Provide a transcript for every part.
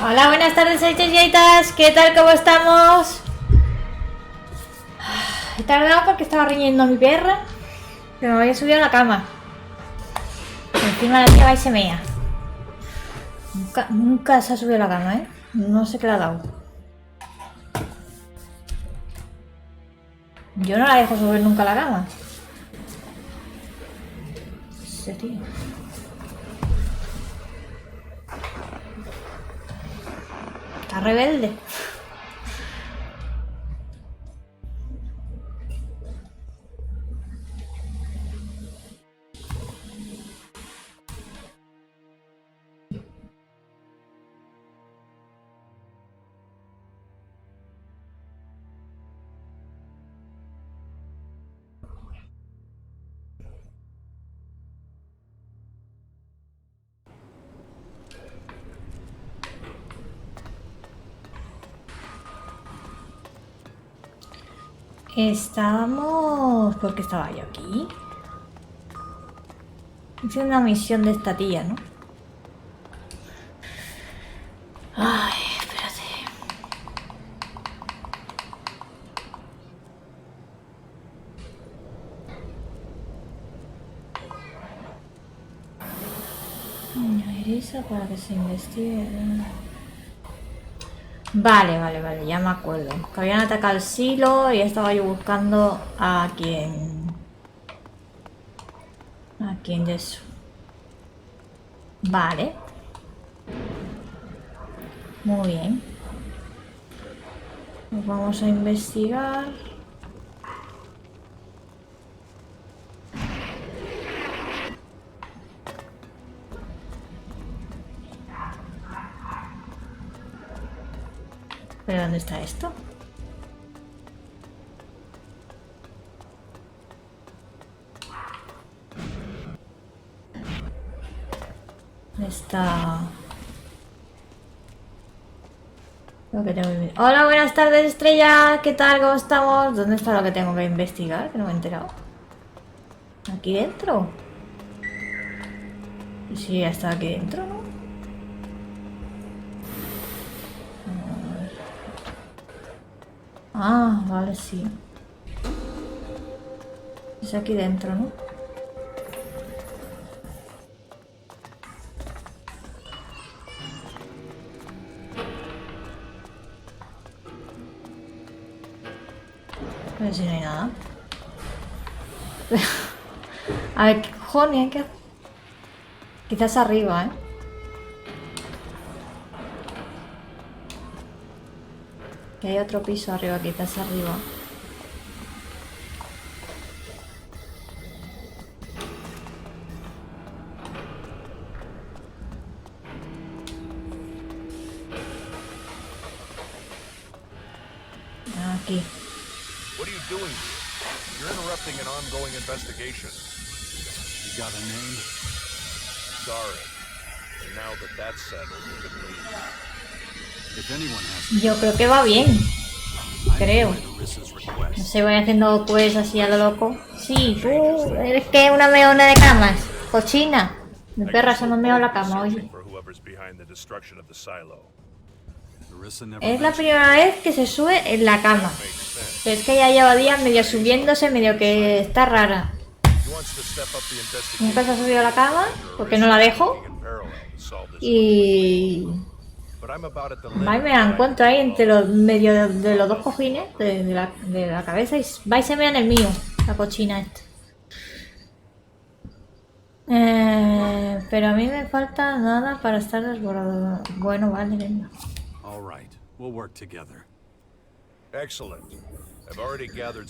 Hola, buenas tardes, hechas. ¿Qué tal? ¿Cómo estamos? He tardado porque estaba riñendo a mi perra, que me había subido a la cama. Encima la tía va y se mea. Nunca se ha subido a la cama, ¿eh? No sé qué le ha dado. Yo no la dejo subir nunca a la cama. ¿En serio? Está rebelde. Estábamos... ¿Por qué estaba yo aquí? Hice una misión de esta tía, ¿no? Ay, espérate. Esa para que se investigue. Vale, ya me acuerdo. Que habían atacado el silo y estaba yo buscando a quien... ¿A quién de eso? Vale. Muy bien. Pues vamos a investigar. ¿Pero dónde está esto? Está... Lo que tengo que... Hola, buenas tardes, Estrella. ¿Qué tal? ¿Cómo estamos? ¿Dónde está lo que tengo que investigar? Que no me he enterado. ¿Aquí dentro? Sí, ya está aquí dentro, ¿no? Ah, vale, sí. Es aquí dentro, ¿no? Pero si no hay nada. A ver, ¿qué cojones hay que hacer? Quizás arriba, ¿eh? Que hay otro piso arriba, quizás arriba. Aquí. What are you doing here? You're interrupting an ongoing investigation. You got a name? Sorry. And now that that's settled, you can leave. If anyone has... Yo creo que va bien. Creo. No sé, voy haciendo pues así a lo loco. Sí, tú eres que una meona de camas. Cochina. Mi perra se me ha meado la cama hoy. Es la primera vez que se sube en la cama. Pero es que ya lleva días medio subiéndose, medio que está rara. Nunca se ha subido a la cama porque no la dejo. Y... va y me la encuentro ahí entre los medio de los dos cojines de la cabeza y va y se mea en el mío, la cochina esta. Pero a mí me falta nada para estar desbordado. Bueno, vale, venga.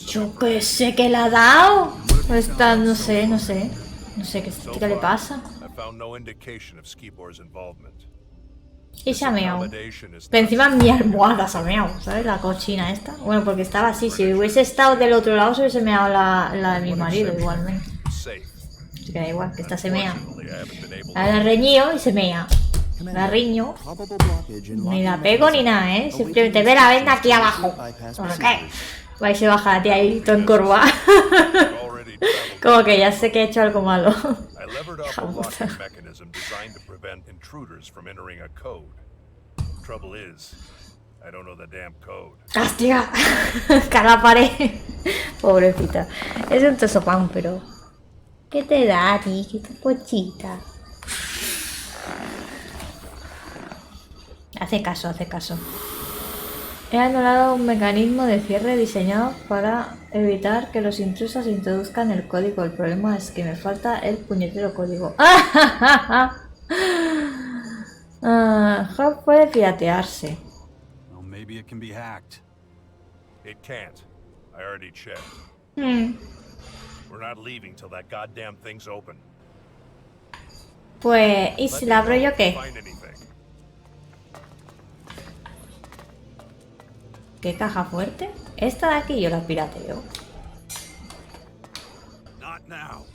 Yo que sé que la ha dado. Esta, no sé qué le pasa. Y se ha meado. Pero encima mi almohada se ha meado, ¿sabes? La cochina esta. Bueno, porque estaba así. Si hubiese estado del otro lado, se hubiese meado la de mi marido igualmente. Así que da igual, que esta se mea. La reñío y se mea. La riño. Ni la pego ni nada, ¿eh? Simplemente ve la venda aquí abajo. ¿Por qué? Va y se baja la tía ahí, todo encorvada. Como que ya sé que he hecho algo malo. Trouble is, I don't know the damn code. ¡Hostia! Cara pared. Pobrecita. Es un trozo pan, pero... ¿Qué te da a ti? ¿Qué tu cochita? Hace caso, hace caso. He anulado un mecanismo de cierre diseñado para evitar que los intrusos introduzcan el código. El problema es que me falta el puñetero código. Hub puede piratearse. Well, maybe it can be hacked. It can't. I already checked. We're not leaving till that goddamn thing's open. Pues, ¿y si la abro yo qué? Find anything. ¿Qué caja fuerte? Esta de aquí yo la pirateo. Not now.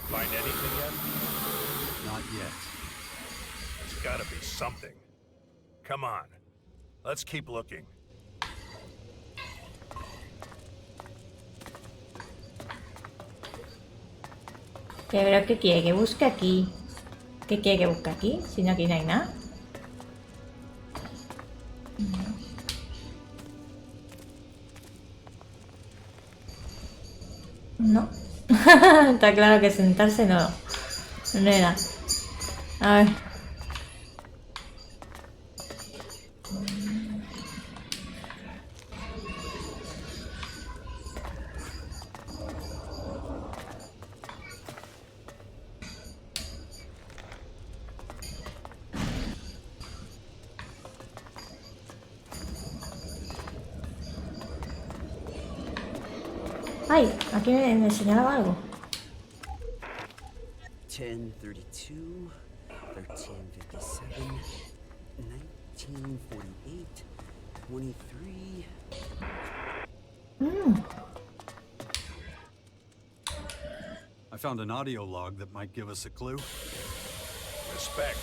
Find anything yet? Not yet. There's gotta be something. Come on. Let's keep looking. Pero ¿qué quiere? Que busque aquí. ¿Qué quiere que busque aquí? Si no, aquí no hay nada. No. Está claro que sentarse no. No era. A ver. Ay, aquí me señalaba algo. 1032, 1357, 1948, 23. I found an audio log that might give us a clue. Respect.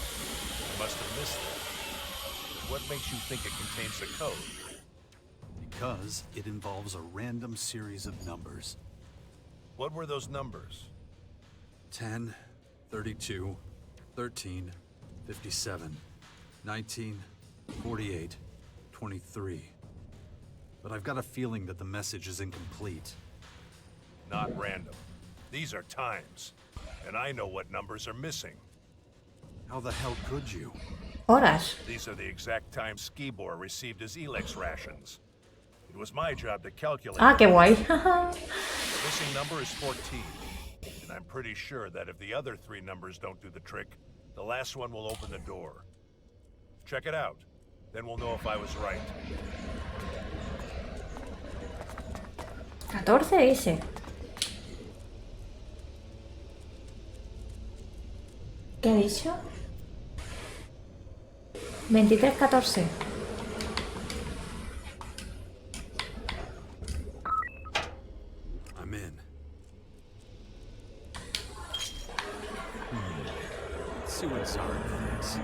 You must have missed it. What makes you think it contains the code? Because it involves a random series of numbers. What were those numbers? 10, 32, 13, 57, 19, 48, 23. But I've got a feeling that the message is incomplete. Not random. These are times. And I know what numbers are missing. How the hell could you? Horas. These are the exact times Skibor received his Elex rations. It was my job to calculate. Ah, qué guay. The missing number is 14. And I'm pretty sure that if the other three numbers don't do the trick, the last one will open the door. Check it out. Then we'll know if I was right. 14 dice. ¿Qué ha dicho? 23-14. I'm in. Let's see what's things.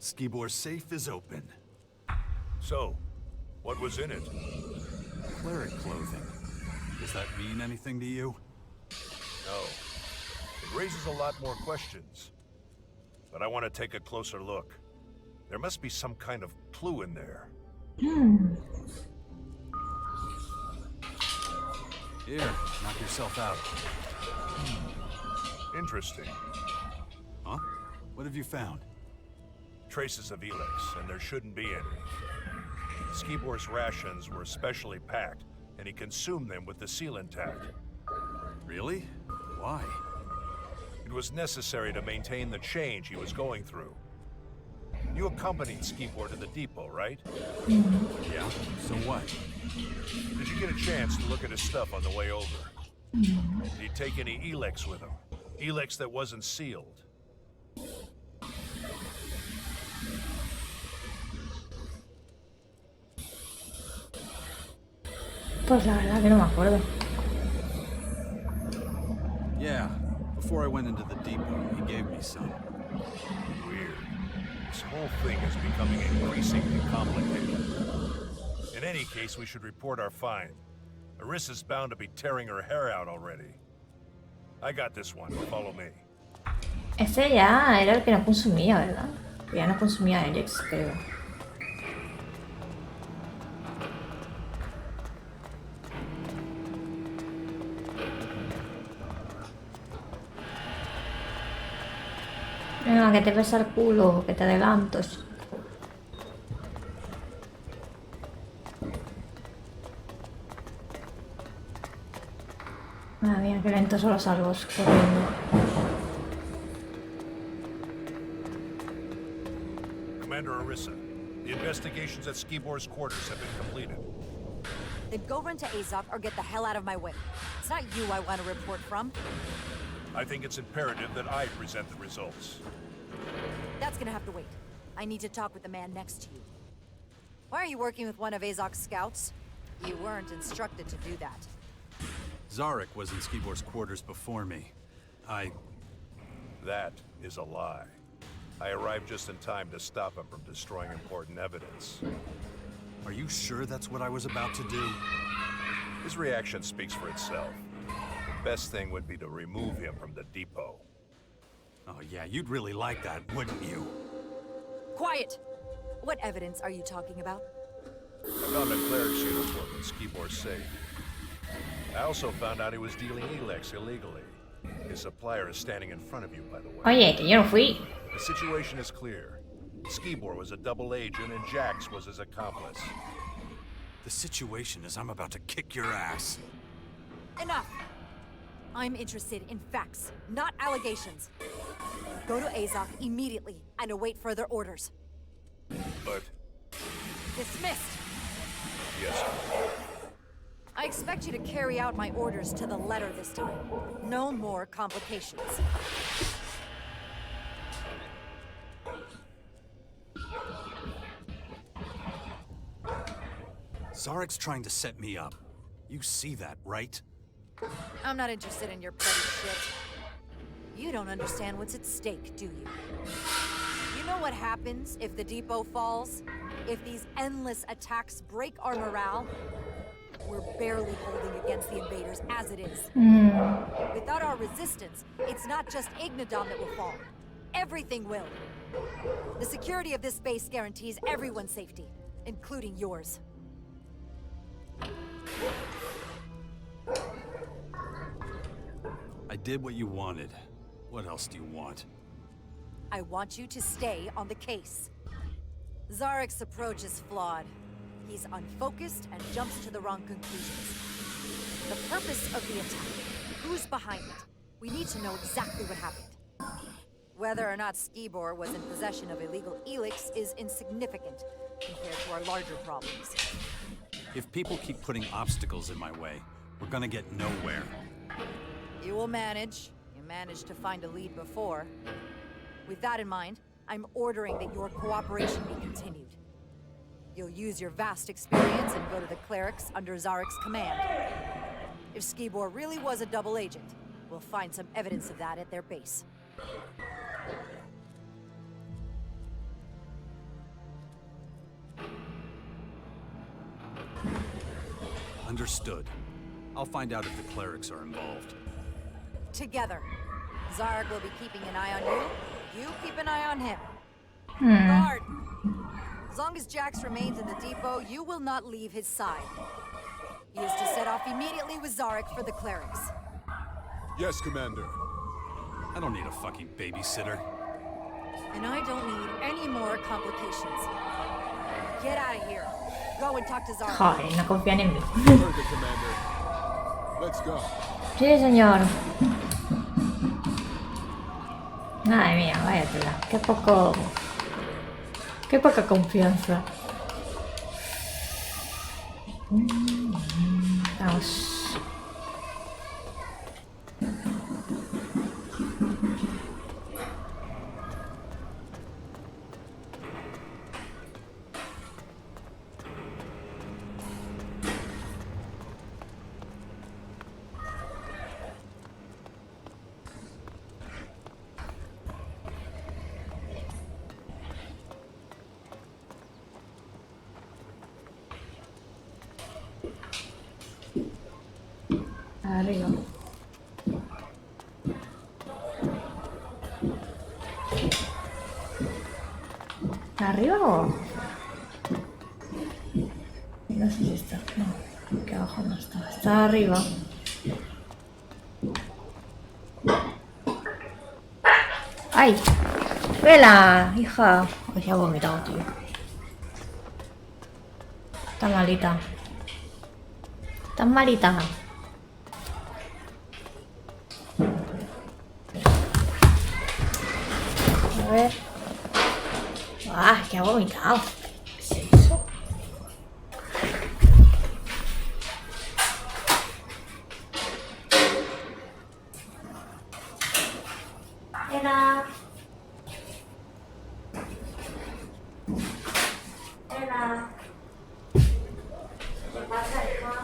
Skibor's safe is open. So, what was in it? Cleric clothing. Does that mean anything to you? No. It raises a lot more questions. But I want to take a closer look. There must be some kind of clue in there. Here, knock yourself out. Interesting. Huh? What have you found? Traces of Elex, and there shouldn't be any. Skibor's rations were specially packed, and he consumed them with the seal intact. Really? Why? It was necessary to maintain the change he was going through. You accompanied Skibor to the depot, right? Yeah, so what? Did you get a chance to look at his stuff on the way over? Did he take any Elex with him? Elex that wasn't sealed? Pues la verdad que no me acuerdo. Yeah, before I went into the depot, he gave me some. Weird. This whole thing is becoming increasingly complicated. In any case, we should report our find. Arissa's bound to be tearing her hair out already. I got this one. Follow me. Ese ya era el que no consumía, ¿verdad? Ya no consumía Elex, creo. Venga, que te pesa el culo, que te adelanto. Madre mía, qué lentos son los árboles corriendo. Commander Arissa, the investigations at Skibor's quarters have been completed. Then go run to Azov or get the hell out of my way. It's not you I want to report from. I think it's imperative that I present the results. That's gonna have to wait. I need to talk with the man next to you. Why are you working with one of Azov's scouts? You weren't instructed to do that. Zarek was in Skibor's quarters before me. That is a lie. I arrived just in time to stop him from destroying important evidence. Are you sure that's what I was about to do? His reaction speaks for itself. The best thing would be to remove him from the depot. Oh yeah, you'd really like that, wouldn't you? Quiet! What evidence are you talking about? I found a cleric's uniform in Skibor's safe. I also found out he was dealing Elex illegally. His supplier is standing in front of you, by the way. Oye, que yo no fui. The situation is clear. Skibor was a double agent and Jax was his accomplice. The situation is I'm about to kick your ass. Enough! I'm interested in facts, not allegations. Go to Azov immediately and await further orders. But, Dismissed! yes, I expect you to carry out my orders to the letter this time. No more complications. Zarek's trying to set me up. You see that, right? I'm not interested in your petty shit. You don't understand what's at stake, do you? You know what happens if the depot falls? If these endless attacks break our morale? We're barely holding against the invaders as it is. Without our resistance, it's not just Ignodon that will fall. Everything will. The security of this base guarantees everyone's safety, including yours. I did what you wanted. What else do you want? I want you to stay on the case. Zarek's approach is flawed. He's unfocused and jumps to the wrong conclusions. The purpose of the attack, who's behind it? We need to know exactly what happened. Whether or not Skibor was in possession of illegal Elex is insignificant compared to our larger problems. If people keep putting obstacles in my way, we're gonna get nowhere. You will manage. You managed to find a lead before. With that in mind, I'm ordering that your cooperation be continued. You'll use your vast experience and go to the clerics under Zarek's command. If Skibor really was a double agent, we'll find some evidence of that at their base. Understood. I'll find out if the clerics are involved. Together. Zarek will be keeping an eye on you. You keep an eye on him. Guard! As long as Jax remains in the depot, you will not leave his side. He is to set off immediately with Zarek for the clerics. Yes, Commander. I don't need a fucking babysitter. And I don't need any more complications. Get out of here. Go and talk to Zarek. Joder, no confían en mí. Heard the Commander. Let's go. Sí, señor. Madre mía, vaya tela. Qué poco... Qué poca confianza. Vamos. Arriba. ¿Arriba o...? No sé si está... No, que abajo no está. Está arriba. ¡Ay! ¡Vela! Hija. Ay, se ha vomitado, tío. Está malita. Está malita. A ver. ¡Ah! Que ha vomitado. ¿Qué es eso? Ela. Ela. ¿Qué pasa, hija?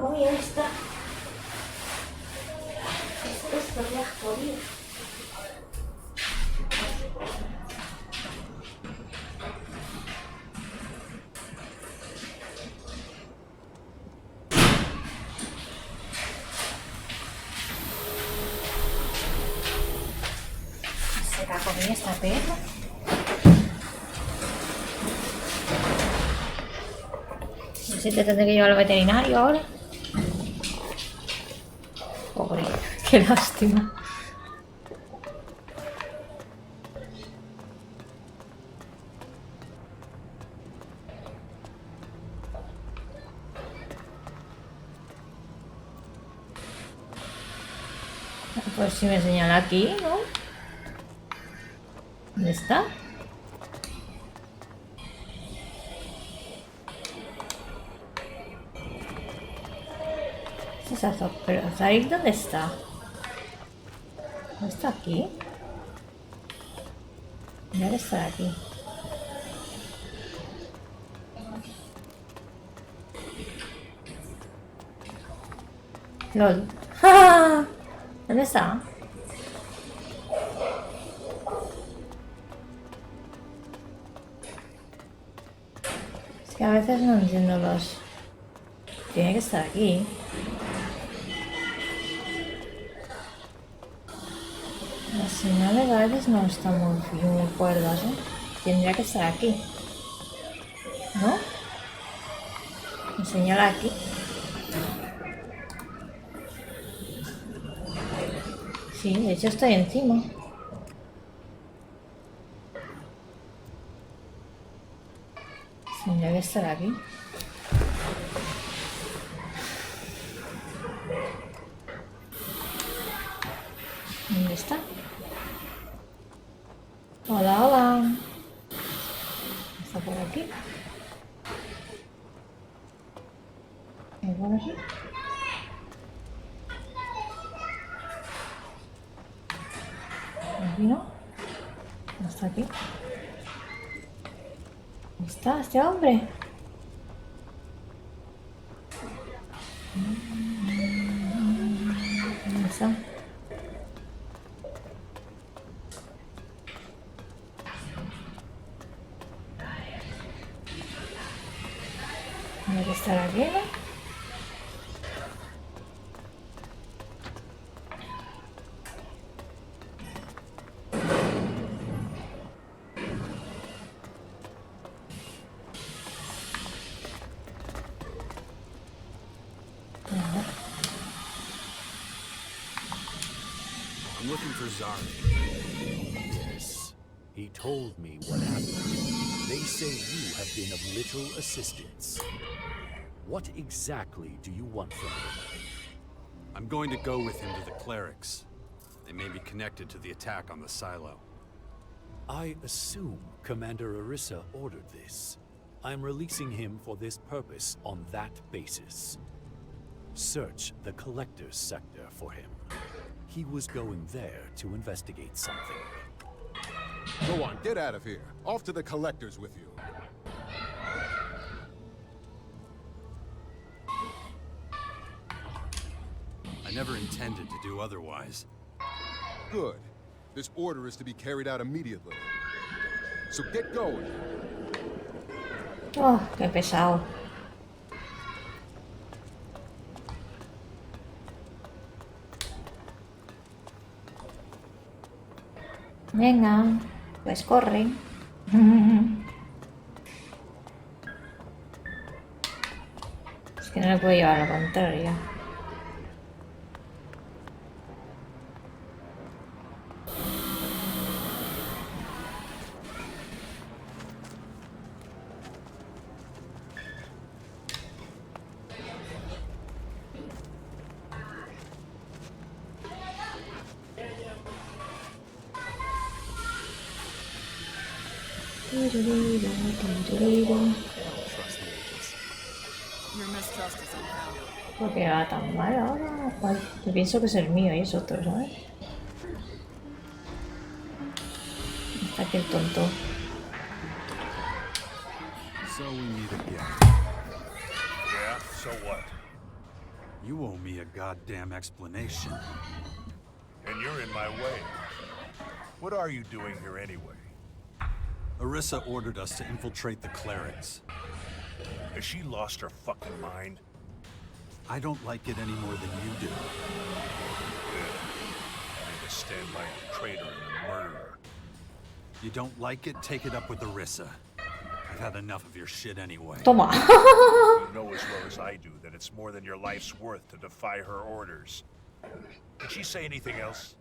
Uy, esta. Esto me ha jodido. Se la comí esta perra. No sé si te tendré que llevar al veterinario ahora. Pobre, qué lástima. Pues si me señala aquí, ¿no? ¿Dónde está? Exacto, pero ¿sabéis dónde está? ¿No está aquí? Debe estar aquí. LOL. ¡Ja! ¿Dónde está? Es que a veces no entiendo los... Tiene que estar aquí. Las señales a veces no están muy cuerdas, ¿eh? Tendría que estar aquí. ¿No? Me señala aquí. Sí, de hecho estoy encima. Tendría que estar aquí. ¿Dónde está? Hola, hola. Está por aquí. ¿Me pone aquí? Aquí no. No está aquí. ¿Dónde está este hombre? ¿Dónde está? Tiene que estar aquí, ¿no? I'm looking for Zari. Yes. He told me what happened. They say you have been of little assistance. What exactly do you want from him? I'm going to go with him to the clerics. They may be connected to the attack on the silo. I assume Commander Arissa ordered this. I'm releasing him for this purpose on that basis. Search the Collector's sector for him. He was going there to investigate something. Go on, get out of here. Off to the Collector's with you. I never intended to do otherwise. Good. This order is to be carried out immediately. So get going. Oh, qué pesado. Venga, pues corre. Es que no le puedo llevar a lo contrario. Trust the agents. Your mistrust is unfounded. ¿Por qué va tan mal ahora? Joder, yo pienso que es el mío y es otro, ¿sabes? Está aquí el tonto. So we meet again. Yeah, so what? You owe me a goddamn explanation. And you're in my way. What are you doing here anyway? Arissa ordered us to infiltrate the clerics. Has she lost her fucking mind? I don't like it any more than you do. Good. I need to stand by a traitor and a murderer. You don't like it? Take it up with Arissa. I've had enough of your shit anyway. Toma. You know as well as I do that it's more than your life's worth to defy her orders. Did she say anything else?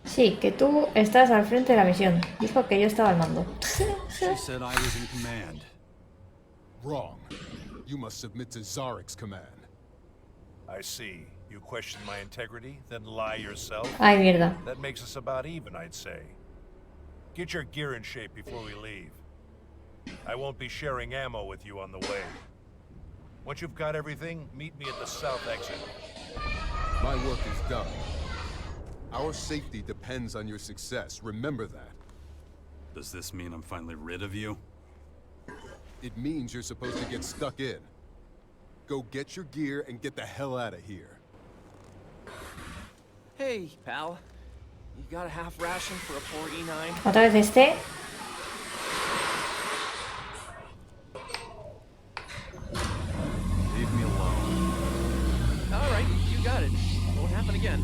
Sí, que tú estás al frente de la misión. Dijo que yo estaba al mando. She said I was in command. Wrong. You must submit to Zarek's command. I see. You question my integrity, then lie yourself? Ay, mierda. That makes us about even, I'd say. Get your gear in shape before we leave. I won't be sharing ammo with you on the way. Once you've got everything, meet me at the south exit. My work is done. Our safety depends on your success. Remember that. Does this mean I'm finally rid of you? It means you're supposed to get stuck in. Go get your gear and get the hell out of here. Hey, pal. You got a half ration for a 4E9? Otra vez este. Leave me alone. Alright, you got it. Won't happen again.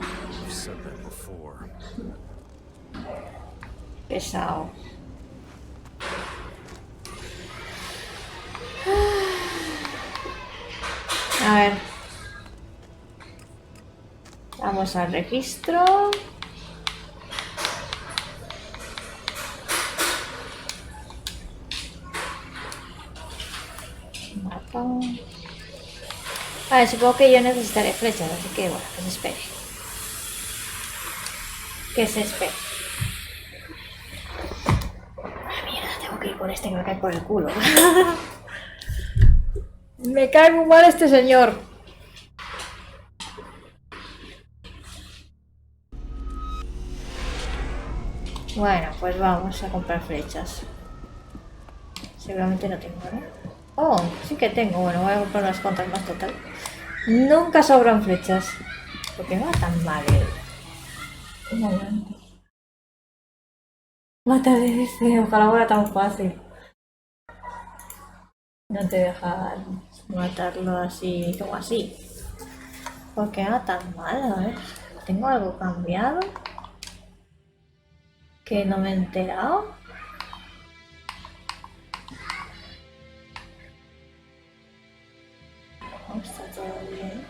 I've said that before. Pesado. A ver. Vamos al registro. Mapa. A ver, supongo que yo necesitaré flechas, así que bueno, que se espere. Que se espere. Ah, mierda, tengo que ir por este que me cae por el culo. Me cae muy mal este señor. Bueno, pues vamos a comprar flechas. Seguramente no tengo, ¿no? Oh, sí que tengo. Bueno, voy a comprar unas cuantas más total. Nunca sobran flechas. ¿Por qué va tan mal? Un momento. Mata de ese, ojalá fuera tan fácil. No te dejan matarlo así como así. ¿Por qué va tan mal? A ver, ¿tengo algo cambiado? Que no me he enterado. No, está todo bien.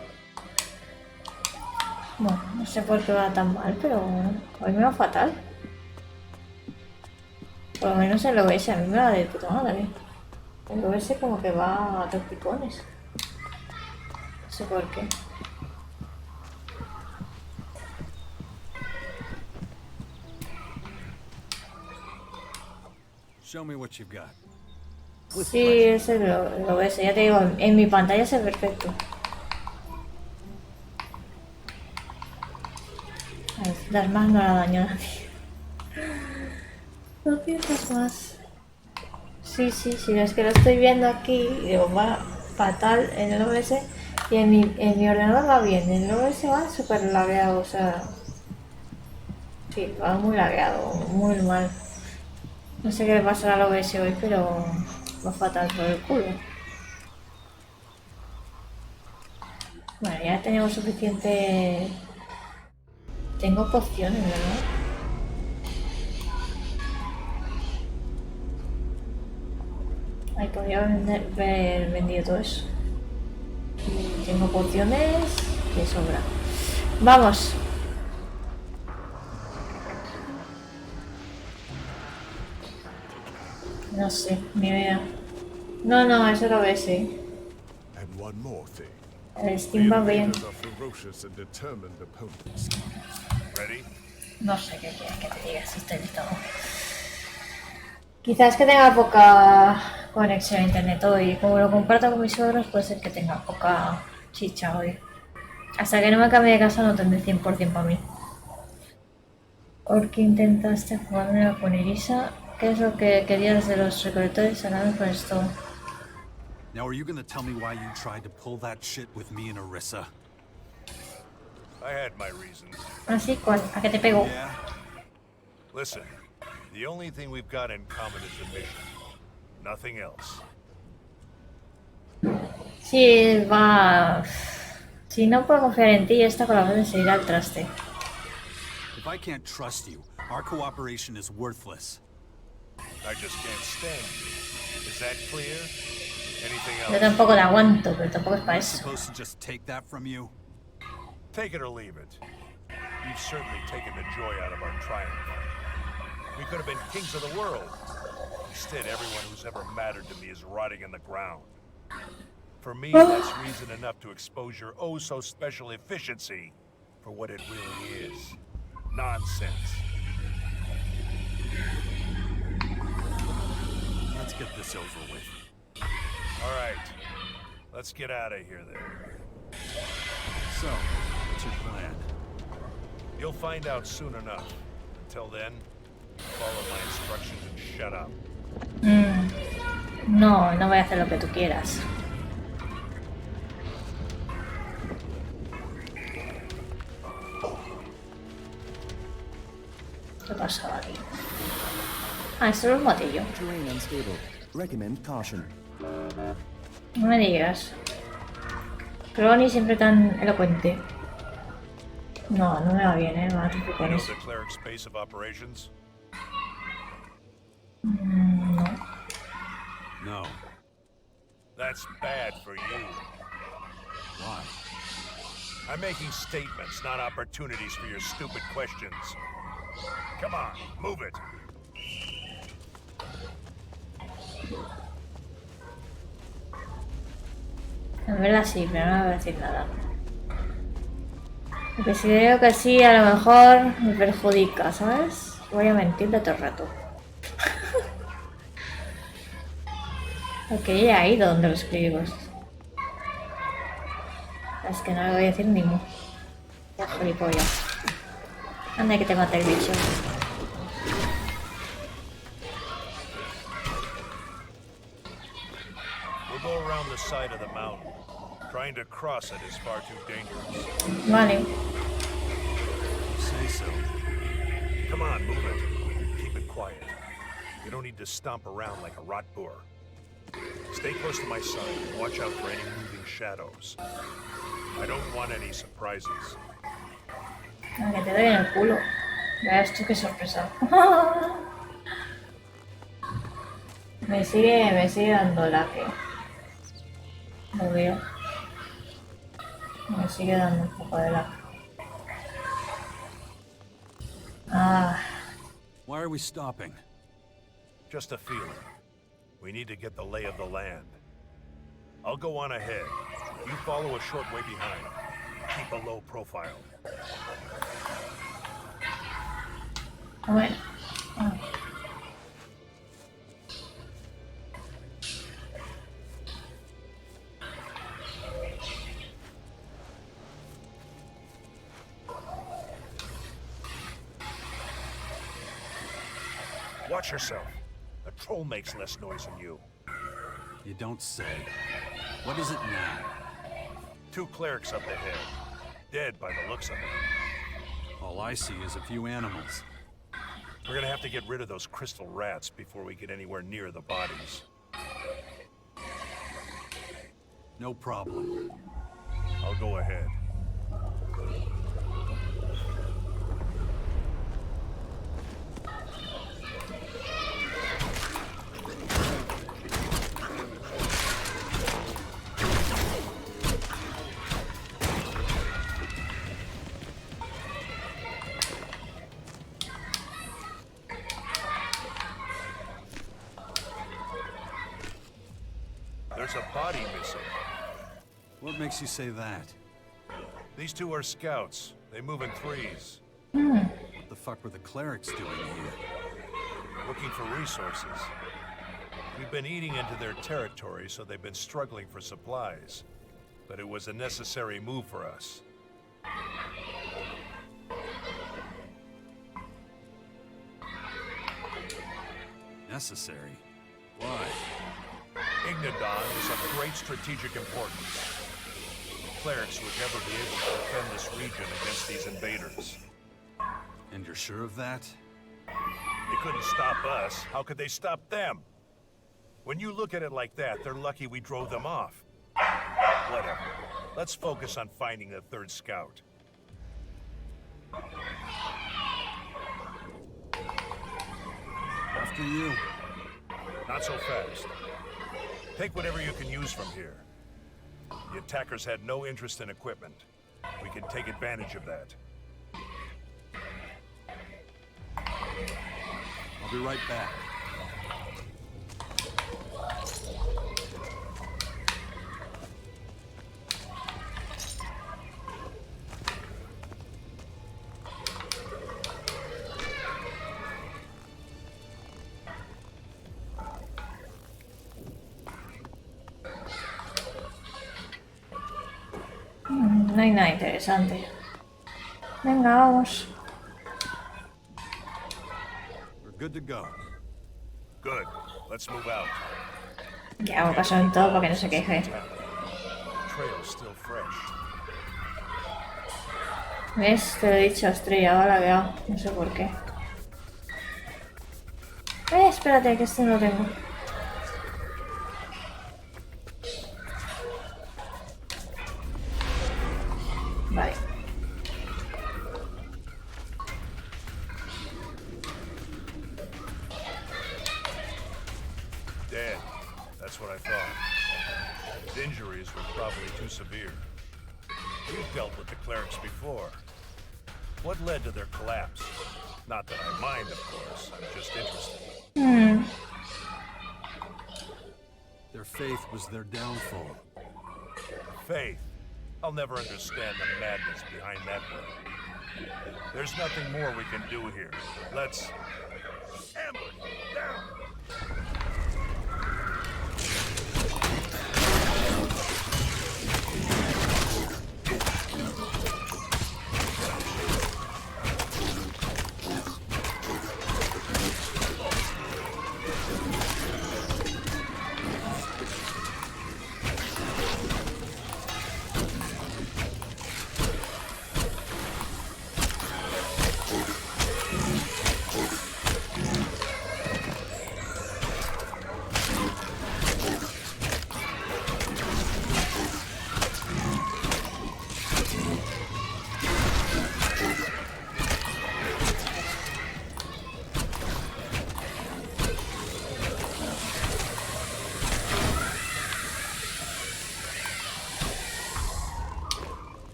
Bueno, no sé por qué va tan mal, pero hoy me va fatal. Por lo menos el OS a mí me va de puta madre. El OS como que va a tropicones. No sé por qué. Show me what you've got. Sí, ese lo ves, ya te digo, en mi pantalla es perfecto. A ver, las más no la daño a nadie. 200 más. Sí, es que lo estoy viendo aquí y digo, va fatal en el OBS y en mi ordenador va bien, en el OBS va súper lagueado, o sea, sí, va muy lagueado, muy mal. No sé qué le pasará al OBS hoy, pero va fatal por el culo. Bueno, ya tenemos suficiente. Tengo pociones, ¿verdad? Ay, podría haber vendido todo eso. Tengo pociones de sobra. Vamos. No sé, ni idea. No, eso lo ves, sí. And one more thing. El Steam va bien. Invaders are ferocious and determined opponents. Ready? No sé qué quieres que te diga si estoy listo. Quizás que tenga poca conexión a internet hoy. Como lo comparto con mis suegros, puede ser que tenga poca chicha hoy. Hasta que no me cambie de casa no tendré 100% para mí. ¿Por qué intentaste jugarme con Irisa? ¿Qué es lo que querías de los recolectores? Hablamos con esto. Now, are you gonna tell me why you tried to pull that shit with me and Arissa? I had my reasons. ¿Así? ¿Cuál? ¿A qué te pego? Yeah? Listen, the only thing we've got in common is the mission. Nothing else. Sí, va. Si no puedo confiar en ti, esta colaboración se irá al traste. If I can't trust you, our cooperation is worthless. I just can't stand you. Is that clear? Anything Yo else? tampoco la aguanto, pero tampoco es para eso. Supposed to just take that from you? Take it or leave it. You've certainly taken the joy out of our triumph. We could have been kings of the world. Instead, everyone who's ever mattered to me is rotting in the ground. For me, that's reason enough to expose your oh-so-special efficiency for what it really is. Nonsense. Let's get this over with. All right. Let's get out of here then. So, what's your plan? You'll find out soon enough. Until then, follow my instructions and shut up. No voy a hacer lo que tú quieras. ¿Qué pasaba aquí? Ah, esto es un motillo. Terrain unstable. Recommend caution. No me digas. Crony siempre tan elocuente. No me va bien, me va a triplicar You know eso. the cleric's base of operations? No. No. That's bad for you. Why? I'm making statements, not opportunities for your stupid questions. Come on, move it. En verdad sí, pero no me voy a decir nada. Porque si digo que sí, a lo mejor me perjudica, ¿sabes? Voy a mentirle todo el rato. Porque ya ha ido donde los críticos. Es que no le voy a decir ni mu. Ya gilipollas. Anda que te mate el bicho. We'll go around the side of the mountain. Trying to cross it is far too dangerous. Vale. Say so. Come on, move it. Keep it quiet. You don't need to stomp around like a rot boar. Stay close to my side and watch out for any moving shadows. I don't want any surprises. A que te doy en el culo. Veas tú qué sorpresa. me sigue dando la que. Lo veo. Me sigue dando un poco de la. Ah. Why are we stopping? Just a feeling. We need to get the lay of the land. I'll go on ahead. You follow a short way behind. Keep a low profile. Bueno. Watch yourself. A troll makes less noise than you. You don't say. What is it now? 2 clerics up ahead. Dead by the looks of it. All I see is a few animals. We're gonna have to get rid of those crystal rats before we get anywhere near the bodies. No problem. I'll go ahead. There's a body missing. What makes you say that? These 2 are scouts. They move in 3s. What the fuck were the clerics doing here? Looking for resources. We've been eating into their territory, so they've been struggling for supplies. But it was a necessary move for us. Necessary? Why? Ignadon is of great strategic importance. Clerics would never be able to defend this region against these invaders. And you're sure of that? They couldn't stop us. How could they stop them? When you look at it like that, they're lucky we drove them off. Whatever. Let's focus on finding the 3rd scout. After you. Not so fast. Take whatever you can use from here. The attackers had no interest in equipment. We can take advantage of that. I'll be right back. No hay nada interesante. Venga, vamos. We're good to go. Good. Let's move out. Ya hago caso en todo para que no se queje. Trail's still fresh. ¿Ves? Te lo he dicho, Estrella, ahora veo. No sé por qué. Espérate, que este no lo tengo. Vale. Dead. That's what I thought. His injuries were probably too severe. We've dealt with the clerics before. What led to their collapse? Not that I mind, of course. I'm just interested. Their faith was their downfall. Faith. I'll never understand the madness behind that word. There's nothing more we can do here. Let's... ambush! Down!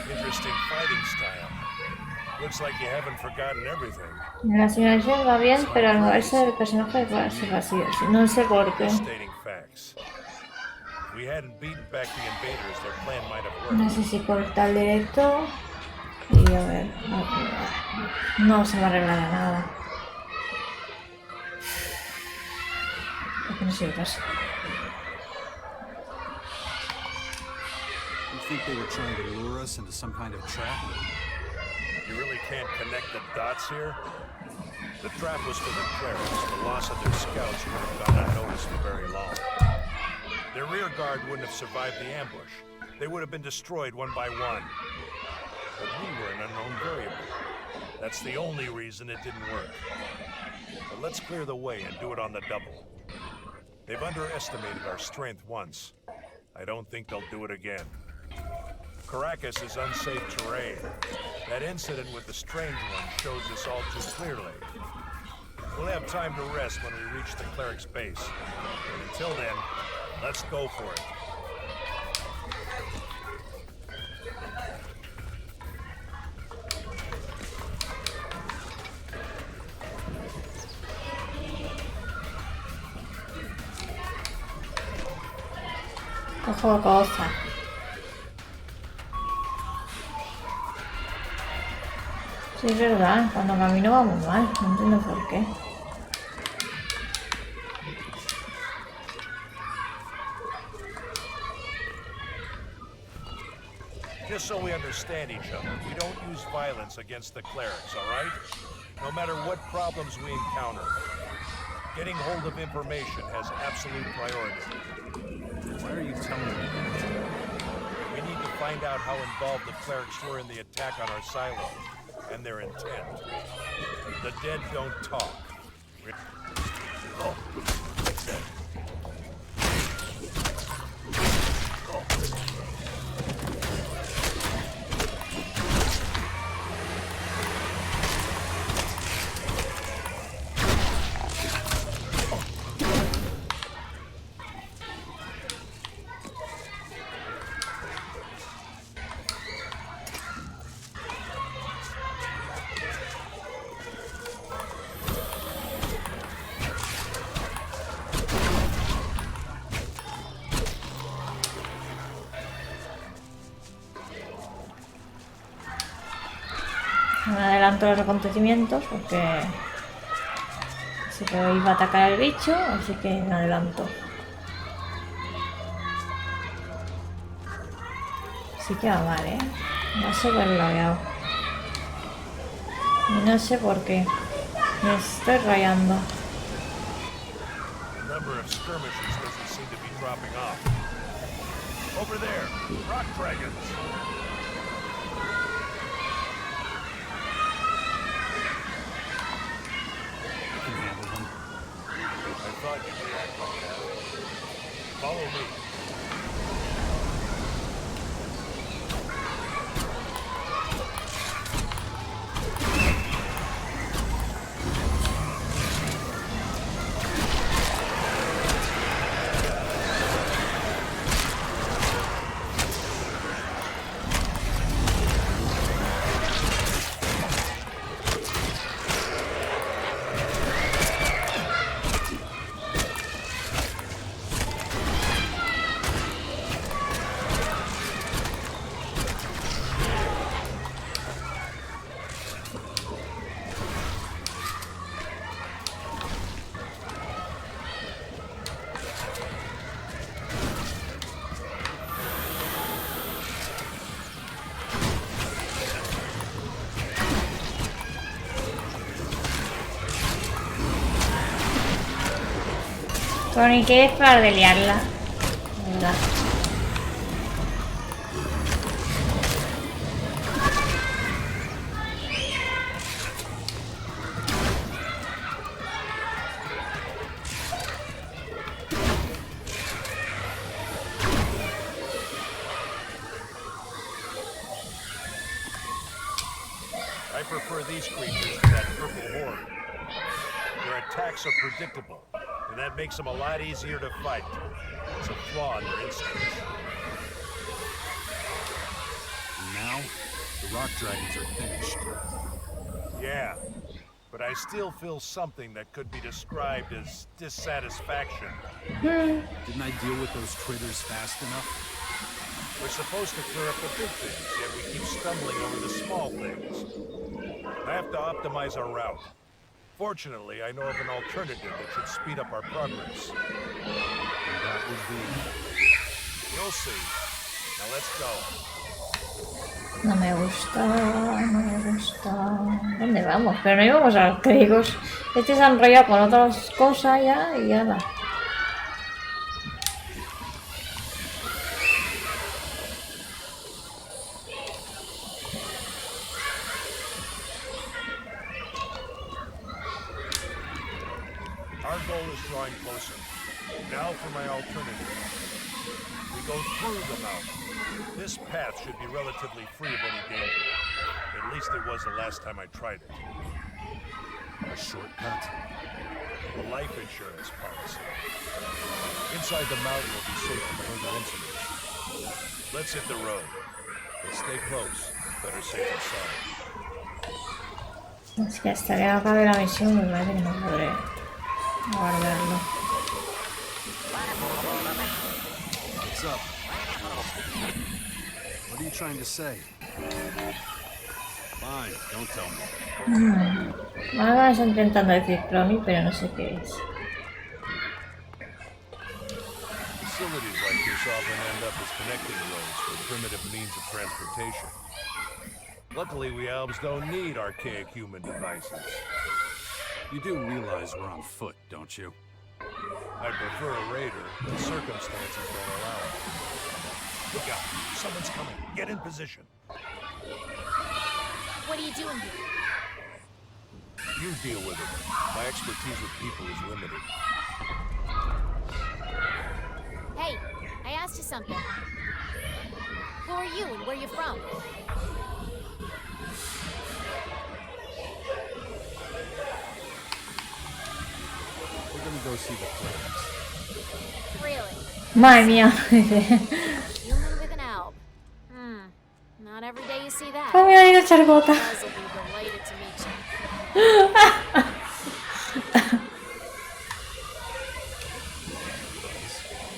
Interesting fighting style. Looks like you haven't forgotten everything. La señalización va bien, pero al moverse el personaje parece vacío. No sé por qué. Stating facts. If we hadn't beaten back the invaders, their plan might have No worked. sé si cortar directo. Y a ver. No se me arreglará nada. Es que no sé qué pasa. You think they were trying to lure us into some kind of trap? You really can't connect the dots here? The trap was for the clerics. The loss of their scouts would have gone unnoticed for very long. Their rear guard wouldn't have survived the ambush. They would have been destroyed one by one. But we were an unknown variable. That's the only reason it didn't work. But let's clear the way and do it on the double. They've underestimated our strength once. I don't think they'll do it again. Caracas is unsafe terrain. That incident with the strange one shows this all too clearly. We'll have time to rest when we reach the cleric's base. But until then, let's go for it. Cojo cosa. Sí, es verdad, cuando camino va muy mal, no entiendo por qué. Just so we understand each other, we don't use violence against the clerics, all right? No matter what problems we encounter, getting hold of information has absolute priority. Why are you telling me that? We need to find out how involved the clerics were in the attack on our silo, and their intent. The dead don't talk. Me adelanto los acontecimientos porque sé que iba a atacar el bicho, así que me adelanto. Sí que va mal, ¿eh? Va súper lagueado. Y no sé por qué. Me estoy rayando. The number of skirmishes doesn't seem to be dropping off. Over there, rock dragons. I thought you would act like that. Follow me. Tony, ¿qué es para de liarla? ¿Verdad? I prefer these creatures to that purple horde. Their attacks are predictable, and that makes them a lot easier to fight. It's a flaw in their instincts. And now, the rock dragons are finished. Yeah, but I still feel something that could be described as dissatisfaction. Didn't I deal with those critters fast enough? We're supposed to clear up the big things, yet we keep stumbling over the small things. I have to optimize our route. Fortunately, I know of an alternative that should speed up our progress. And that would be... You'll see. Now let's go. No me gusta, no me gusta. ¿Dónde vamos? Pero no íbamos a los críos. Este se ha enrollado con otras cosas ya y ya va. Our goal is drawing closer. Now for my alternative. We go through the mountain. This path should be relatively free of any danger. At least it was the last time I tried it. A shortcut? A life insurance policy. Inside the mountain will be safe from further incidents. Let's hit the road. But stay close. Better safe than sorry. Es que hasta que acabe la misión me parece que no podré guardarlo. What's up? What are you trying to say? Fine, don't tell me. Ahora está intentando decir Crony, pero no sé qué es. Facilities like this often end up as connecting roads for primitive means of transportation. Luckily, we elves don't need archaic human devices. You do realize we're on foot, don't you? I prefer a raider, but the circumstances don't allow it. Look out! Someone's coming. Get in position. What are you doing here? You deal with it. My expertise with people is limited. Hey, I asked you something. Who are you and where you from? We're gonna go see the planes. Really? Madre mía. Human with an alb. Not every day you see that. Me voy a ir a echar gota. Buzz will be delighted to meet you.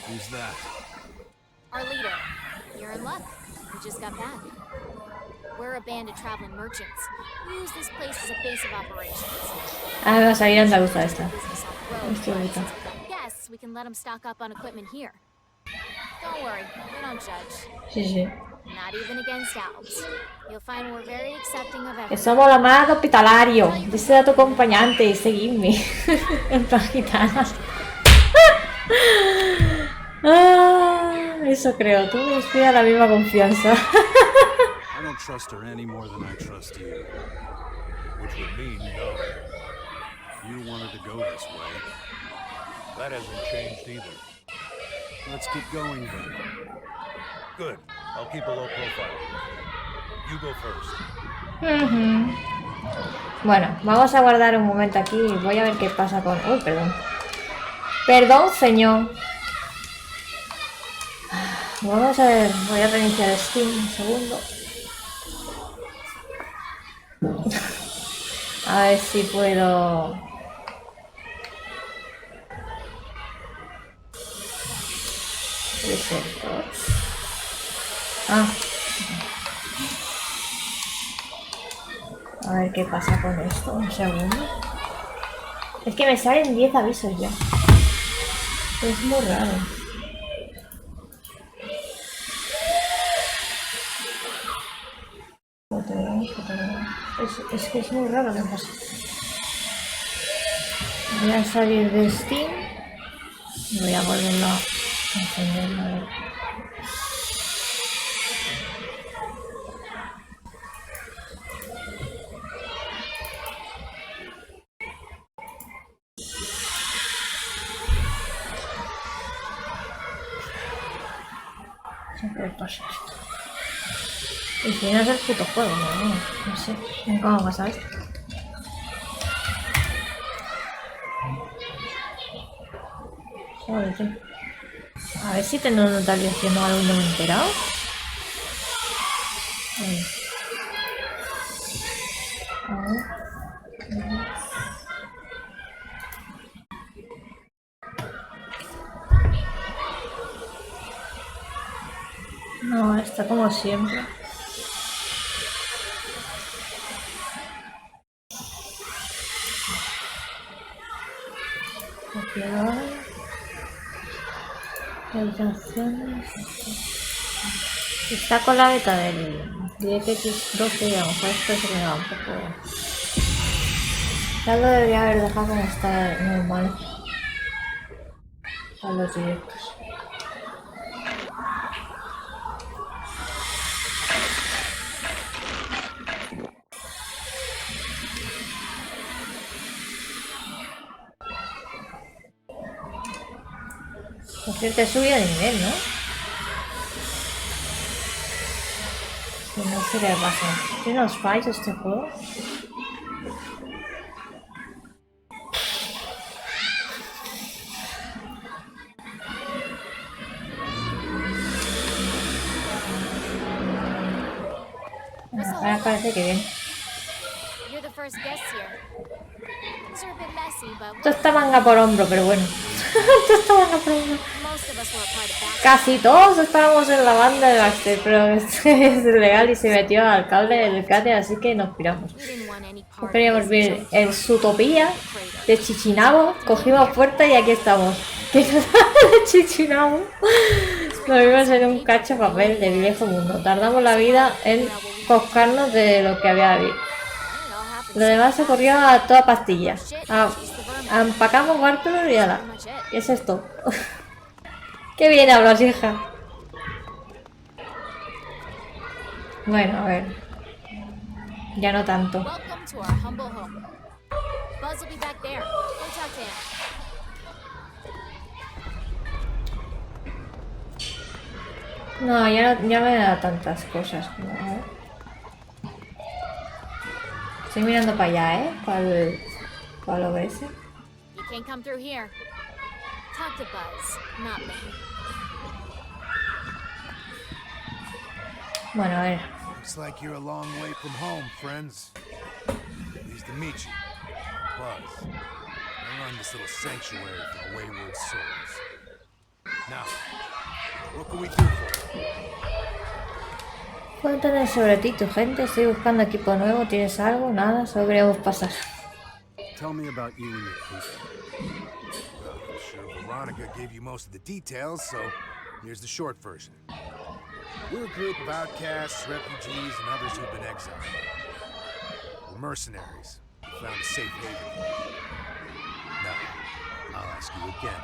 Who's that? Our leader. You're in luck. We just got back. We're a band of traveling merchants. We use this place as a base of operations. Ah, vas a ir a andaluza esta. Business on the road, Hostia but puta. since we've got guests, we can let them stock up on equipment here. Don't worry, we don't judge. Sí, sí. Not even against albs. You'll find we're very accepting of Que everyone. somos los más hospitalarios. Dice a tu acompañante y seguidme. En plan gitana. Ah, eso creo. Tú me inspiras la misma confianza. I don't trust her any more than I trust you. Which would mean no. You wanted to go this way. That hasn't changed either. Let's get going then. Good. I'll keep a low profile. You go first. Bueno, vamos a guardar un momento aquí y voy a ver qué pasa con... Uy, perdón. Perdón, señor. Vamos a ver, voy a reiniciar Steam un segundo. A ver si puedo... Reset. Ah. A ver qué pasa con esto, un segundo. Es que me salen 10 avisos ya. Es muy raro. Es que es muy raro que pasa. Voy a salir de Steam. Voy a volverlo a encender. A ver. Siempre pasa esto. Y si no es el puto juego, no sé. ¿Cómo pasa esto? Joder, tío. A ver si tengo notificación o algo, no me he enterado. A ver. No, está como siempre. Copiar. Habitaciones. Está con la beta del Elex 12 y a lo mejor esto se me va un poco... Ya lo debería haber dejado como está normal a los directos. Por cierto, he subido de nivel, ¿no? Si no sé qué pasa. ¿Tiene unos fallos este juego? Ahora parece que bien. You're the first guest here. Things are a bit messy, but Esto está manga por hombro, pero bueno. Esto está manga por hombro. most of us were a part of that. Casi todos estábamos en la banda de Baxter, pero es ilegal y se metió al cable del cráter, así que nos piramos. We didn't want any part No of queríamos this ver junk en Zootopia crater. de Chichinabo, cogimos puerta y aquí estamos. ¿Qué es de Chichinabo? Lo vimos en un cacho de papel del viejo mundo. Tardamos la vida en coscarnos de lo que había habido. It all happened Lo demás se corrió a toda pastilla. Empacamos bártulos y ala. pretty much it. ¿Qué es esto? Qué bien hablas, hija. Bueno, a ver. Ya no tanto. Welcome to our humble home. Buzz will be back there. Go talk to him. No, ya me da tantas cosas como, a ver. Estoy mirando para allá, ¿eh? Para el OBS. You can't come through here. Talk to Buzz, not me. Bueno, a ver. Looks like you're a long way from home, friends. Pleased to meet you. Buzz. I run this little sanctuary for wayward souls. Now, what can we do for you? Cuéntame sobre ti, tu gente. Estoy buscando equipo nuevo. ¿Tienes algo? Nada. Solo queremos pasar. Tell me about you and your people. Well, I'm sure Veronica gave you most of the details, so here's the short version. We're a group of outcasts, refugees, and others who've been exiled. We're mercenaries who found a safe haven here. Now, I'll ask you again.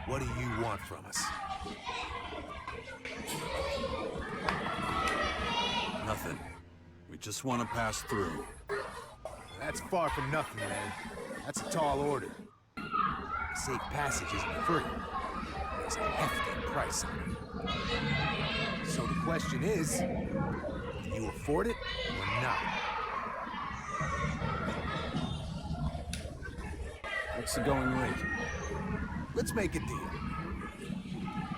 What do you want from us? Nothing. We just want to pass through. That's far from nothing, man. That's a tall order. Safe passage isn't free. There's a hefty price on it. So the question is, can you afford it or not? What's the going rate? Let's make a deal.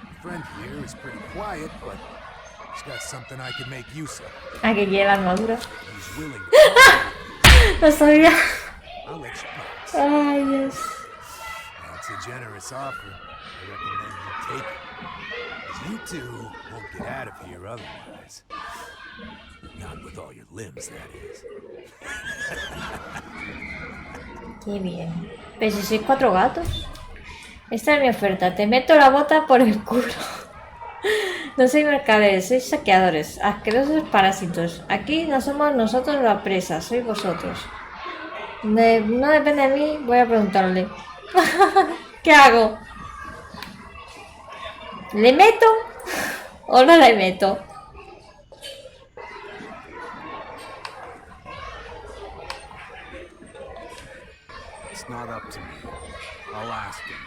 My friend here is pretty quiet, but he's got something I could make use of. Ah, que quiere la armadura. He's willing to Lo sabía. I'll let you pass. Ay, Dios. That's a generous offer. I recommend you take it. 'Cause you two won't get out of here otherwise. Not with all your limbs, that is. Qué bien. Pero si sois 4 gatos. Esta es mi oferta. Te meto la bota por el culo. No sois mercaderes, sois saqueadores, asquerosos parásitos. Aquí no somos nosotros la presa, sois vosotros. No depende de mí, voy a preguntarle. ¿Qué hago? ¿Le meto? ¿O no le meto? It's not up to me. I'll ask him.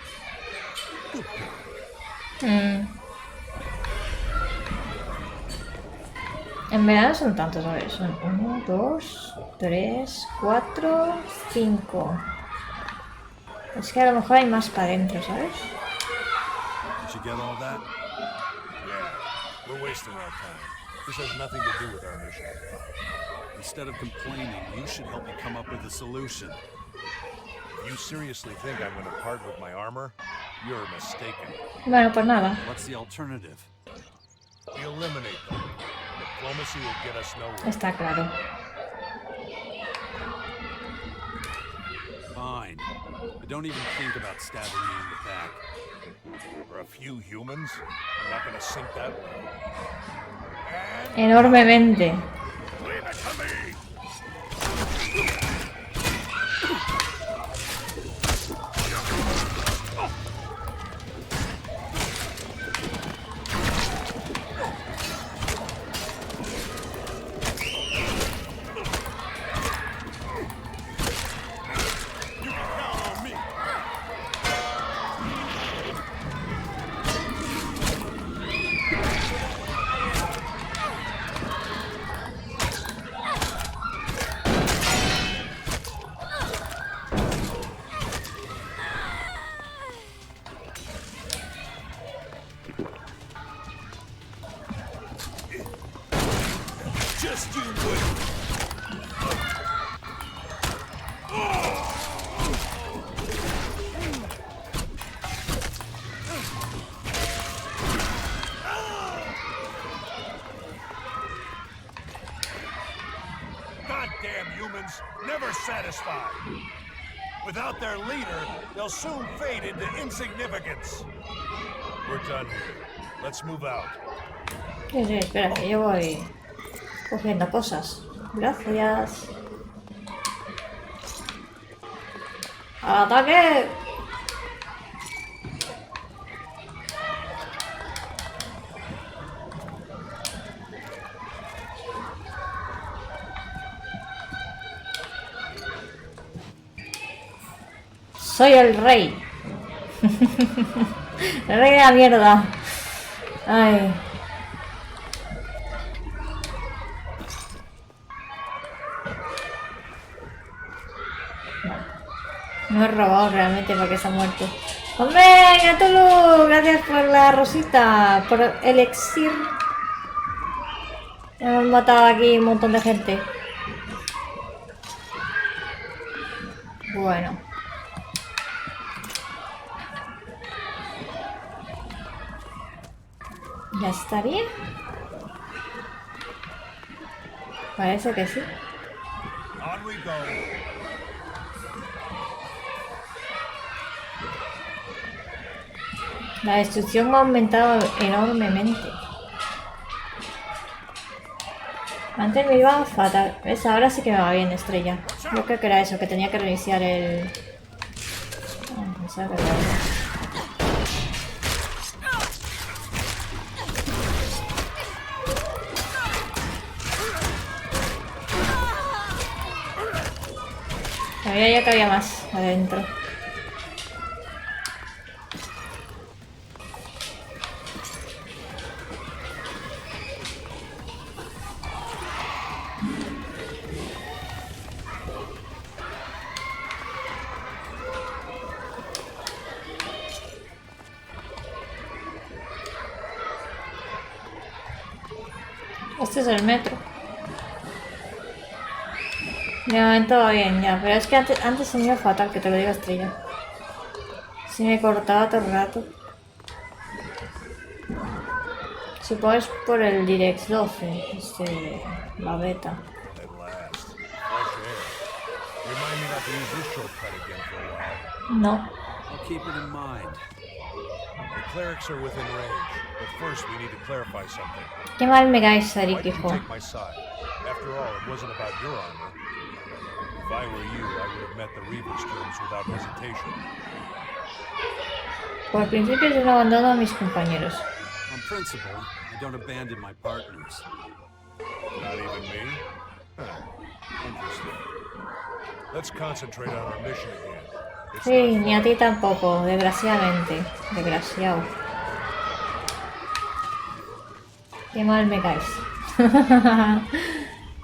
En verano son tantos, a ver, son 1, 2, 3, 4, 5. Es que a lo mejor hay más para adentro, ¿sabes? Did you get all that? Yeah, we're wasting our time. This has nothing to do with our mission. Instead of complaining, you should help me come up with a solution. You seriously think I'm going to part with my armor? You're mistaken. Bueno, pues nada. What's the alternative? Eliminate them. Diplomacy will get us nowhere. Está claro. Fine. But don't even think about stabbing me in the back. For a few humans, I'm not gonna sink that low. Enormemente. Leave it to me! Just you wait. Goddamn humans, never satisfied. Without their leader, they'll soon fade into insignificance. We're done here. Let's move out. Sí, sí, espera, que yo voy cogiendo cosas. Gracias. ¡Al ataque! Soy el rey. El rey de la mierda. Ay. No he robado realmente porque se ha muerto. ¡Hombre, Gatulu! Gracias por la rosita, por el elixir. Hemos matado aquí un montón de gente. Bueno. ¿Ya estaría? Parece que sí. On we go. La destrucción ha aumentado enormemente. Antes me iba fatal. ¿Ves? Ahora sí que me va bien, estrella. Yo creo que era eso, que tenía que reiniciar el... pensaba que era eso. Sabía yo que había más adentro. Este es el metro. De momento va bien ya, pero es que antes se me iba fatal, que te lo digo, estrella. Se me cortaba todo el rato. Supongo es por el Direct 12, la beta. At last. Fresh air. Remind me not to use this shortcut again for a while. No. I'll keep it in mind. The clerics are within range, but first we need to clarify something. Qué mal me caes, Sarik, Why did you hijo. take my side? After all, it wasn't about your honor. If I were you, I would have met the Reaver's terms without hesitation. Por principio yo no abandono a mis compañeros. On principle, I don't abandon my partners. Not even me? Huh. Interesting. Let's concentrate on our mission again. It's Sí, not ni a fun. ti tampoco, desgraciadamente. Desgraciado. Qué mal me caes.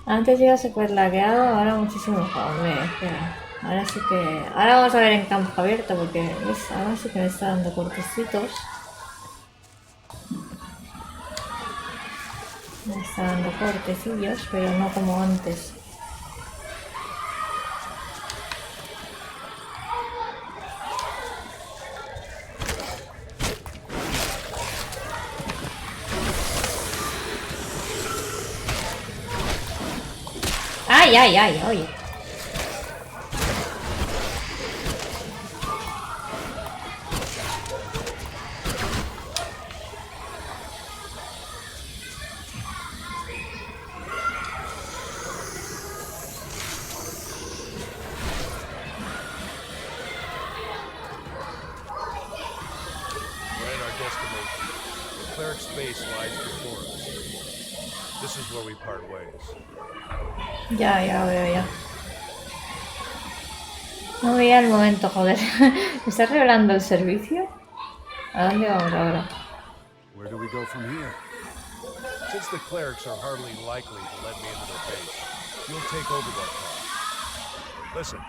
Antes iba súper lagueado, ahora muchísimo mejor. Hombre, espera. Ahora sí que... Ahora vamos a ver en campo abierto porque ¿ves? Ahora sí que me está dando cortecitos. Me está dando cortecillos, pero no como antes. ¡Ay, ay, ay! Oye. space lies before us. This is where we part ways. Ya veo ya. No veía el momento, joder. ¿Me estás revelando el servicio? ¿A dónde vamos ahora? Where do we go from here? Since the clerics are hardly likely to let me into their base, you'll take over that car. Listen,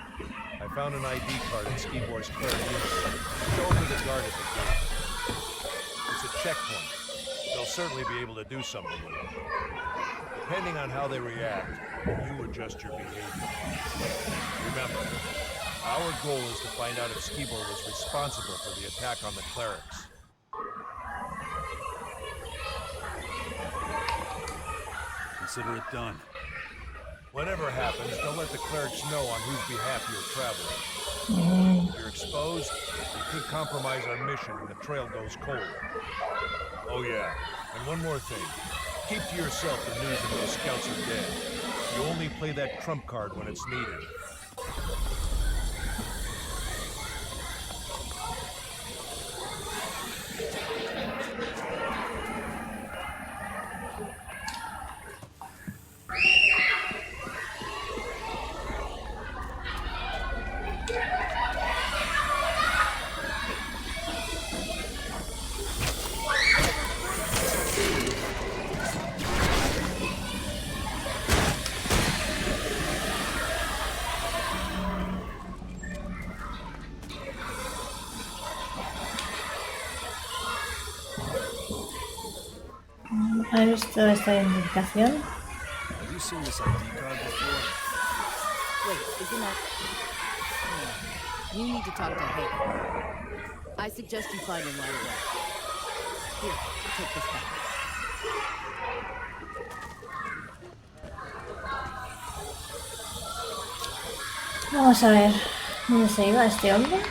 I found an ID card in Skibor's cleric uniform. Show it to the guard at the gate. It's a checkpoint. They'll certainly be able to do something with it. Depending on how they react, you adjust your behavior. Remember, our goal is to find out if Skibor was responsible for the attack on the clerics. Consider it done. Whatever happens, don't let the clerics know on whose behalf you're traveling. If you're exposed, you could compromise our mission and the trail goes cold. Oh yeah, and one more thing. Keep to yourself the news that those scouts are dead. You only play that trump card when it's needed. ¿Has visto esta indicación? Have you seen this ID card before? Wait, isn't that... You need to talk to Hager. I suggest you find him right away. Here, take this back. Vamos a ver. ¿Dónde se iba este hombre?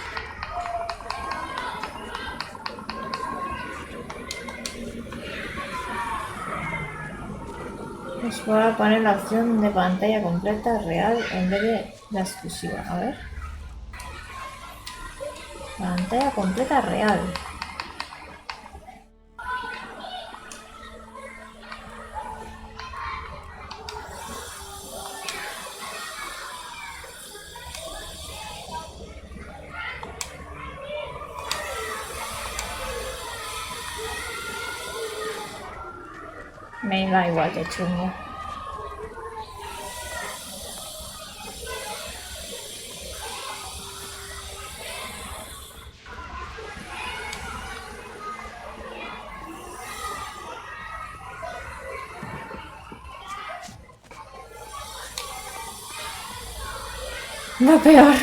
Pues voy a poner la opción de pantalla completa real en vez de la exclusiva. A ver. Pantalla completa real. Me da igual de chungo. No, peor.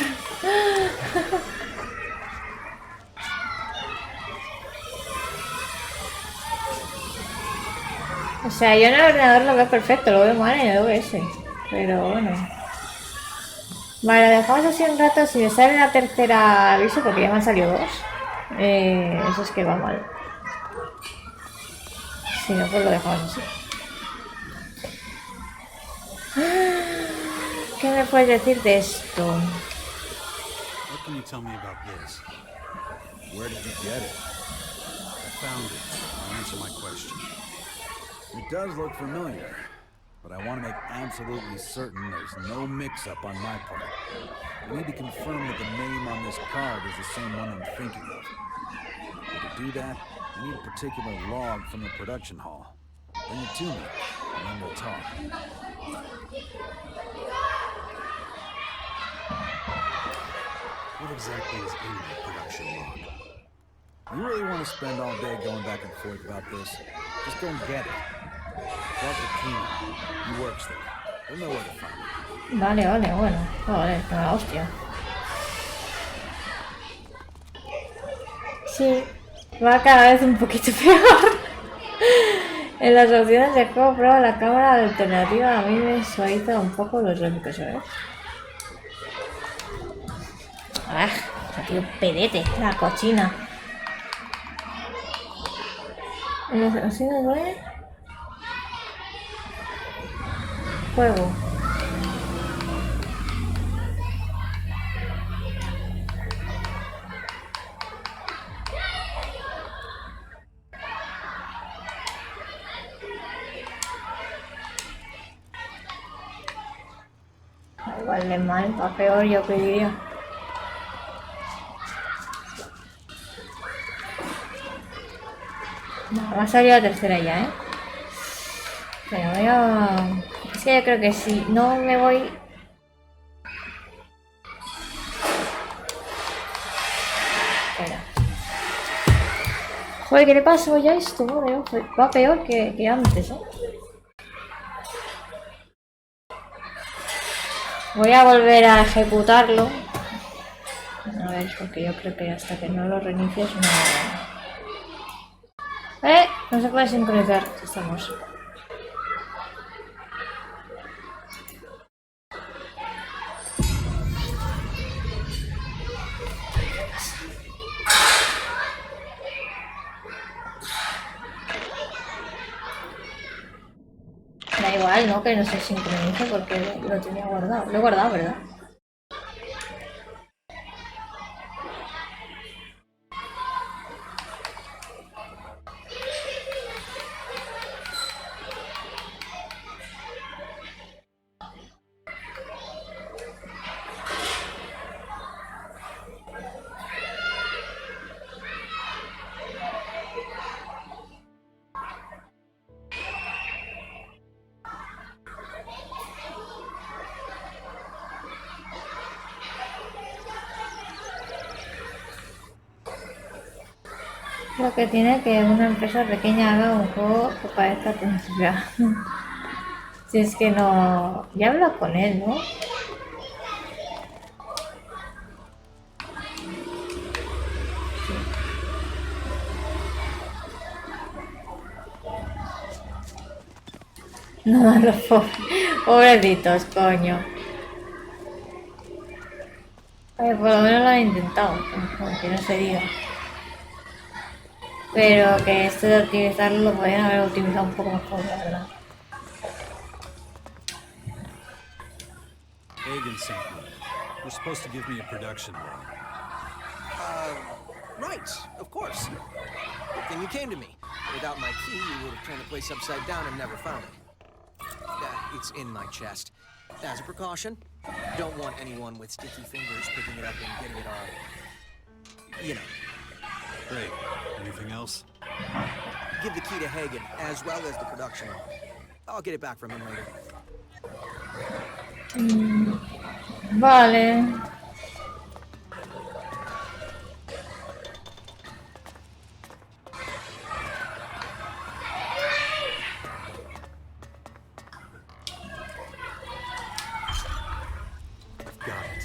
O sea, yo en el ordenador lo veo perfecto, lo veo mal en el OBS. Pero bueno. Vale, lo dejamos así un rato. Si me sale la tercera aviso, porque ya me han salido dos. Eso es que va mal. Si no, pues lo dejamos así. ¿Qué me puedes decir de esto? What can you tell me about this? Where did you get it? I found it. I'll answer my question. It does look familiar, but I want to make absolutely certain there's no mix-up on my part. I need to confirm that the name on this card is the same one I'm thinking of. To do that, I need a particular log from the production hall. Bring it to me, and then we'll talk. What exactly is in the production log? You really want to spend all day going back and forth about this? Just go and get it. Talk to Tina. He works there. He'll know where to find it. Vale, bueno. Joder, con la hostia. Sí, va cada vez un poquito peor. En las opciones de juego, prueba la cámara alternativa. A mí me suaviza un poco los gráficos, ¿sabes? Ah, tío, pedete, la cochina. En las opciones de juego. igual de mal, va peor, yo que diría. No, va a salir la tercera ya, ¿eh? Pero voy a... Es que yo creo que si no me voy... Espera. Joder, ¿qué le pasó ya esto? Joder, va peor que antes, ¿eh? Voy a volver a ejecutarlo. A ver, porque yo creo que hasta que no lo reinicies no... No se puede sincronizar. Estamos. Da igual, ¿no? Que no se sincronice porque lo tenía guardado. Lo he guardado, ¿verdad? Lo que tiene que una empresa pequeña haga un juego que parezca atención. Si es que no... Ya hablo con él, ¿no? No, los pobrecitos, coño. Por lo menos lo han intentado, aunque no se diga. Pero que esto de optimizarlo lo podrían haber optimizado un poco mejor, la verdad. Hagen sent me. You're supposed to give me a production run. Right, of course. Good thing you came to me. Without my key, you would have turned the place upside down and never found it. It's in my chest. As a precaution, don't want anyone with sticky fingers picking it up and getting it all... You know. Great. Anything else? Give the key to Hagen, as well as the production. I'll get it back from him later. Vale. Got it.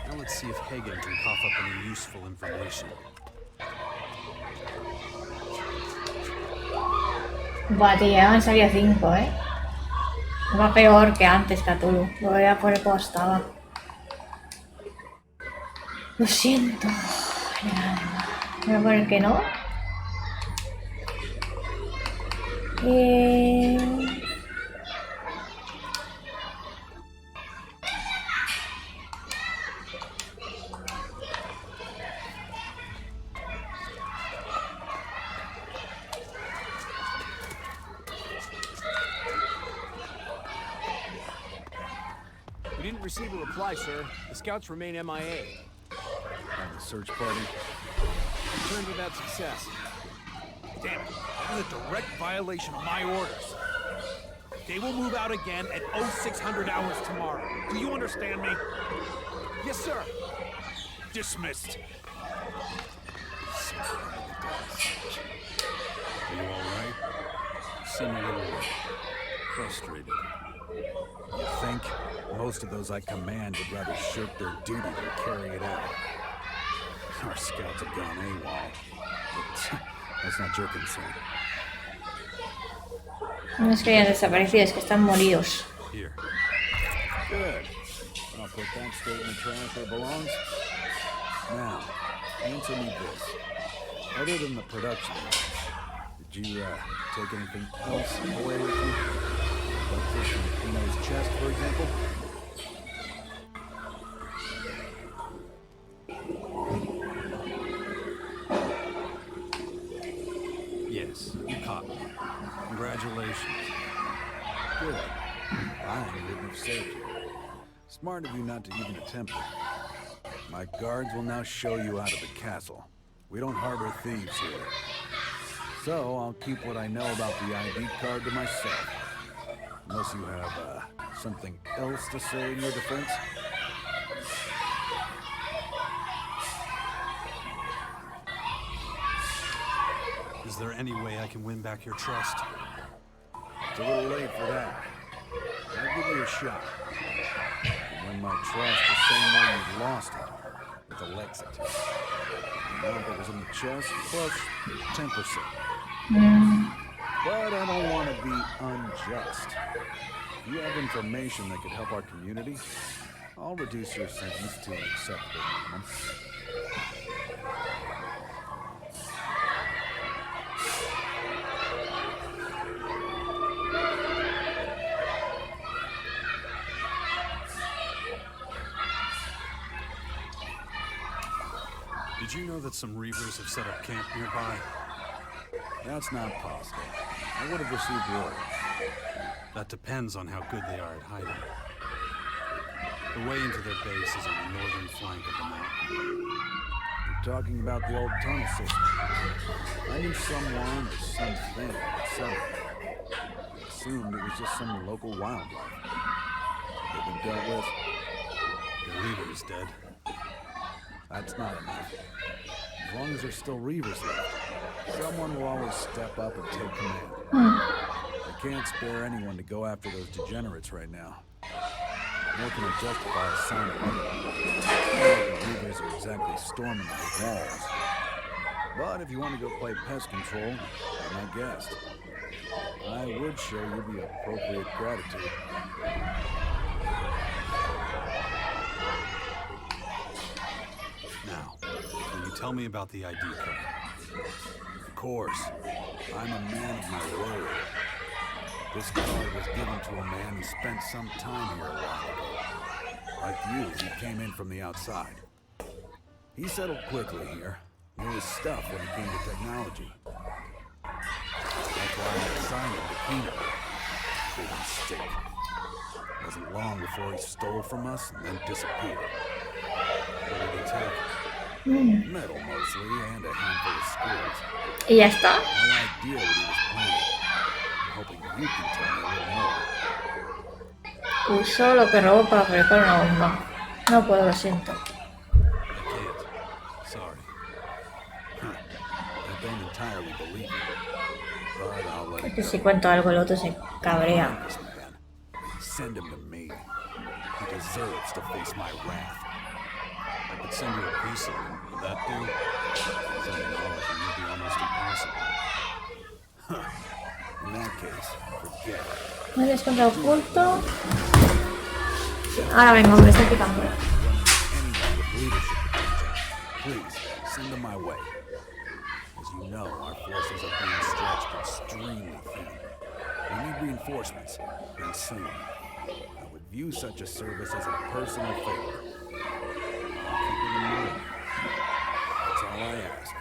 Now let's see if Hagen can cough up any useful information. Buah, tío, ya me han salido 5, ¿eh? Va peor que antes, Cthulhu. Lo voy a poner como estaba. Lo siento. Voy a poner que no. We didn't receive a reply, sir. The scouts remain MIA. And the search party? Returned without success. Damn it. That was a direct violation of my orders. They will move out again at 0600 hours tomorrow. Do you understand me? Yes, sir. Dismissed. Are you all right? You seem a little frustrated. You think? Most of those I command would rather shirk their duty than carry it out. Our scouts have gone AWOL. But that's not your concern. No es que hayan desaparecido, es que están moridos. Here. Good. I'll put that straight in the trash where it belongs. Now, answer me this. Other than the production, did you take anything else away with you? Like this from Pino's chest, for example? Yes, you caught me. Congratulations. Good. I wouldn't have saved you. Smart of you not to even attempt it. My guards will now show you out of the castle. We don't harbor thieves here. So I'll keep what I know about the ID card to myself. Unless you have, something else to say in your defense? Is there any way I can win back your trust? It's a little late for that. I'll give you a shot. And win my trust the same way you lost it. With Elex II. The amount that was in the chest, plus 10%. But I don't want to be unjust. If you have information that could help our community, I'll reduce your sentence to an acceptable minimum. Did you know that some Reavers have set up camp nearby? That's not possible. I would have received word. That depends on how good they are at hiding. The way into their base is on the northern flank of the mountain. You're talking about the old tunnel system. I knew someone or something that set it. I assumed it was just some local wildlife. They've been dealt with. Their leader is dead. That's not enough. As long as there's still Reavers left, someone will always step up and take command. I can't spare anyone to go after those degenerates right now. Nor can I justify assigning them. The Reavers are exactly storming the walls. But if you want to go play pest control, you're my guest. I would show you the appropriate gratitude. Now, can you tell me about the ID card? Of course. I'm a man of my word. This card was given to a man who spent some time here a while ago. Like you, he came in from the outside. He settled quickly here. Knew his stuff when it came to technology. That's why I assigned him to Kino. Big mistake. Wasn't long before he stole from us and then disappeared. What did he take? Metal mostly, and a handful of screws. Y ya está. No idea what he was planning. I'm hoping you can tell me a little more. Uso lo que robo para fabricar una bomba. No puedo, lo siento. I can't. Sorry. I don't entirely believe it. But I'll let Es it que go. si cuento algo el otro se cabrea. This man. Send him to me. He deserves to face my wrath. I could send you a piece of them. Would that do? Sending all of them would be almost impossible. In that case, forget it. Me habías contra oculto. Ahora vengo, me estoy quitando. Anyone with leadership potential, please send them my way. As you know, our forces are being stretched extremely thin. We need reinforcements, and soon. I would view such a service as a personal favor. I'll keep it in mind. That's all I ask.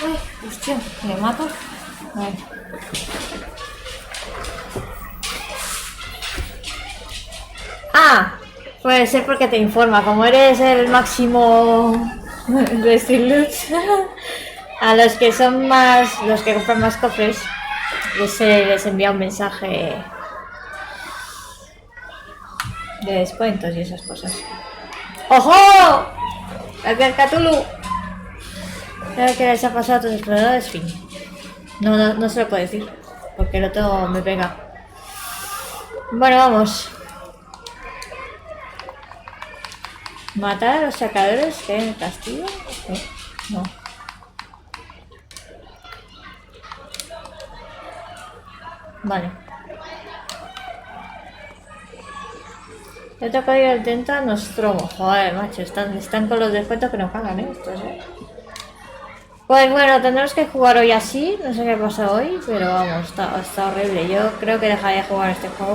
Uy, hostia, ¿me mato? A ver. Ah, puede ser porque te informa. Como eres el máximo de Stilux, a los que son más, los que compran más cofres, les envía un mensaje de descuentos y esas cosas. ¡Ojo! ¡El Cthulhu! Creo que les ha pasado a tus exploradores, fin. No se lo puedo decir, porque el otro me pega. Bueno, vamos. ¿Matar a los sacadores que hay en el castillo? No. Vale. He tocado el Tenta Nostromo. Joder, macho, están con los descuentos que nos pagan, estos, Pues bueno, tendremos que jugar hoy así. No sé qué pasa hoy, pero vamos, está horrible. Yo creo que dejaría de jugar este juego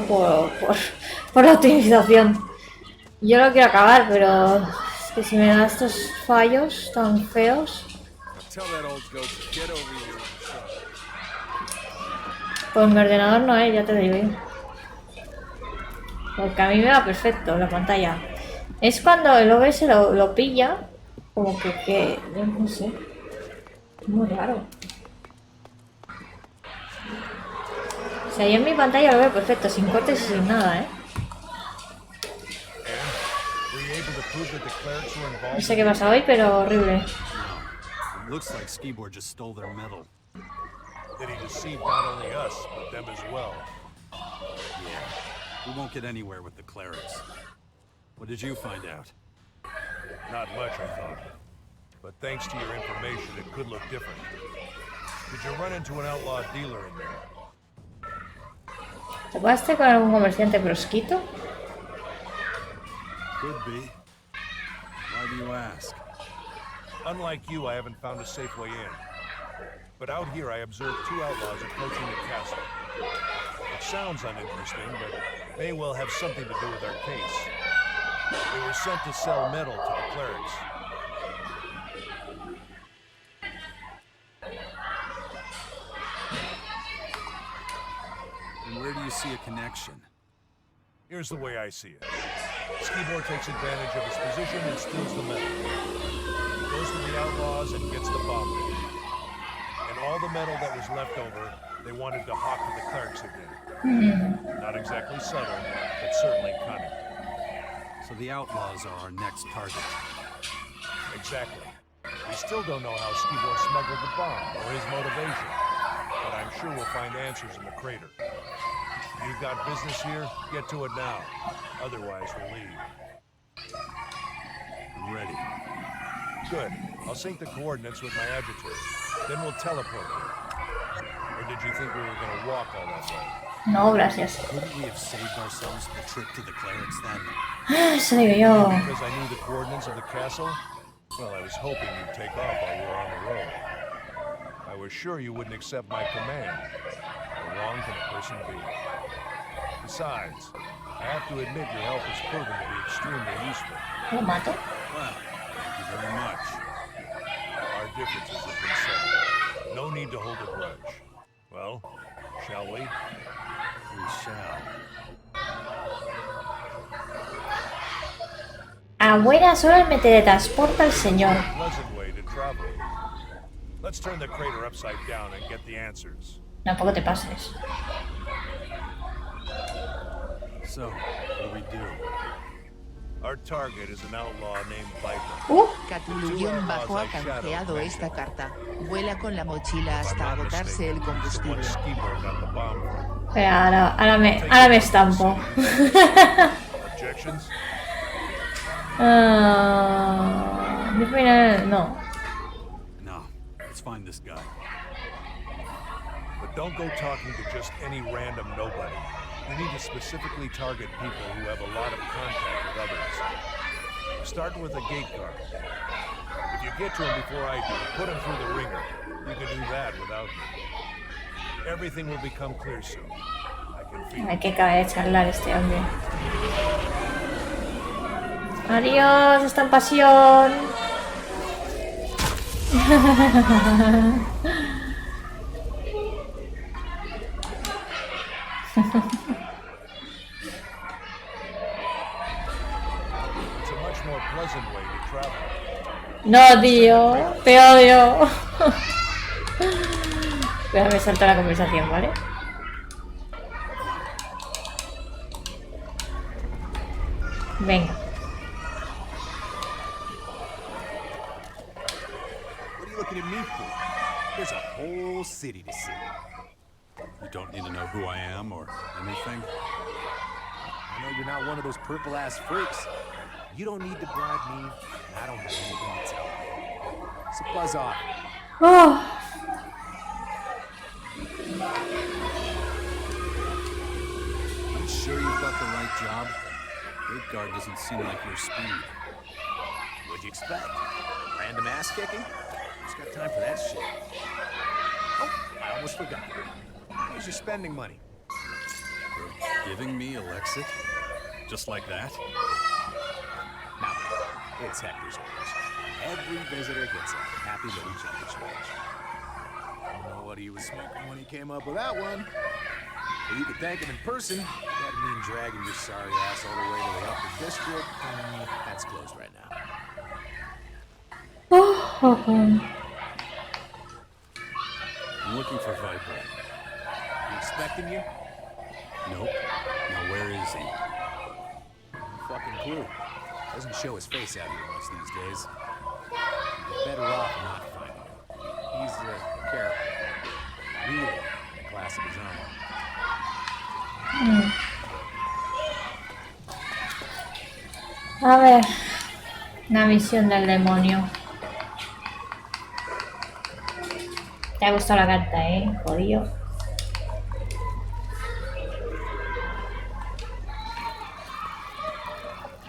por la optimización. Yo lo quiero acabar, pero es que si me da estos fallos tan feos. Pues mi ordenador no es, ya te digo. Porque a mí me va perfecto la pantalla. Es cuando el OBS lo pilla, como que no sé. Muy raro. O sea, yo en mi pantalla lo veo perfecto, sin cortes y sin nada, No sé qué pasa hoy, pero horrible. Looks like Skibor just stole their metal. That he deceived not only us, but them as well. Yeah, we won't get anywhere with the clerics. What did you find out? Not much, I thought. But thanks to your information, it could look different. Did you run into an outlaw dealer in there? ¿Te pasaste con algún comerciante prosquito? Could be. Why do you ask? Unlike you, I haven't found a safe way in. But out here, I observed two outlaws approaching the castle. It sounds uninteresting, but may well have something to do with our case. They were sent to sell metal to the clerics. And where do you see a connection? Here's the way I see it. Skibor takes advantage of his position and steals the metal. He goes to the outlaws and gets the bomb ready. And all the metal that was left over, they wanted to hawk to the clerics again. Not exactly subtle, but certainly cunning. So the outlaws are our next target. Exactly. We still don't know how Skibor smuggled the bomb or his motivation, but I'm sure we'll find answers in the crater. You've got business here, get to it now. Otherwise, we'll leave. I'm ready. Good. I'll sync the coordinates with my agitator. Then we'll teleport you. Or did you think we were going to walk all that way? No, gracias. Couldn't we have saved ourselves the trip to the clerics then? Eso digo yo. Because I knew the coordinates of the castle? Well, I was hoping you'd take off while we were on the road. I was sure you wouldn't accept my command. How wrong can a person be? Besides, I have to admit your help has proven to be extremely useful. ¿Lo mato? Well, thank you very much. Our differences have been settled. No need to hold a grudge. Well, shall we? We shall. A buenas horas me teletransporta el señor. Pleasant way to travel. Let's turn the crater upside down and get the answers. Tampoco te pases. So, what do we do? Our target is an outlaw named Viper. Cthulhu-bajo ha canjeado esta carta. Vuela con la mochila hasta agotarse el combustible. Skibor got the bomb from. Pero ahora me estampo. Objections? No. No, let's find this guy. But don't go talking to just any random nobody. You need to specifically target people who have a lot of contact with others. Start with a gate guard. If you get to him before I do, put him through the ringer. You can do that without me. Everything will become clear soon. I can feel Hay it. que acabar de charlar este hombre. Adiós, esta en pasión. No, tío. Te odio. Déjame saltar la conversación, ¿vale? Venga. What are you looking at me for? There's a whole city to see. You don't need to know who I am or anything? I know you're not one of those purple-ass freaks. You don't need to bribe me, and I don't have anything to tell you. So buzz off. Oh. You sure you've got the right job? Gate guard doesn't seem like your speed. What'd you expect? Random ass kicking? Who's got time for that shit? Oh, I almost forgot. Here's your spending money. You're giving me Elex II? Just like that? Now, it's Hector's orders. Every visitor gets a happy little chubby change. I don't know what he was smoking when he came up with that one. But you could thank him in person. That'd mean dragging your sorry ass all the way to the upper district. That's closed right now. I'm looking for Viper. You expecting you? Nope. Now where is he? No fucking clue. Doesn't show his face out here much these days. You're better off not finding him. He's a character. Really in a class of his own. A ver. Una misión del demonio. Te ha gustado la carta, jodido.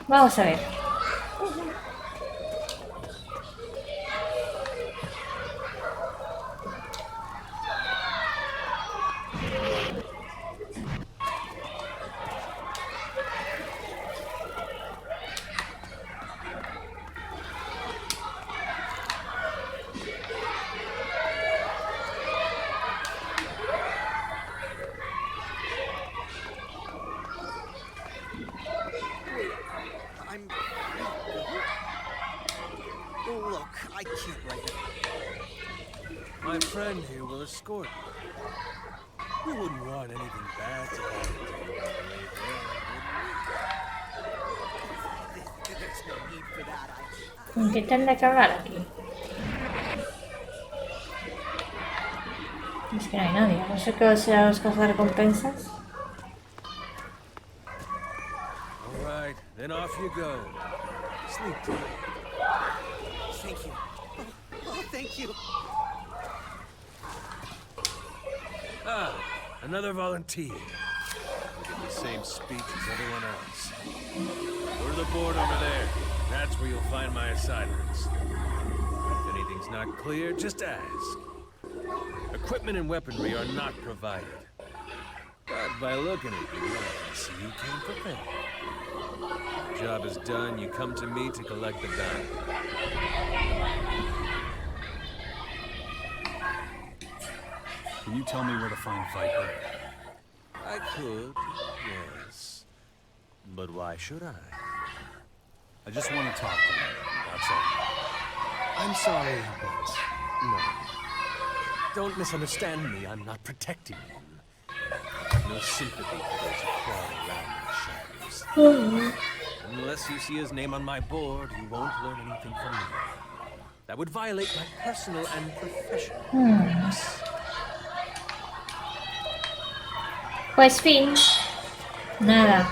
Vamos a ver. Look, I can't right now. My friend here will escort you. We wouldn't want anything bad to happen to you on the way there, would we? There's no need for that. ¿En qué tendré que hablar aquí? Es que no hay nadie. No sé qué serán los cazarrecompensas. All right, then off you go. Sleep tight. Thank you. Oh, thank you. Ah, another volunteer. We get the same speech as everyone else. Go to the board over there. That's where you'll find my assignments. If anything's not clear, just ask. Equipment and weaponry are not provided. But by looking at you, I can see you came prepared. The job is done, you come to me to collect the dando. Can you tell me where to find Viper? I could, yes. But why should I? I just want to talk to him. That's all. I'm sorry, but no. Don't misunderstand me. I'm not protecting him. No sympathy for those who crawl around in the shadows. Unless you see his name on my board, you won't learn anything from me. That would violate my personal and professional ethics. Pues fin. Nada.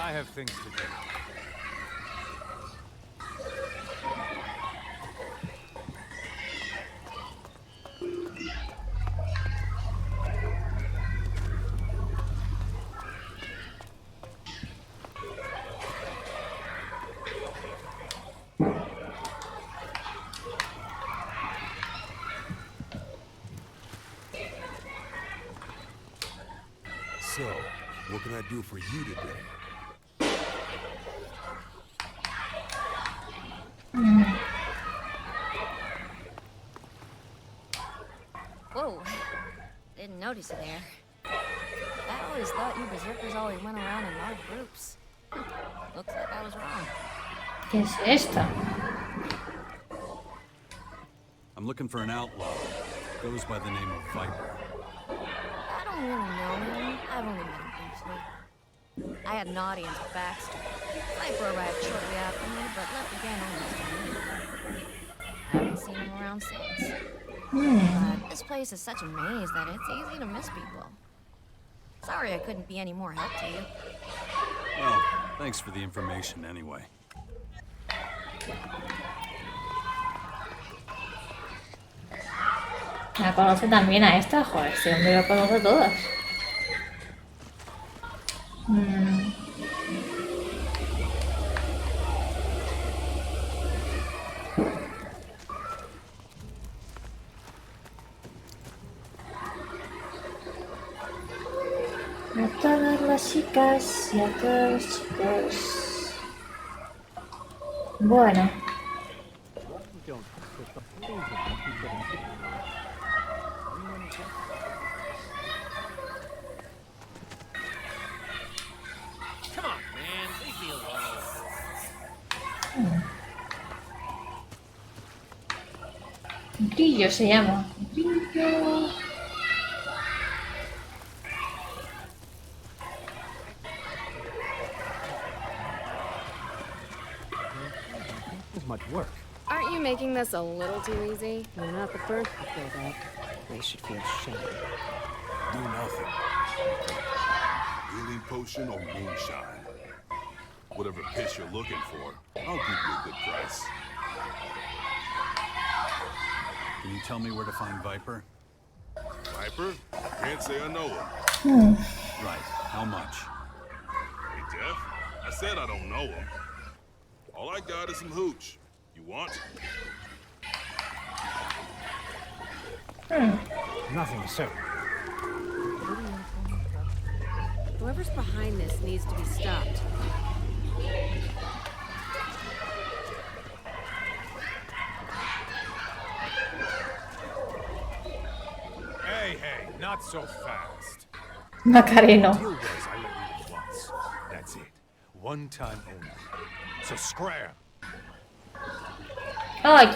I have things to do. So, what can I do for you today? Whoa. Didn't notice it there. I always thought you berserkers always went around in large groups. Looks like I was wrong. ¿Qué es esta? I'm looking for an outlaw. Goes by the name of Viper. I don't really know him. I've only met him briefly. I had an audience with Baxter. Viper arrived shortly after me, but left again almost immediately. I haven't seen him around since. But this place is such a maze that it's easy to miss people. Sorry I couldn't be any more help to you. Well, thanks for the information anyway. ¿La conoce también a esta? Joder, este hombre lo conoce todas. A todas las chicas y a todos los chicos. Bueno. Come on, man. Leave me alone. Grillo se llama. Grillo. Much work. Aren't you making this a little too easy? You're not the first to feel that. They should feel shame. Do nothing. Healing potion or moonshine. Whatever piss you're looking for, I'll give you a good price. Can you tell me where to find Viper? Viper? Can't say I know him. Right. How much? Hey, Jeff, I said I don't know him. All I got is some hooch. You want? Nothing, sir. Whoever's behind this needs to be stopped. Hey, not so fast. Macareno. Deal was I let you in once. That's it. One time only. So scram. Oye,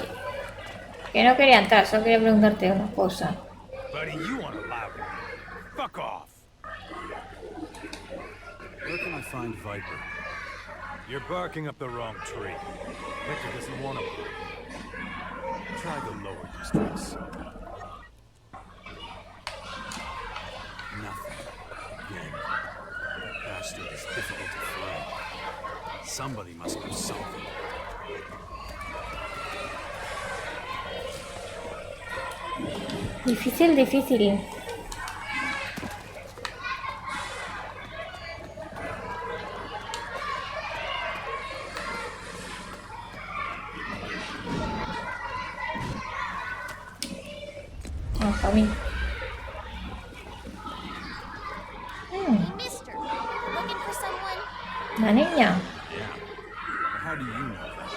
que no quería entrar, solo quería preguntarte una cosa. Buddy, you want to lie with me. Fuck off. Where can I find Viper? You're barking up the wrong tree. Victor doesn't want to. Try the lower districts. Nothing. Again. Bastard is difficult to find. Somebody must know something. Difícil, difícil. Para mí. Hey, mister. Looking for someone? La niña. Yeah. How do you know that?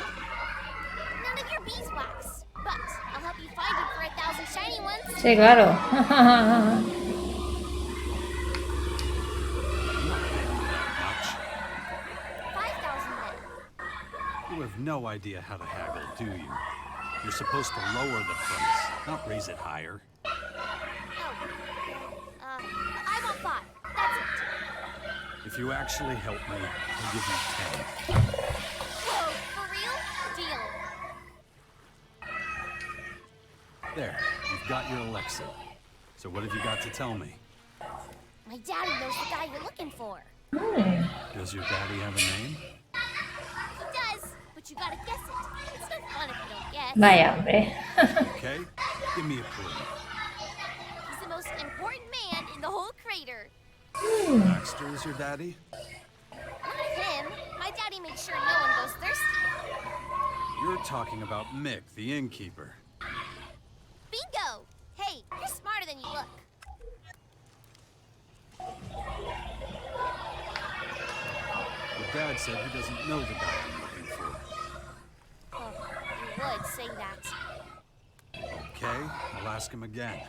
None of your beeswax. But I'll help you find it for 1,000 shiny ones. Sí, claro. Not paying that much. 5,000 then. You have no idea how to haggle, do you? You're supposed to lower the price, not raise it higher. Oh. I want 5. That's it. If you actually help me, I'll give you 10. Whoa, for real? Deal. There, you've got your Alexa. So what have you got to tell me? My daddy knows the guy you're looking for. Does your daddy have a name? He does, but you gotta guess it. It's no fun if you don't guess. Vaya, hombre. Okay, give me a clue. He's the most important man in the whole crater. Baxter is your daddy? Not him. My daddy makes sure no one goes thirsty. You're talking about Mick, the innkeeper. Bingo! Hey, you're smarter than you look. Your dad said he doesn't know the guy I'm looking for. Well, would say that. Okay, I'll ask him again.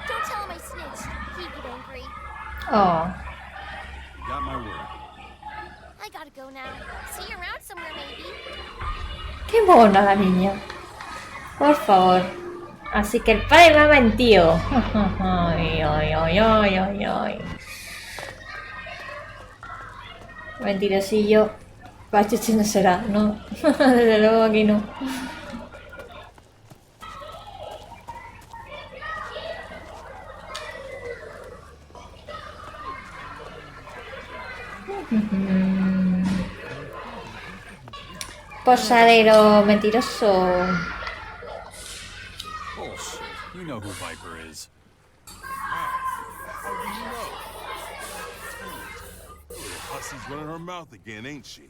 Don't tell him I snitched. He'd get angry. Oh, You got my word. I gotta go now. See you around somewhere, maybe. qué mona la niña. Por favor. Así que el padre me ha mentido. Ay, ay, ay, ay, ay, ay. Mentirosillo. Pachucho no será, no. Desde luego aquí no. Posadero mentiroso. Bullshit. You know who Viper is. How do you know? Little hussy's running her mouth again, ain't she?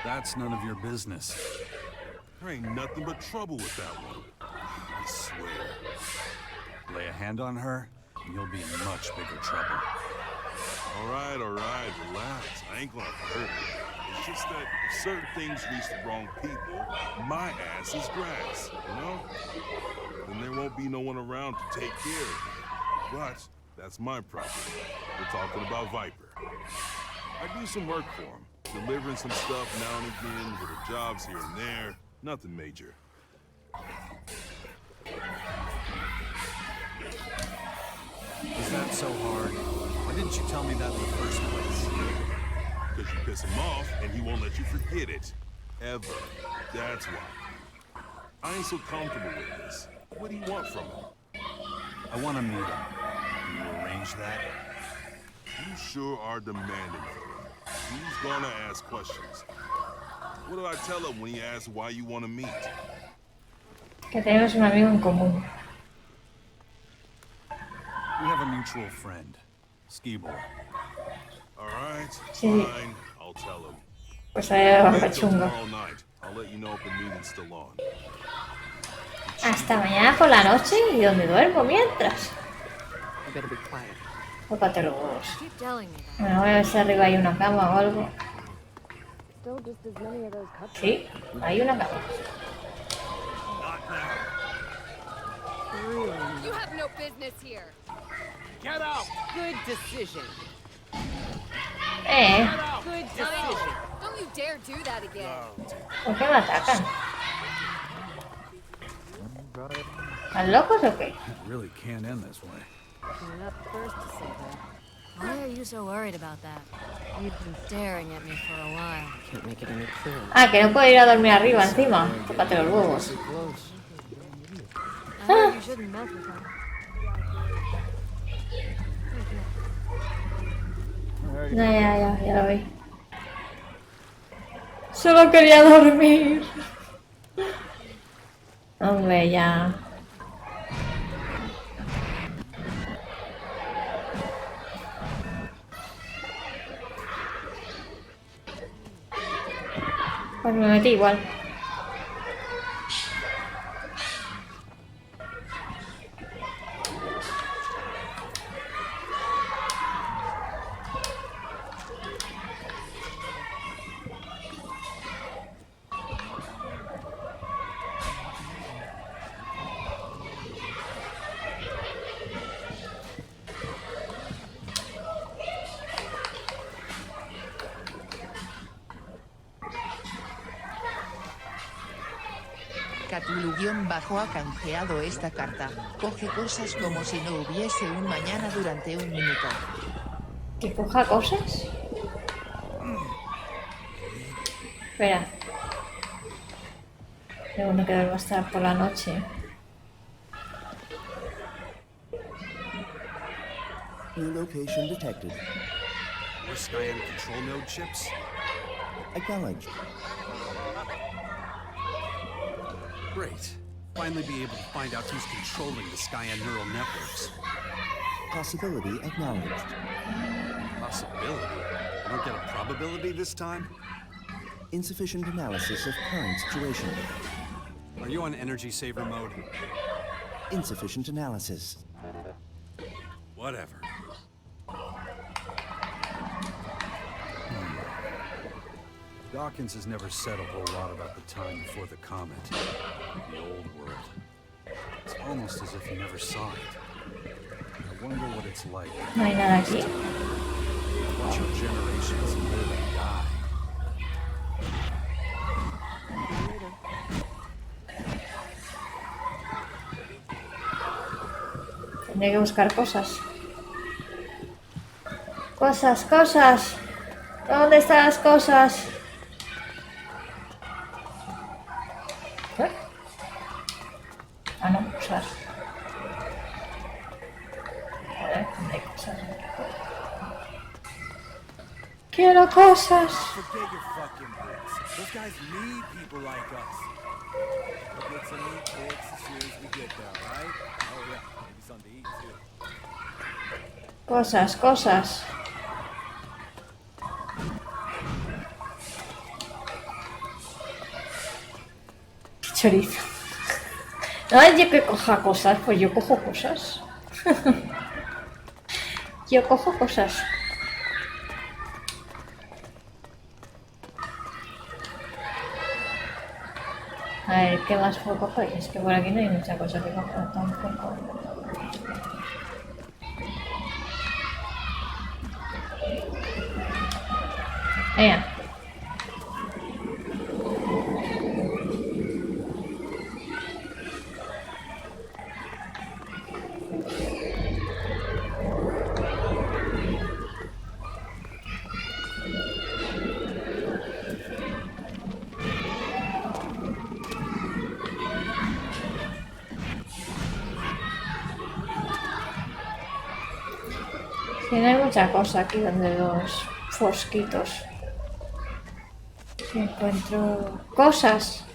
That's none of your business. There ain't nothing but trouble with that one. I swear. Lay a hand on her, and you'll be in much bigger trouble. All right, relax. I ain't gonna hurt her. It's just that if certain things reach the wrong people, my ass is grass, you know? Then there won't be no one around to take care of me. But that's my problem. We're talking about Viper. I do some work for him, delivering some stuff now and again, little jobs here and there. Nothing major. Is that so hard? Why didn't you tell me that in the first place? Because you piss him off, and he won't let you forget it. Ever. That's why. I ain't so comfortable with this. What do you want from him? I want to meet him. Can you arrange that? You sure are demanding for him. He's gonna ask questions. What do I tell him when he asks why you want to meet? Que tenemos un amigo en común. We have a mutual friend, Skibble. All right, Sí. fine. I'll tell him. Pues ahí va Wait till chungo. tomorrow night. I'll let you know if the meeting's still on. Hasta mañana por la noche y donde duermo mientras. You better be quiet. Tócate los huevos. Keep telling me that. Bueno, voy a ver si arriba hay una cama o algo. Still just as many of those cups. Sí, hay una cama. You have no business here. Get out! Good decision. Good decision. Don't you dare do that again. ¿Por qué me atacan? ¿Están locos o qué? It really can't end this way. You're not the first to say that. Why are you so worried about that? You've been staring at me for a while. Can't make it any clearer. Ah, que no puedo ir a dormir arriba encima. Tócate los huevos. Too close. I heard you shouldn't mess with her. No, ya lo vi. Solo quería dormir. Hombre, ya. Pues me metí igual. Catulu-bajo ha canjeado esta carta. Coge cosas como si no hubiese un mañana durante un minuto. ¿Que coja cosas? Espera. Qué bueno que duermo hasta por la noche. New location detected. More Skyan control node chips? Acknowledged. Great. Finally be able to find out who's controlling the Skyan neural networks. Possibility acknowledged. Possibility? I don't get a probability this time? Insufficient analysis of current situation. Are you on energy saver mode? Insufficient analysis. Whatever. Dawkins has never said a whole lot about the time before the comet. The old world. It's almost as if he never saw it. I wonder what it's like. No hay nada aquí. Watch your generations live and die. Tendré que buscar cosas. Cosas. ¿Dónde están las cosas? ¿Eh? Ah, no, usar. A ver, ¿dónde hay cosas? Quiero cosas. Forget your fucking books. Those guys need people like us. We'll get some meat picks as soon as we get there, alright? Oh yeah, maybe something to eat too. Cosas. Qué chorizo. No es yo que coja cosas, pues yo cojo cosas. Yo cojo cosas. A ver, ¿qué más puedo coger? Es que por aquí no hay mucha cosa que coger tampoco. Venga. Tiene mucha cosa aquí donde los fosquitos. Si encuentro cosas.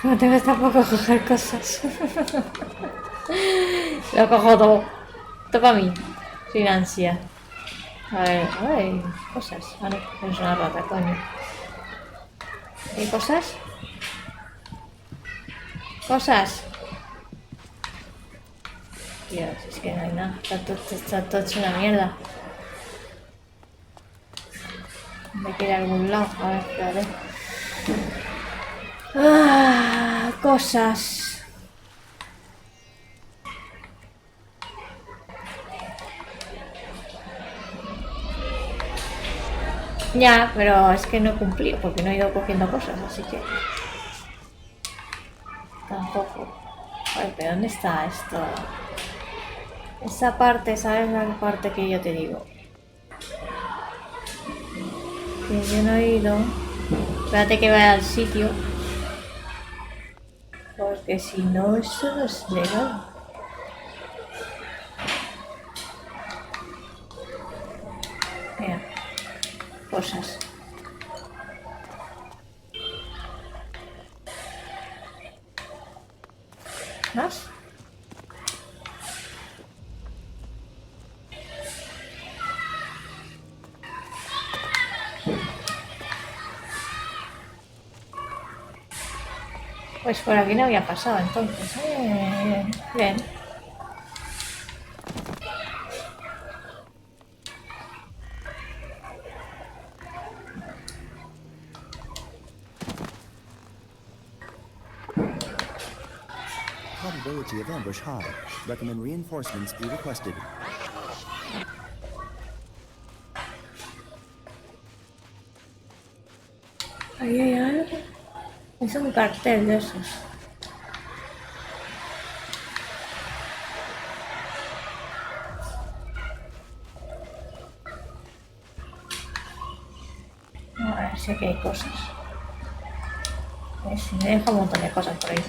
No tengo tampoco coger cosas. Lo cojo todo. Todo para mí. Sin ansia. A ver, ay, cosas. Ah, no, es una rata, coño. ¿Hay cosas? Cosas. Dios, es que no hay nada. Está todo hecho una mierda. Me quiere a algún lado. A ver, espérate. Ah, cosas. Ya, pero es que no he cumplido porque no he ido cogiendo cosas, así que... Tampoco. A ver, pero ¿dónde está esto? Esa parte, ¿sabes la parte que yo te digo? Que yo no he ido. Espérate que vaya al sitio. Porque si no, eso no es legal. Mira. Cosas. ¿Más? Pues por aquí no había pasado entonces. Bien. Probability of ambush high. Recommend reinforcements be requested. Ahí hay algo. Es un cartel de esos. A ver, sé que hay cosas. Me deja un montón de cosas por ahí.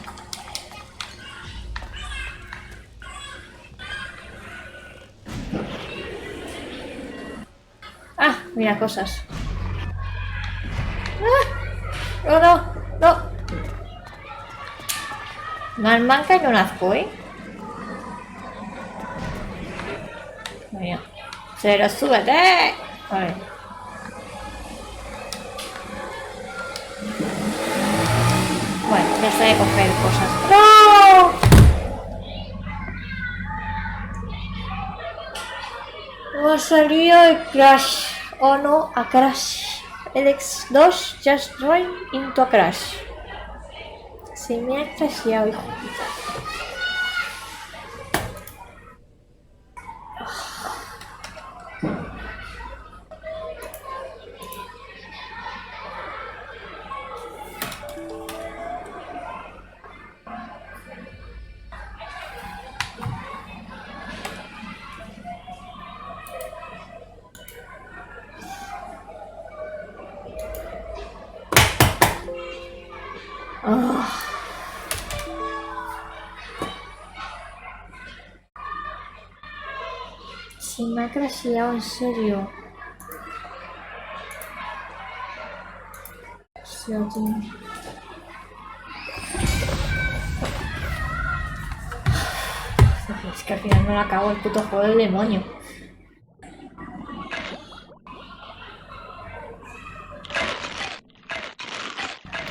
Ah, mira cosas. ¡Ah! No. Más manca y no nazco, ¿eh? Mira. Cero, súbete. A ver. Bueno, ya sé de coger cosas. ¡No! Hemos salido de Crash. O no, a Crash. Elex II, just join into a Crash. Se me ha crasheado, hijo. Se me ha crasheado, en serio. Hostia, tío. Es que al final no le acabo el puto juego del demonio.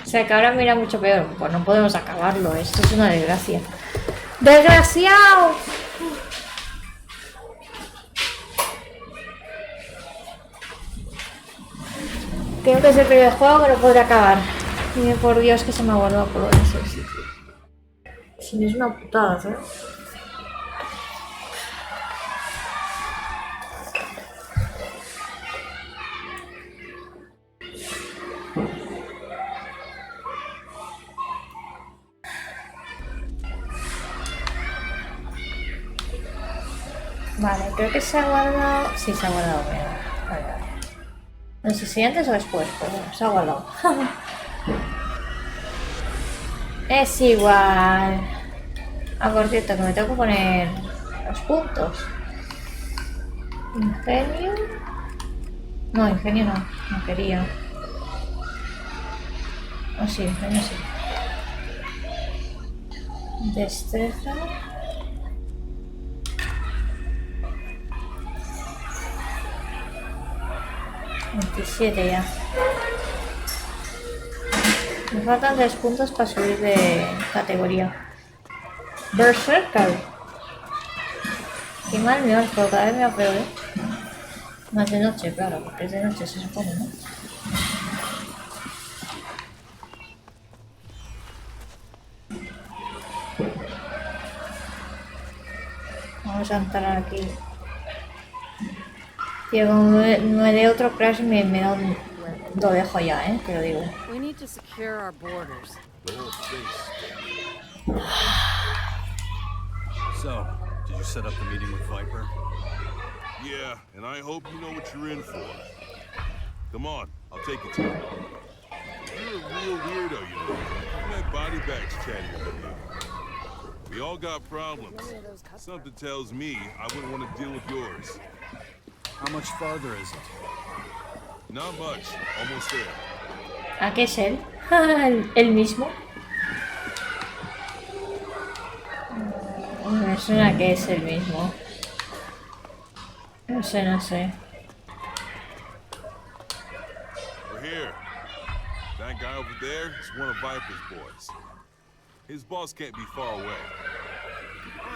O sea que ahora me irá mucho peor. Pues no podemos acabarlo. Esto es una desgracia. ¡Desgraciado! Tengo que ser el juego que no podré acabar. Y por Dios que se me ha guardado por ese sitio. Si no es una putada, ¿sabes? Vale, creo que se ha guardado... Sí, se ha guardado bien. Vale. No sé si antes o después, pero bueno, se ha guardado. Es igual. Ah, por cierto, que me tengo que poner los puntos. Ingenio. No, ingenio no. No quería. Oh, sí, ingenio sí. Destreza. $27 ya. Me faltan 3 puntos para subir de categoría. Berserker. Qué mal me ojo, cada vez me va peor, ¿eh? Más de noche, claro, porque es de noche se supone, ¿no? Vamos a entrar aquí. Tío, como me dé otro crash me da un... Lo dejo ya, te lo digo. We need to secure our borders. So, did you set up the meeting with Viper? Yeah, and I hope you know what you're in for. Come on, I'll take you to him. You're a real weirdo, you know. My body bag's chatting with you. We all got problems. Something tells me I wouldn't want to deal with yours. How much farther is it? Not much. Almost there. ¿A qué es él? ¿El mismo? Me suena que es el mismo. No sé, no sé. We're here. That guy over there is one of Viper's boys. His boss can't be far away.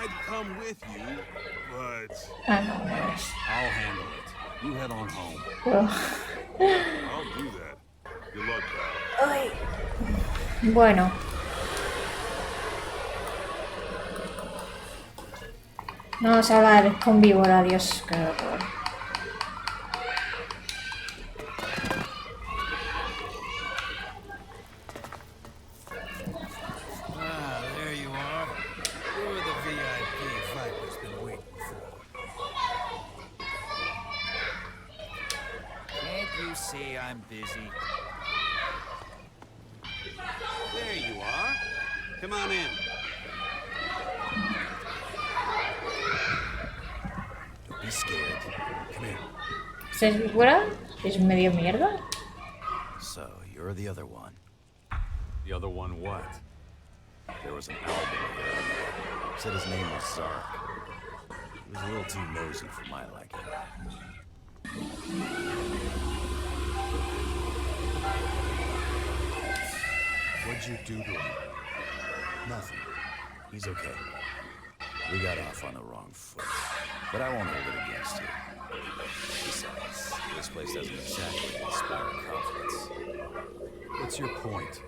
I'd come with you, but... Ah, no, no es. I'll handle it. You head on home. I'll do that. Good luck, pal. Ay. Bueno. Vamos a hablar con víbora, Dios, qué horror. Ah, there you are. You're the VIP Viper's been waiting for. Can't you see I'm busy? There you are. Come on in. Don't be scared. Come here. ¿Es víbora? ¿Es medio mierda? So, you're the other one. The other one what? There was an album here. Said his name was Zark. He was a little too nosy for my liking. What'd you do to him? Nothing. He's okay. We got off on the wrong foot, but I won't hold it against you. Besides, this place doesn't exactly inspire confidence. What's your point?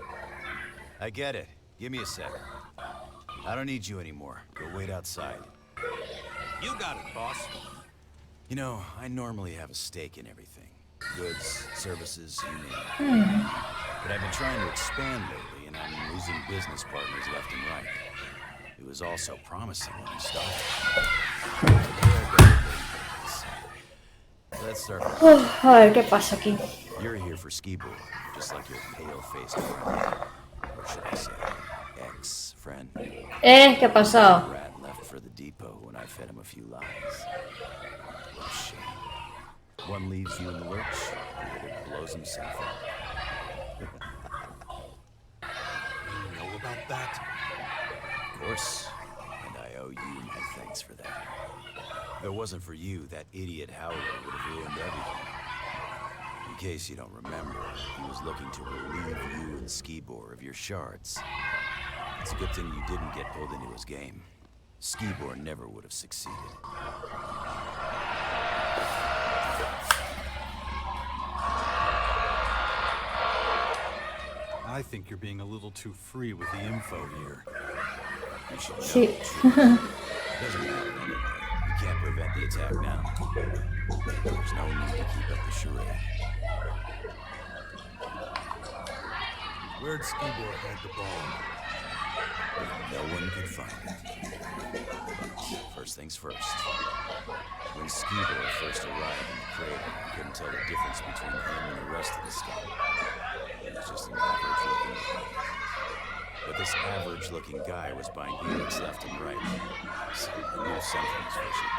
I get it. Give me a sec. I don't need you anymore. Go wait outside. You got it, boss. You know, I normally have a stake in everything. Goods, services, you name it. But I've been trying to expand lately, and I'm losing business partners left and right. It was all so promising when I started. Let's start. A ver qué pasa aquí. You're here for ski-board, just like your pale-faced friend. Or should I say, ex-friend? ¿Qué ha pasado? Rat left for the depot when I fed him a few lies. What a shame. One leaves you in the lurch, the other blows himself up. You know about that? Of course, and I owe you my thanks for that. If it wasn't for you, that idiot Howler would have ruined everything. In case you don't remember, he was looking to relieve you and Skibor of your shards. It's a good thing you didn't get pulled into his game. Skibor never would have succeeded. I think you're being a little too free with the info here. You should know Sí. the truth. Doesn't matter anyway. You can't prevent the attack now. There's no need to keep up the charade. Where'd Skibor hide the bomb? No one could find it. First things first. When Skibor first arrived in the crater, I couldn't tell the difference between him and the rest of the scum. He was just an average-looking guy. But this average-looking guy was buying Elex left and right. So I knew something was fishy.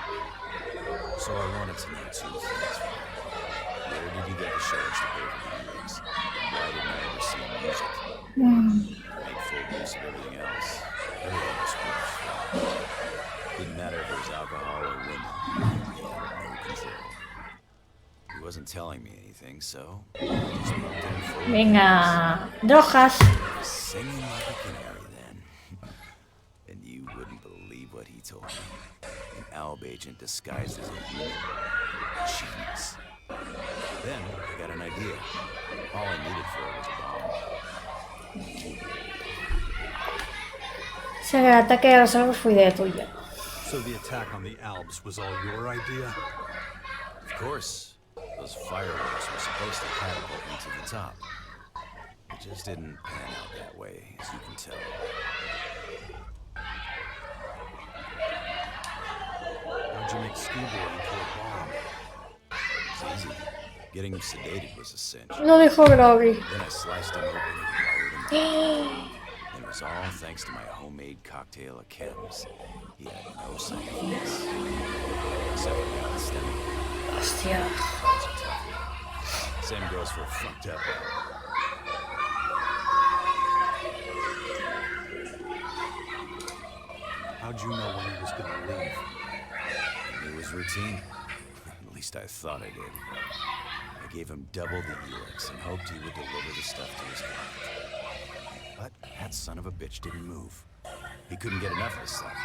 So I wanted to know two things from him. Where did he get the shards to pay for the Elex? Why didn't I ever see him use it? Made full use of everything else. Everything was foolish. Didn't matter if it was alcohol or women. He had no control. He wasn't telling me anything, so I just looked at him for Venga, drogas. singing like a canary then. And you wouldn't believe what he told me. An ALB agent disguised as a human. Genius. Then I got an idea. All I needed for it was a bomb. O sea que el ataque de los árboles fue idea tuya. So the attack on the Alps was all your idea? Of course. Those fireworks were supposed to catapult me to the top. It just didn't pan out that way, as you can tell. How'd you make Skibor into a bomb? It's easy. Getting him sedated was a cinch. Lo dijo Groggy. Then I sliced him open and wired him up. It was all thanks to my homemade cocktail of chems. He had no side effects. Except for the stomach. Hostia. Same goes for fucked up. How'd you know when he was gonna leave? It was routine. At least I thought I did. I gave him double the Elex and hoped he would deliver the stuff to his client. But that son of a bitch didn't move. He couldn't get enough of the stuff.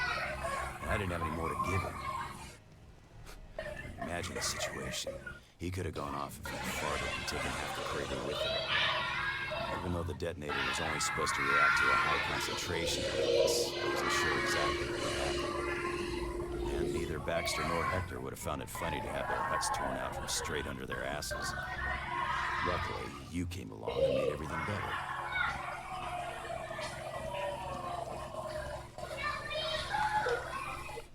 And I didn't have any more to give him. Imagine the situation. He could have gone off if he'd farted and taken half the crater with him. Even though the detonator was only supposed to react to a high concentration of Elex, I wasn't sure exactly what happened. And neither Baxter nor Hector would have found it funny to have their huts torn out from straight under their asses. Luckily, you came along and made everything better.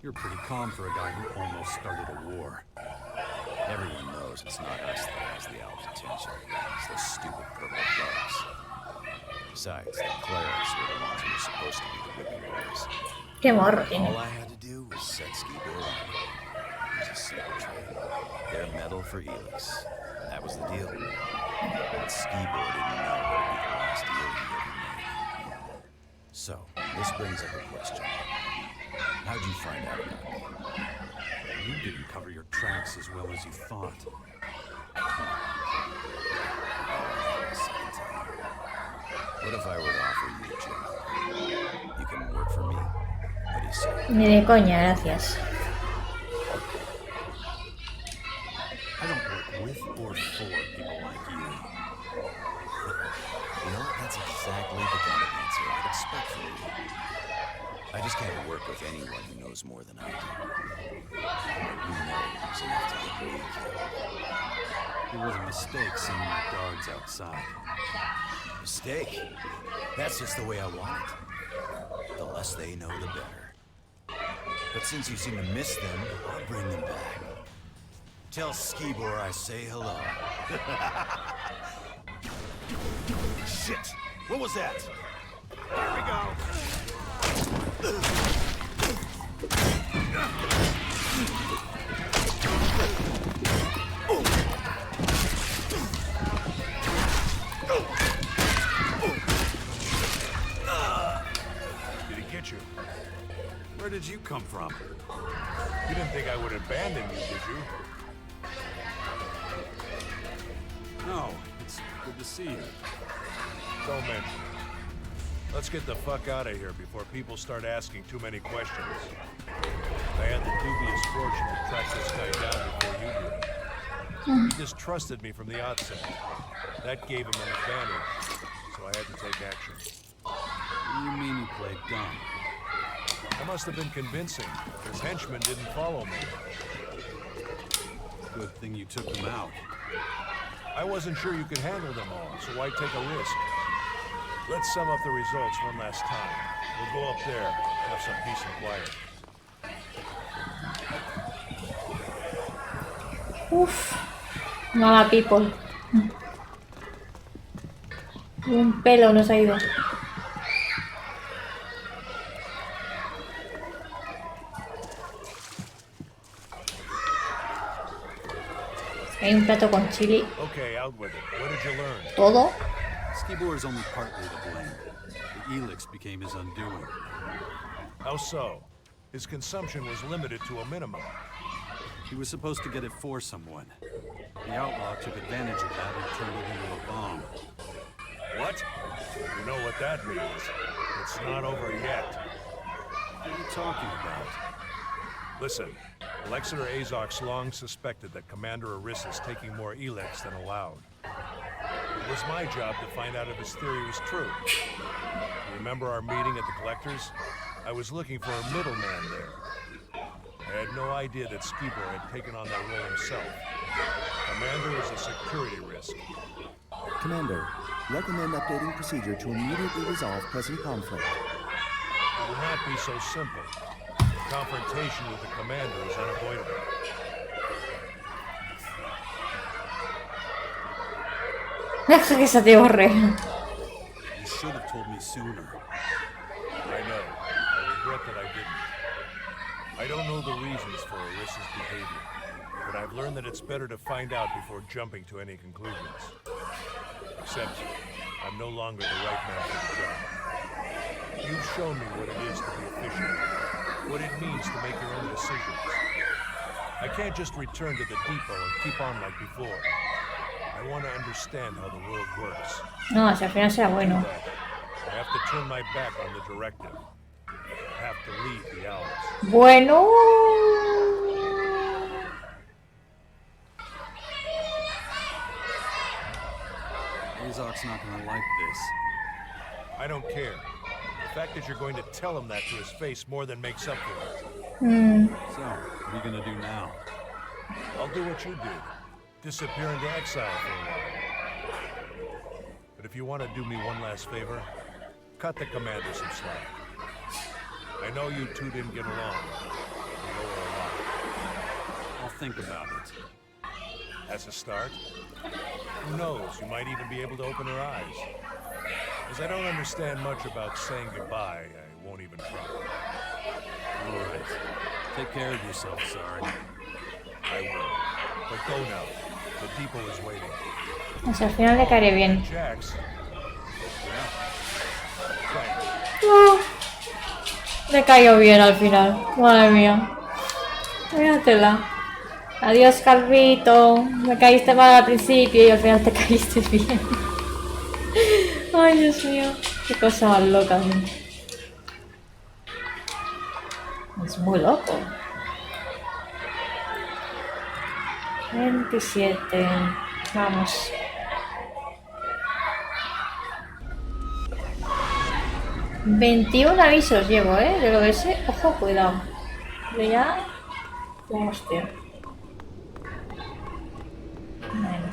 You're pretty calm for a guy who almost started a war. Everyone knows it's not us that has the Alps' attention. It's those stupid purple bugs. Besides, the clerics were the ones who were supposed to be the whipping boys. Qué morro tiene. All I had to do was set Skibor on it. It was a simple trade. Their metal for Elex. That was the deal. But Skibor didn't know it would be the last deal he ever made. So, this brings up a question. How'd you find out about me? You didn't cover your tracks as well as you thought. Second time. What if I were to offer you a job? You can work for me, but you Ni de coña, gracias. I don't work with or for people like you. You know, that's exactly the kind of answer I'd expect from you. I just can't work with anyone who knows more than I do. What you know is enough to get me killed. It was a mistake sending the guards outside. Mistake? That's just the way I want it. The less they know, the better. But since you seem to miss them, I'll bring them back. Tell Skibor I say hello. Shit! What was that? Here we go! Did he get you? Where did you come from? You didn't think I would abandon you, did you? No, it's good to see you. Don't mention it. Let's get the fuck out of here before people start asking too many questions. I had the dubious fortune to track this guy down before you did. He distrusted me from the outset. That gave him an advantage, so I had to take action. You mean you played dumb? I must have been convincing. His henchmen didn't follow me. Good thing you took them out. I wasn't sure you could handle them all, so why take a risk? Let's sum up the results one last time. We'll go up there, have some peace and quiet. Uf, mala people. Un pelo nos ha ido. Hay un plato con chili. Okay, out with it. What did you learn? Todo. Skibor is only partly to blame. The Elex became his undoing. How so? His consumption was limited to a minimum. He was supposed to get it for someone. The outlaw took advantage of that and turned it into a bomb. What? You know what that means. It's not over yet. What are you talking about? Listen, Alexander Azok's long suspected that Commander Arissa is taking more Elex than allowed. It was my job to find out if his theory was true. You remember our meeting at the Collectors? I was looking for a middleman there. I had no idea that Skibor had taken on that role himself. Commander is a security risk. Commander, recommend updating procedure to immediately resolve present conflict. It will not be so simple. Confrontation with the Commander is unavoidable. Deja que se te borre. You should have told me sooner. I know. I regret that I didn't. I don't know the reasons for Arissa's behavior, but I've learned that it's better to find out before jumping to any conclusions. Except, I'm no longer the right man for the job. You've shown me what it is to be efficient, what it means to make your own decisions. I can't just return to the depot and keep on like before. I want to understand how the world works. No, si al final será bueno. I have to turn my back on the directive. I have to leave the Owls. Bueno. Azok's not gonna like this. I don't care. The fact that you're going to tell him that to his face more than makes up for it. So, what are you gonna do now? I'll do what you do. Disappear into exile for a while. But if you want to do me one last favor, cut the commander some slack. I know you two didn't get along. You know her a lot. I'll think about it. As a start, who knows, you might even be able to open her eyes. As I don't understand much about saying goodbye, I won't even try. All right. Take care of yourself, sorry. I will. But go now. The depot is waiting. O sea, al final le caeré bien. Jax. Le cayó bien al final. Madre mía. Míratela. Adiós, Calvito. Me caíste mal al principio y al final te caíste bien. Ay, Dios mío. Qué cosa más loca. muy loco. 27. Vamos. $21 avisos llevo, del OS. Ojo, cuidado. Yo ya... Hostia. Bueno.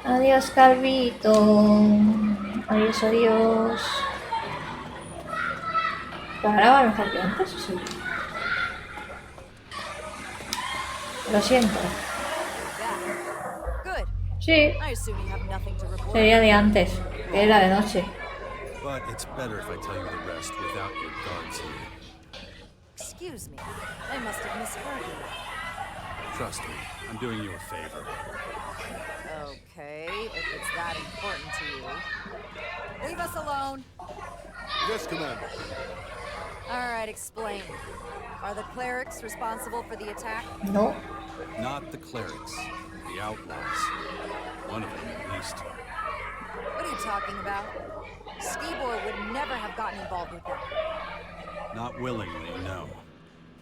Adiós, Calvito. Adiós, adiós. ¿Ahora va mejor que antes? Sí. Lo siento. Sí. Sería de antes, que era de noche. But it's better if I tell you the rest without your guards here. Excuse me, I must have misheard you. Trust me, I'm doing you a favor. Okay, if it's that important to you. Leave us alone. Yes, Commander. All right, explain. Are the clerics responsible for the attack? No. Not the clerics, the outlaws. One of them, at least. What are you talking about? Skibor would never have gotten involved with that. Not willingly, no.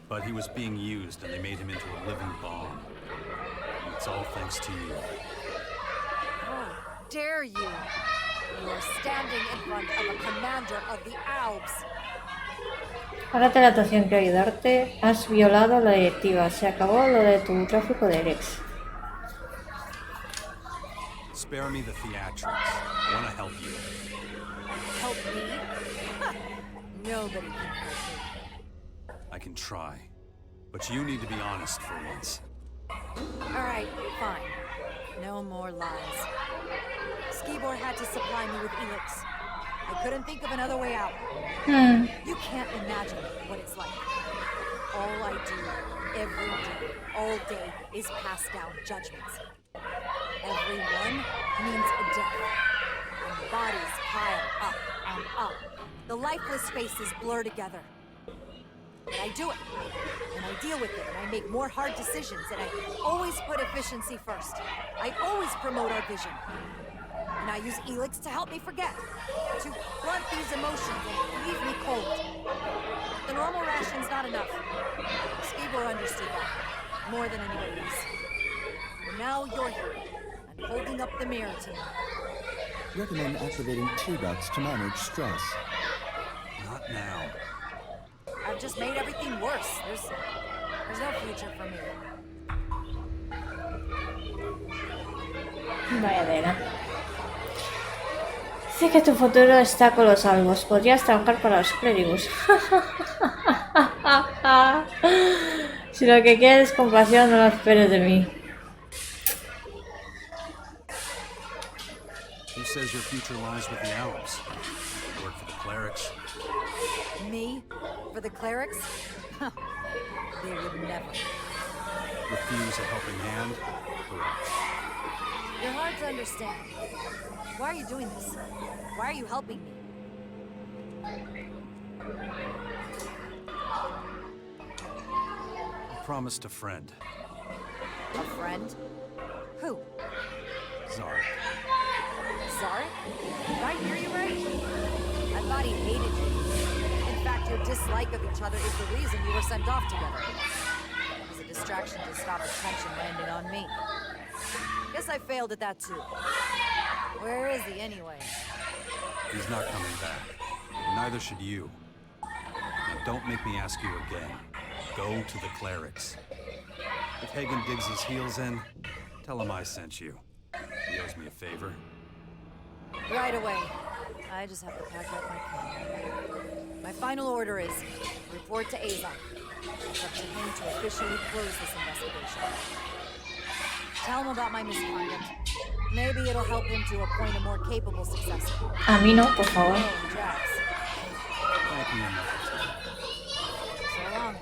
But he was being used and they made him into a living bomb. And it's all thanks to you. How dare you? You are standing in front of a commander of the Alps. Hágate la actuación, quiero ayudarte. Has violado la directiva. Se acabó lo de tu tráfico de Elex. Spare me the theatrics. I want to help you. Help me? Nobody can help me. I can try. But you need to be honest for once. Alright, fine. No more lies. Skibor had to supply me with Elex. I couldn't think of another way out. You can't imagine what it's like. All I do, every day, all day, is pass down judgments. Every one means a death. And bodies pile up and up. The lifeless faces blur together. But I do it. And I deal with it, and I make more hard decisions, and I always put efficiency first. I always promote our vision. And I use Elex to help me forget. To blunt these emotions and leave me cold. The normal ration's not enough. Skibor understood that. More than anybody else. And now you're here. And holding up the mirror to me. Recommend activating T-ducts to manage stress. Not now. I've just made everything worse. There's no future for me. Vaya tela. Dice que tu futuro está con los salvos. Podrías trabajar para los clérigos. Si lo que quieres es compasión, no lo esperes de mí. Who says your future lies with the Alps? You work for the clerics. Me? For the clerics? They would never. Refuse a helping hand? Correct. You're hard to understand. Why are you doing this? Why are you helping me? I promised a friend. A friend? Who? Zarek. Zarek? Did I hear you right? I thought he hated you. In fact, your dislike of each other is the reason you were sent off together. It was a distraction to stop attention landing on me. Guess I failed at that too. Where is he anyway? He's not coming back. Neither should you. Now don't make me ask you again. Go to the clerics. If Hagen digs his heels in, tell him I sent you. He owes me a favor. Right away. I just have to pack up my car. My final order is report to Azon. It's up to him to officially close this investigation. Tell him about my misconduct. Maybe it'll help him to appoint a more capable successor. A mí no, por favor. Oh, Jax. Thank you enough. So long.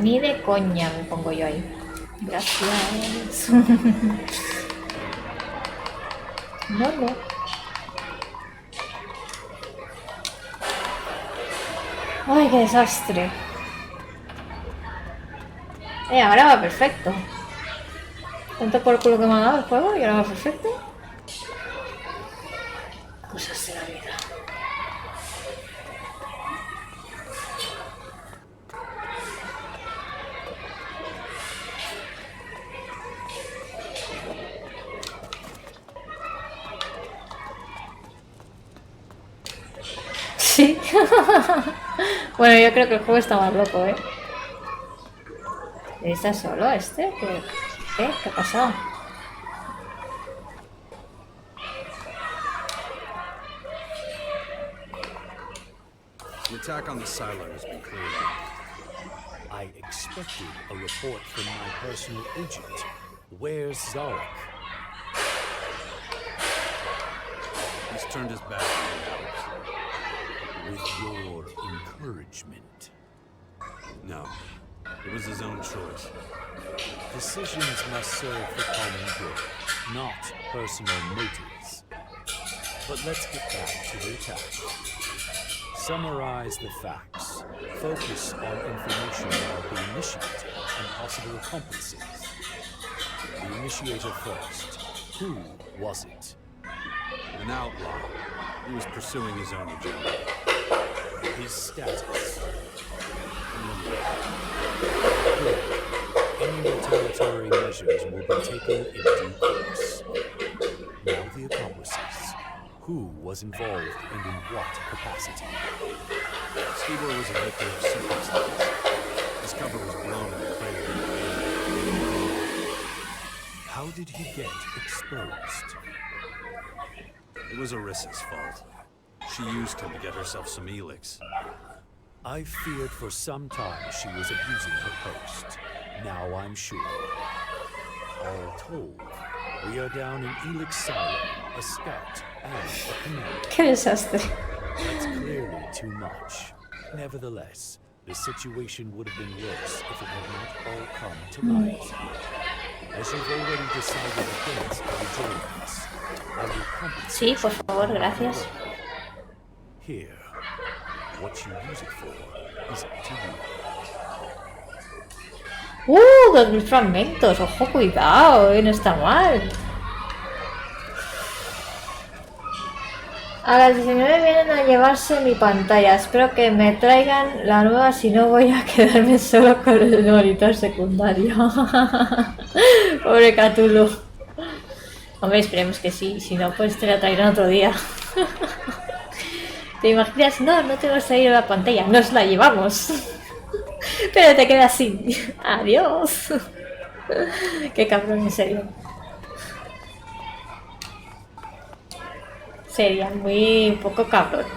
Ni de coña me pongo yo ahí. Gracias. No, no. Ay, qué desastre. Ahora va perfecto. Tanto por culo que me ha dado el juego y ahora va perfecto. Cosas de la vida. Sí. Bueno, yo creo que el juego está más loco, ¿eh? ¿Está solo este? ¿Qué ha pasado? The attack on the silo has been cleared up. I expected a report from my personal agent. Where's Zarek? He's turned his back on the With your encouragement. No, it was his own choice. Decisions must serve the common good, not personal motives. But let's get back to the attack. Summarize the facts. Focus on information about the initiator and possible accomplices. The initiator first. Who was it? An outlaw. He was pursuing his own agenda. His status. Good. Any retaliatory measures will be taken in due course. Now the accomplices. Who was involved and in what capacity? Stevor was a victim of circumstance. His cover was blown in the crater. How did he get exposed? It was Arissa's fault. She used him to get herself some Elex. I feared for some time she was abusing her post. Now I'm sure. All told, we are down in Elex Silo, a scout, and a commander. Qué desastre. That's clearly too much. Nevertheless, the situation would have been worse if it had not all come to light. As you've already decided against rejoining us, I will compensate. Sí, por favor, gracias. Here, what you use it for is up to you. 2000 fragmentos. Ojo, cuidado, no está mal. A las 19 vienen a llevarse mi pantalla. Espero que me traigan la nueva, si no voy a quedarme solo con el monitor secundario. Pobre Catulo. Hombre, esperemos que sí. Si no, pues te la traerán otro día. ¿Te imaginas? No, no te vas a traído la pantalla. Nos la llevamos. Pero te quedas sin. Adiós. Qué cabrón, en serio. Serían muy poco cabrones.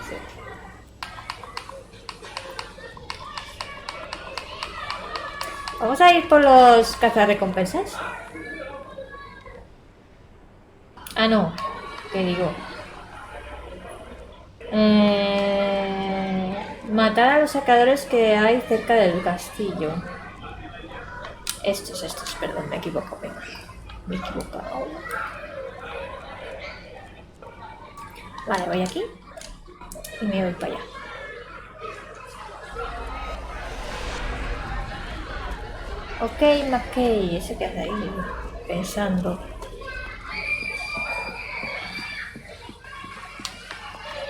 Vamos a ir por los cazarrecompensas. Ah, no. ¿Qué digo? Matar a los sacadores que hay cerca del castillo. Estos, perdón, me equivoco. Me he equivocado. Vale, voy aquí y me voy para allá. Ok, McKay, ese que hace ahí pensando.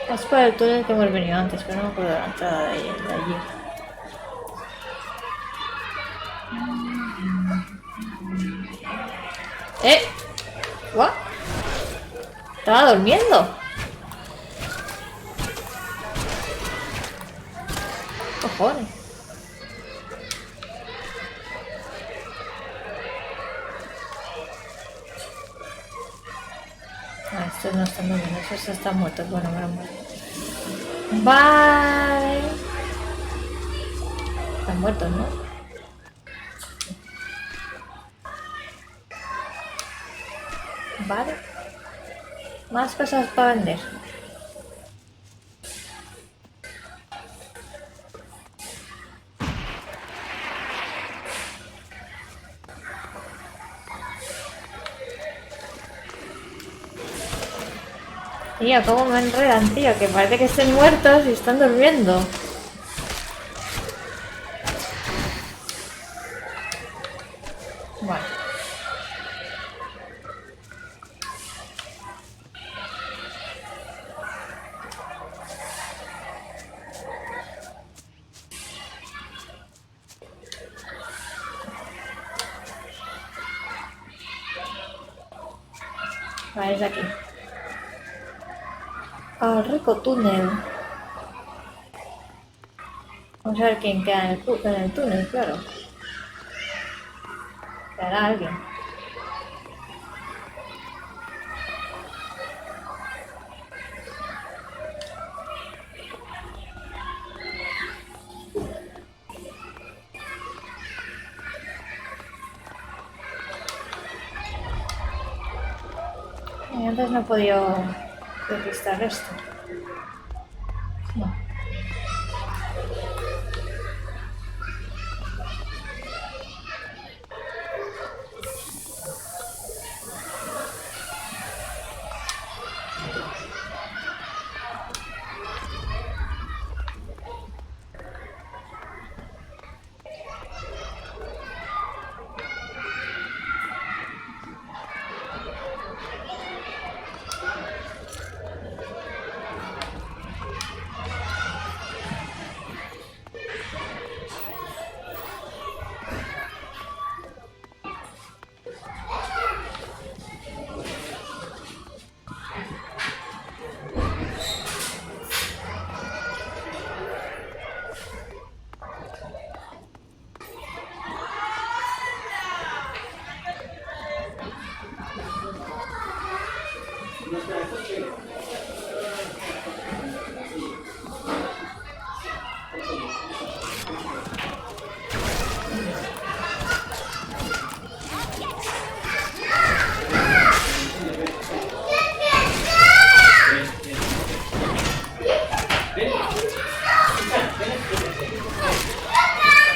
Es por el túnel que hemos venido antes, pero no me acuerdo de la entrada de allí. ¿What? Estaba durmiendo. Cojones. Ah, estos no están durmiendo, estos están muertos. Bueno, Vale. Están muertos, ¿no? Vale. Más cosas para vender. Tío, cómo me enredan, tío, que parece que estén muertos y están durmiendo. Bueno. Vale, es aquí. Al rico túnel. Vamos a ver quién queda en el túnel, claro. Quedará alguien. Y antes no he podido conquistar esto. No.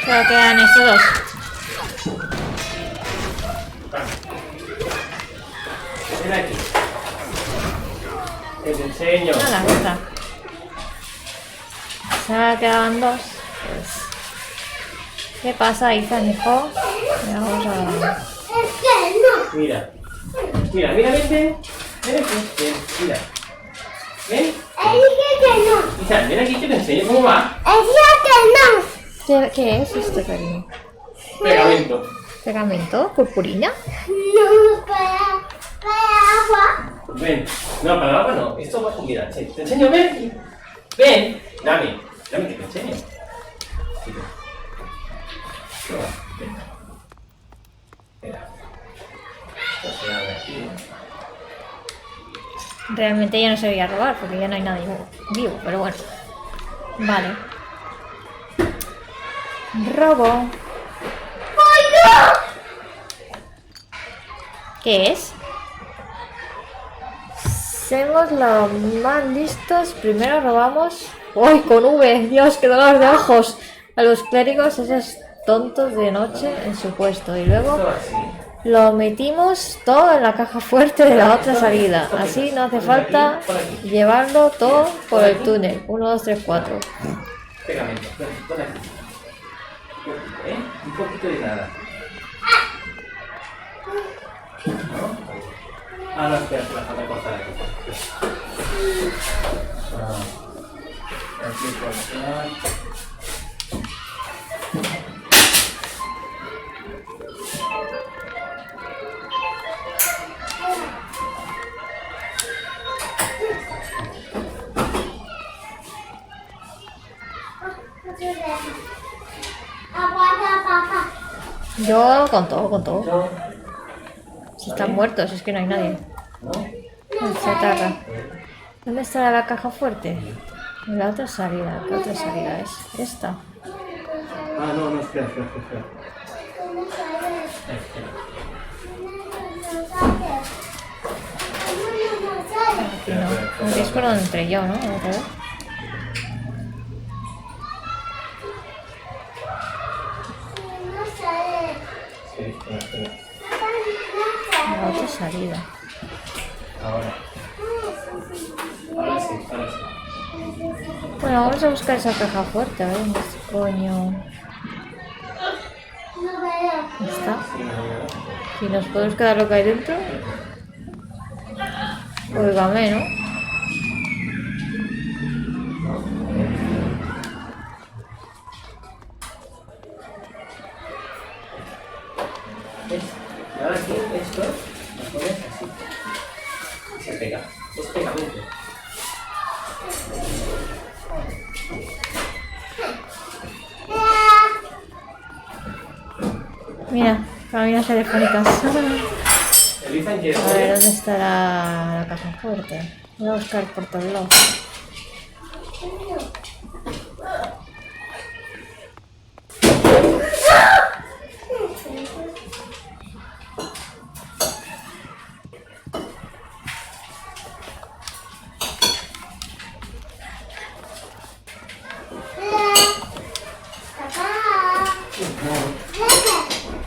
Solo quedan estos dos. Ven aquí. Te enseño. Nada, gusta. Solo quedaban dos. Pues... ¿Qué pasa, Ethan, hijo? Ya vamos a... Mira. Mira, mira, ven, ven. Ven aquí, ven, mira. Ven. Ethan, ven aquí que te enseño cómo va. ¿Qué es esto, cariño? Pegamento. ¿Pegamento? ¿Purpurina? No, para agua. Ven. No, para el agua no. Esto va con mira. Te enseño, ven. Ven. Dame. Dame que te enseño. Sí, ven. Ven. Mira. Esto se abre aquí. Realmente ya no se veía robar porque ya no hay nadie vivo, pero bueno. Vale. Robo. ¿Qué es? Somos los más listos. Primero robamos... ¡Uy, con V! ¡Dios, qué dolor de ojos! A los clérigos, esos tontos de noche en su puesto. Y luego lo metimos todo en la caja fuerte de la otra salida. Así no hace falta llevarlo todo por el túnel. 1, 2, 3, 4. Pegamento. Pon aquí. Un poquito de nada. ¿No? Ah, no, espera, la falta de cortar aquí. Aquí cortar. Yo con todo, con todo. Si están muertos, es que no hay nadie. Chatarra. ¿Dónde está la caja fuerte? En la otra salida. ¿Qué otra salida es? Esta. Ah, no, espera. Aquí no. Aquí es por donde entré yo, ¿no? Otra vez. La otra salida. Ahora sí. Bueno, vamos a buscar esa caja fuerte, a ver dónde coño está. Si nos podemos quedar lo que hay dentro. Óigame, ¿no? Y ahora aquí esto lo pones así. Y se pega. Es pegamento. Mira, cabinas telefónicas. Elisa, A ver, ¿dónde estará la caja fuerte? Voy a buscar por todos lados.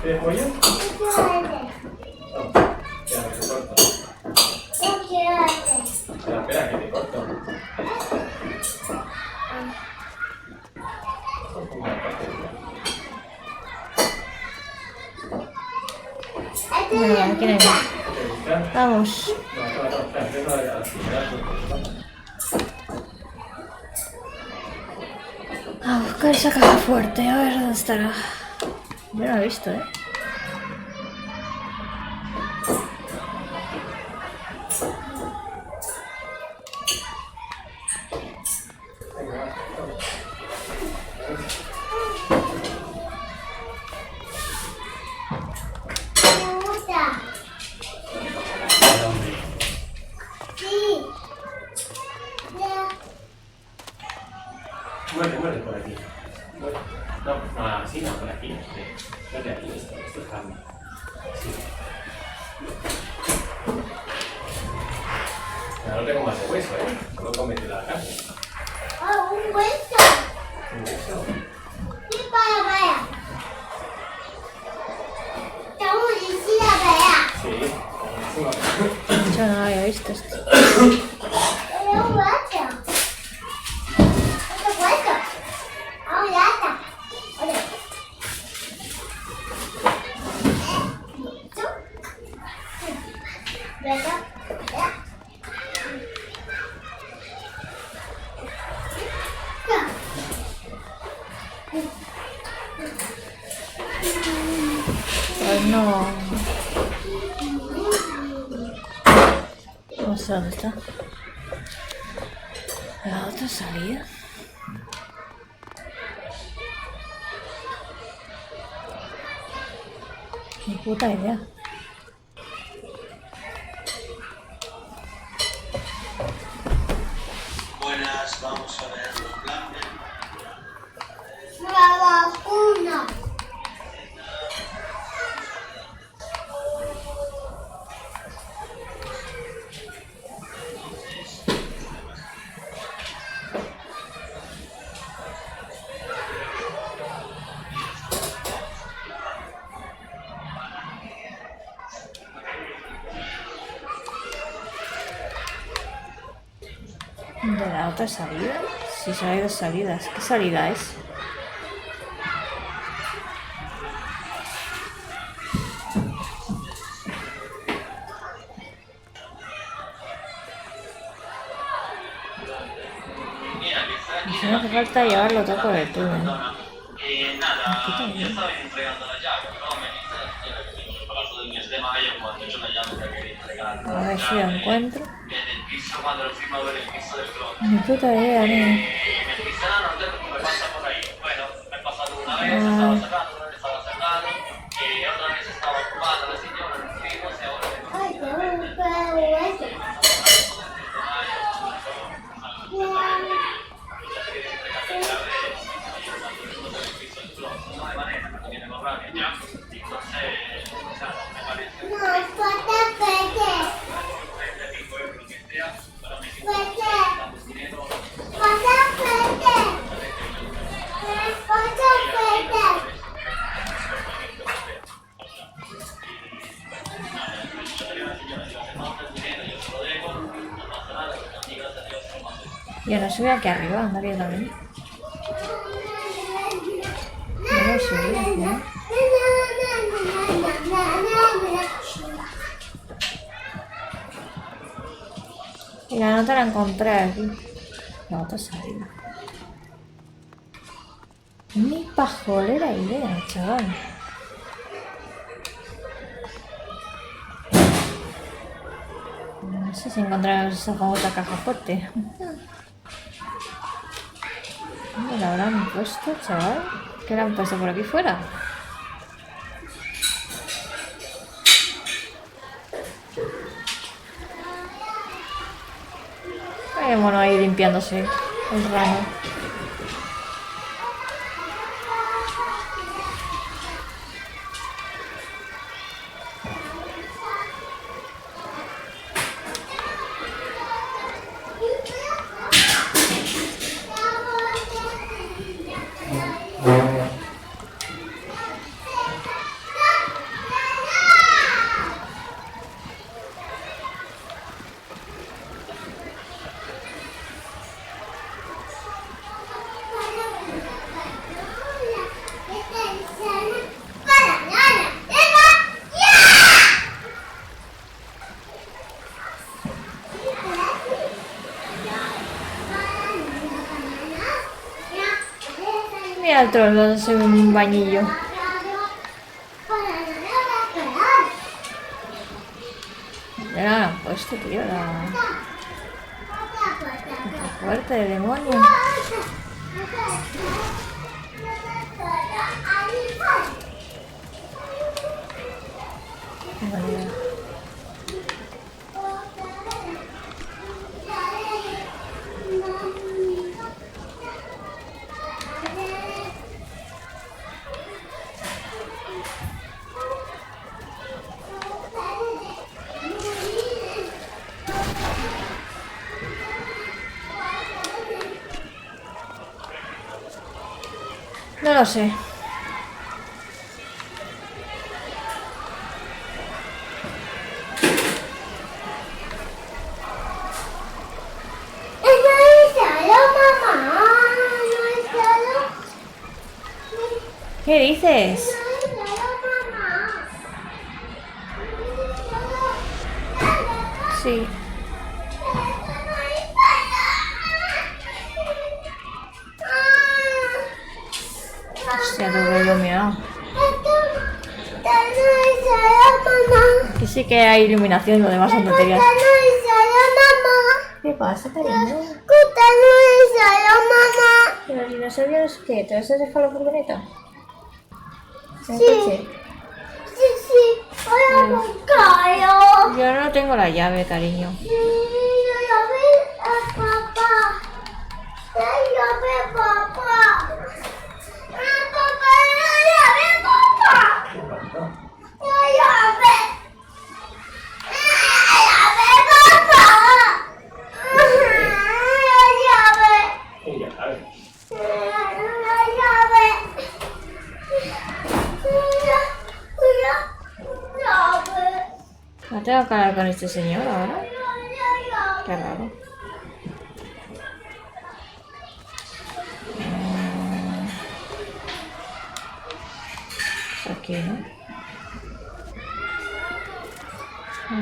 ¿Quieres pollo? Ya, te corto. Espera, que te corto. Venga, aquí no hay más. Vamos. A buscar esa caja fuerte, a ver dónde estará. Yo no la he visto, ¿eh? Muerde por aquí. No, así no, por aquí. Muerde aquí, esto es carne. Sí. No tengo más de hueso, ¿eh? No comete la carne. ¡Oh, un hueso! ¿Un hueso? Sí, vaya. Estamos diciendo, vaya. Sí. Yo no lo había visto esto. Era un hueso. Otro hueso. Ahora ya está. Oye. ¿Esto? ¿Verdad? Pues no. No sé dónde está. La otra salida. Ni puta idea. Buenas, vamos a ver los planes. La vacuna. ¿De la otra salida? Sí, solo hay dos salidas. ¿Qué salida es? Si no hace falta llevarlo todo por el túnel. Nada, yo estaba entregando la llave, però mi ha parlato del mese di maio quando c'è la llave che devi entregare. A ver si lo encuentro. Del piso, quando lo firma per il piso del clone. Ni puta idea, ni. Me cristiano no sé cómo me pasa por ahí. Bueno, me ha pasado una vez, estaba cerrado, otra vez estaba cerrado, otra vez estaba ocupada la señora, nos fuimos y ahora Ay, te voy a buscar un hueso. No, falta pete. Pete. Falta pete. Falta pete. Yo no subí aquí arriba, andaría también. No lo subí, ¿no? Y la nota la encontré aquí. La otra salida. Ni pajolera idea, chaval. No sé si encontramos esa famosa caja fuerte. ¿Dónde la habrán puesto, chaval? ¿Qué la han puesto por aquí fuera? Qué mono ahí limpiándose el rano. Mira el troll dándose un bañillo. Ya han puesto, tío, la fuerte de demonio. Vale. No lo sé. ¿Qué dices? Sí. Hostia, tu bello mío. Aquí sí que hay iluminación, lo demás son tonterías. ¿Qué pasa, cariño? ¿Pero los dinosaurios qué? ¿Te vas a dejar la furgoneta? Sí. Yo no tengo la llave, cariño. ¿No tengo que hablar con este señor ahora? Qué raro. Aquí, ¿no?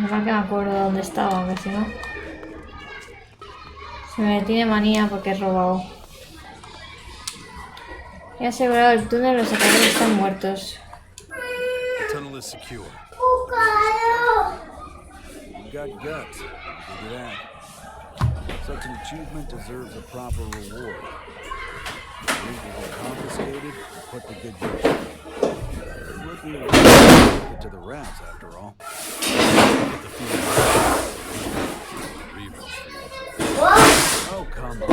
Ojalá que me acuerdo de dónde estaba, aunque si no... Se me tiene manía porque he robado. He asegurado el túnel, los sacadores están muertos. The tunnel is secure. You got guts. Look at that. Such an achievement deserves a proper reward. The vehicles are confiscated, put to good use. Looking at to the rats, after all. Oh, come on.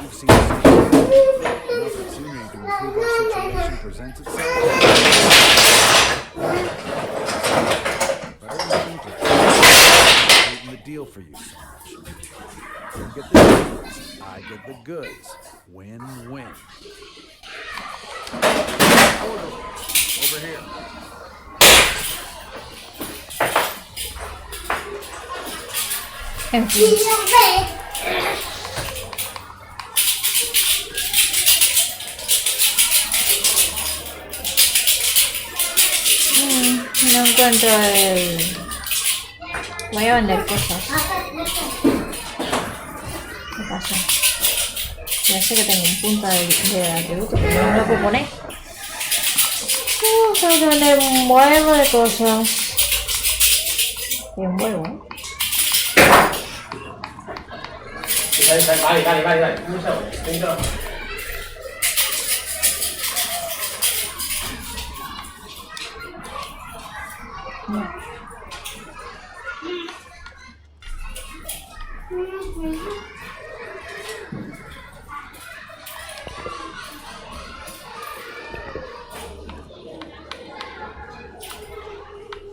We've seen this an opportunity to improve our situation presents itself. But I don't think it's making the deal for you so much. You get the goods, I get the goods. Win-win. Over here. En fin. No encuentro el... Voy a vender cosas. ¿Qué pasa? Ya sé que tengo un punto de atributo, pero no lo puedo poner. Tengo que vender un huevo de cosas. Y un huevo, ¿eh? Vale. Un segundo.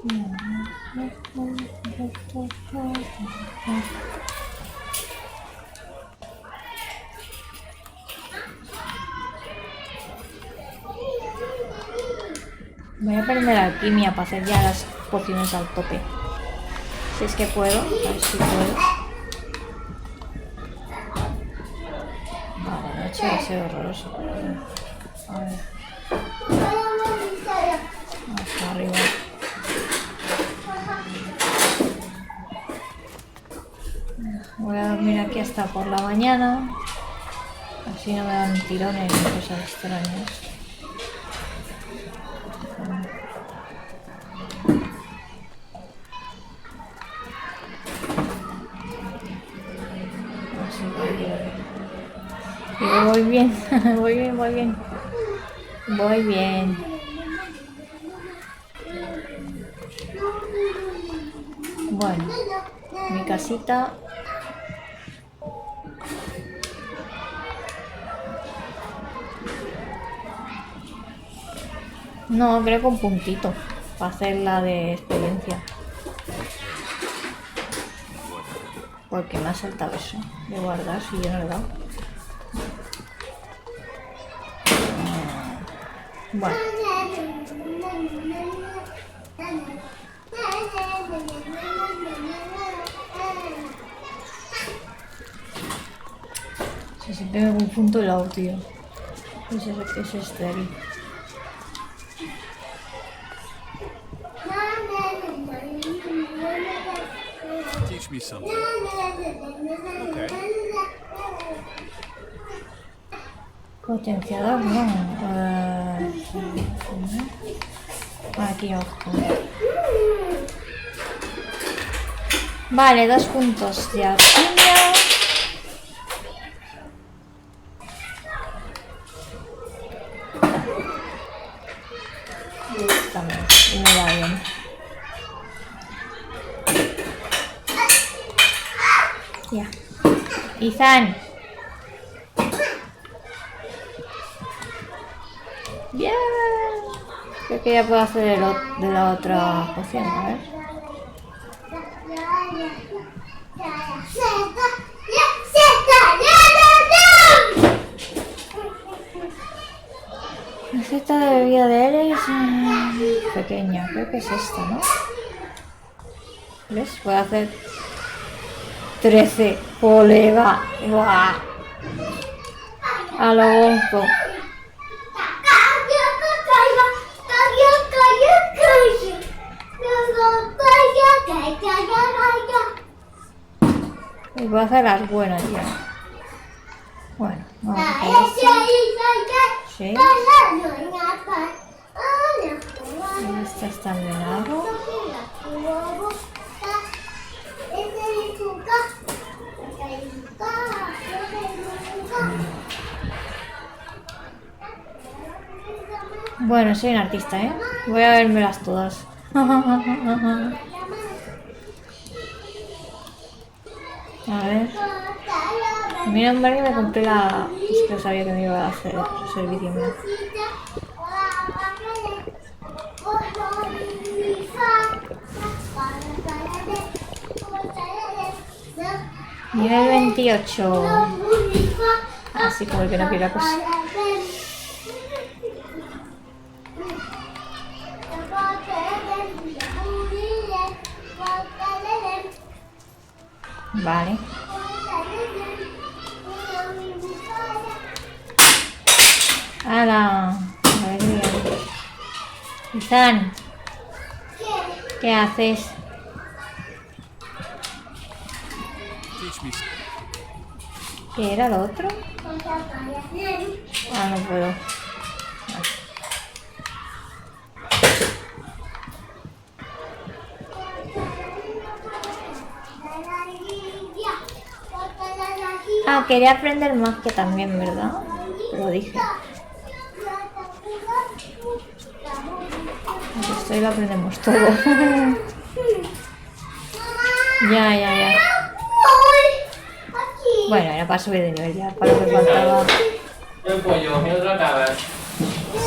Voy a aprender alquimia para hacer ya las pociones al tope. Si es que puedo, a ver si puedo. Vale, de hecho va a ser horroroso. A ver. Hasta arriba. Voy a dormir aquí hasta por la mañana. Así no me dan tirones ni cosas extrañas. Voy bien, voy bien, voy bien. Voy bien. Bueno, mi casita. No, creo que un puntito para hacer la de experiencia. Porque me ha saltado eso de guardar si yo no le he dado. Bueno. Si siempre me confundo el lado, tío. Es este de aquí. Teach me something. Okay. Potenciador, no. Aquí abajo. Vale, 2 puntos de alquimia. También, y me da bien. Ya. Ethan. Bien. Creo que ya puedo hacer de la otra poción, a ver. Receta de bebida de Elex pequeña, creo que es esta, ¿no? ¿Ves? Puedo hacer 13, colega. ¡Buah! A lo bonzo. Y voy a hacer las buenas ya. Bueno, vamos a hacer esto. 6. Estas también hago. Bueno, soy un artista, ¿eh? Voy a vérmelas todas. A ver. Menos mal que me compré la... Es que sabía que me iba a hacer servicio mío. Nivel 28. Así como el que no quiere la cosa. Vale. ¡Hala! A ver, mira. Ethan, ¿qué haces? ¿Qué era lo otro? Ah, no puedo. Vale. Ah, quería aprender más que también, ¿verdad? Te lo dije. Esto lo aprendemos todo. Ya. Bueno, era para subir de nivel ya, para lo que faltaba. El pollo, mi otra cabra.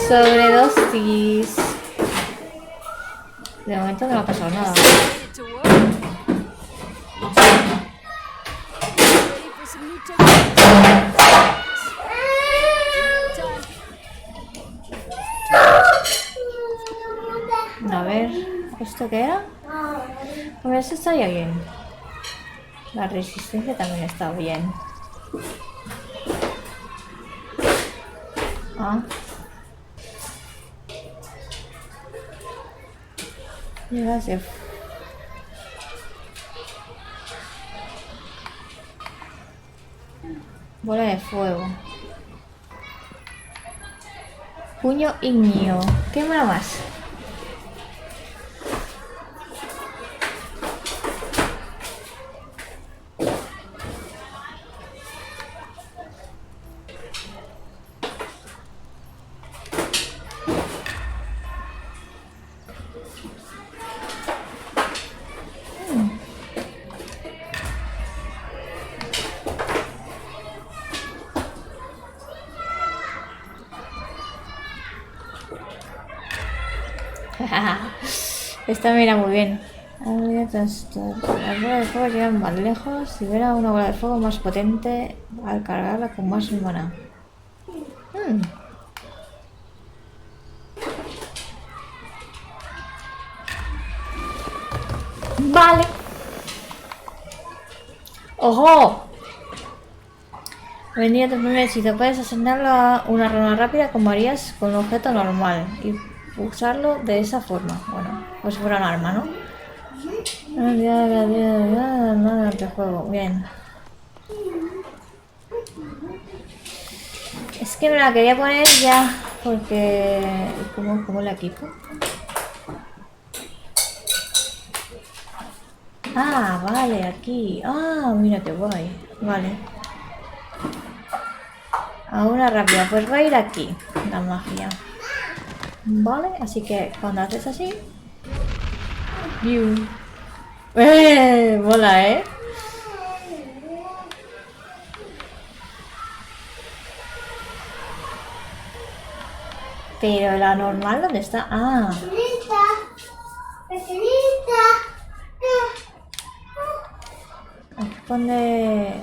Sobredosis. De momento no ha pasado nada. A ver, ¿esto qué era? A ver, esto está ya bien. La resistencia también está bien. Ah. Llega hacia... Bola de fuego. Puño ígneo. ¿Qué más? Esta mira muy bien. Las bolas de fuego llegan más lejos. Libera una bola de fuego más potente al cargarla con más maná. Vale. ¡Ojo! Venía tu primer hechizo. Puedes asignarlo a una runa rápida como harías con un objeto normal y usarlo de esa forma. Bueno, pues si fuera un arma, ¿no? Nada de juego. Bien. Es que me la quería poner ya porque... ¿Cómo la equipo? Ah, vale, aquí. Ah, mira qué guay. Vale. A una rápida, pues va a ir aquí la magia. Vale, así que cuando haces así. Mola, ¿eh? Pero la normal, ¿dónde está? Ah. Aquí pone...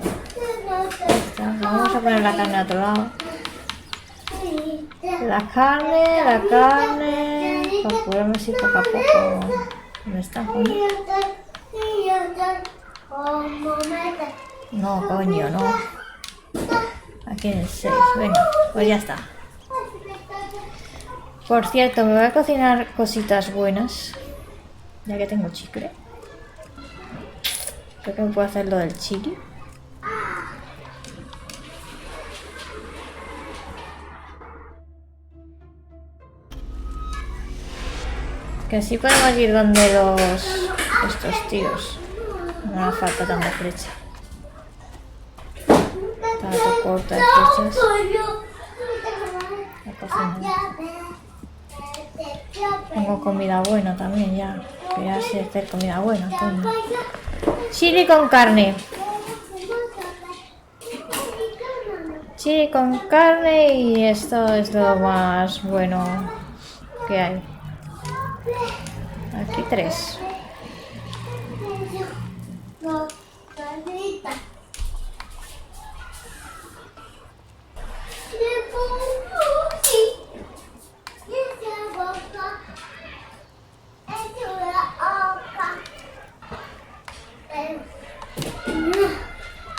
Vamos a poner la carne a otro lado. La carne... Para curarme así poco a poco. ¿Dónde está? No, coño, no. Aquí en el 6. Venga, pues ya está. Por cierto, me voy a cocinar cositas buenas. Ya que tengo chicle. Creo que me puedo hacer lo del chili. Que así podemos ir donde estos tíos. No hace falta tanta flecha. Tanto corta de flechas. La cocina. Tengo comida buena también ya. Que ya sé hacer comida buena. Coño. Chili con carne. Chili con carne y esto es lo más bueno que hay. Aquí 3.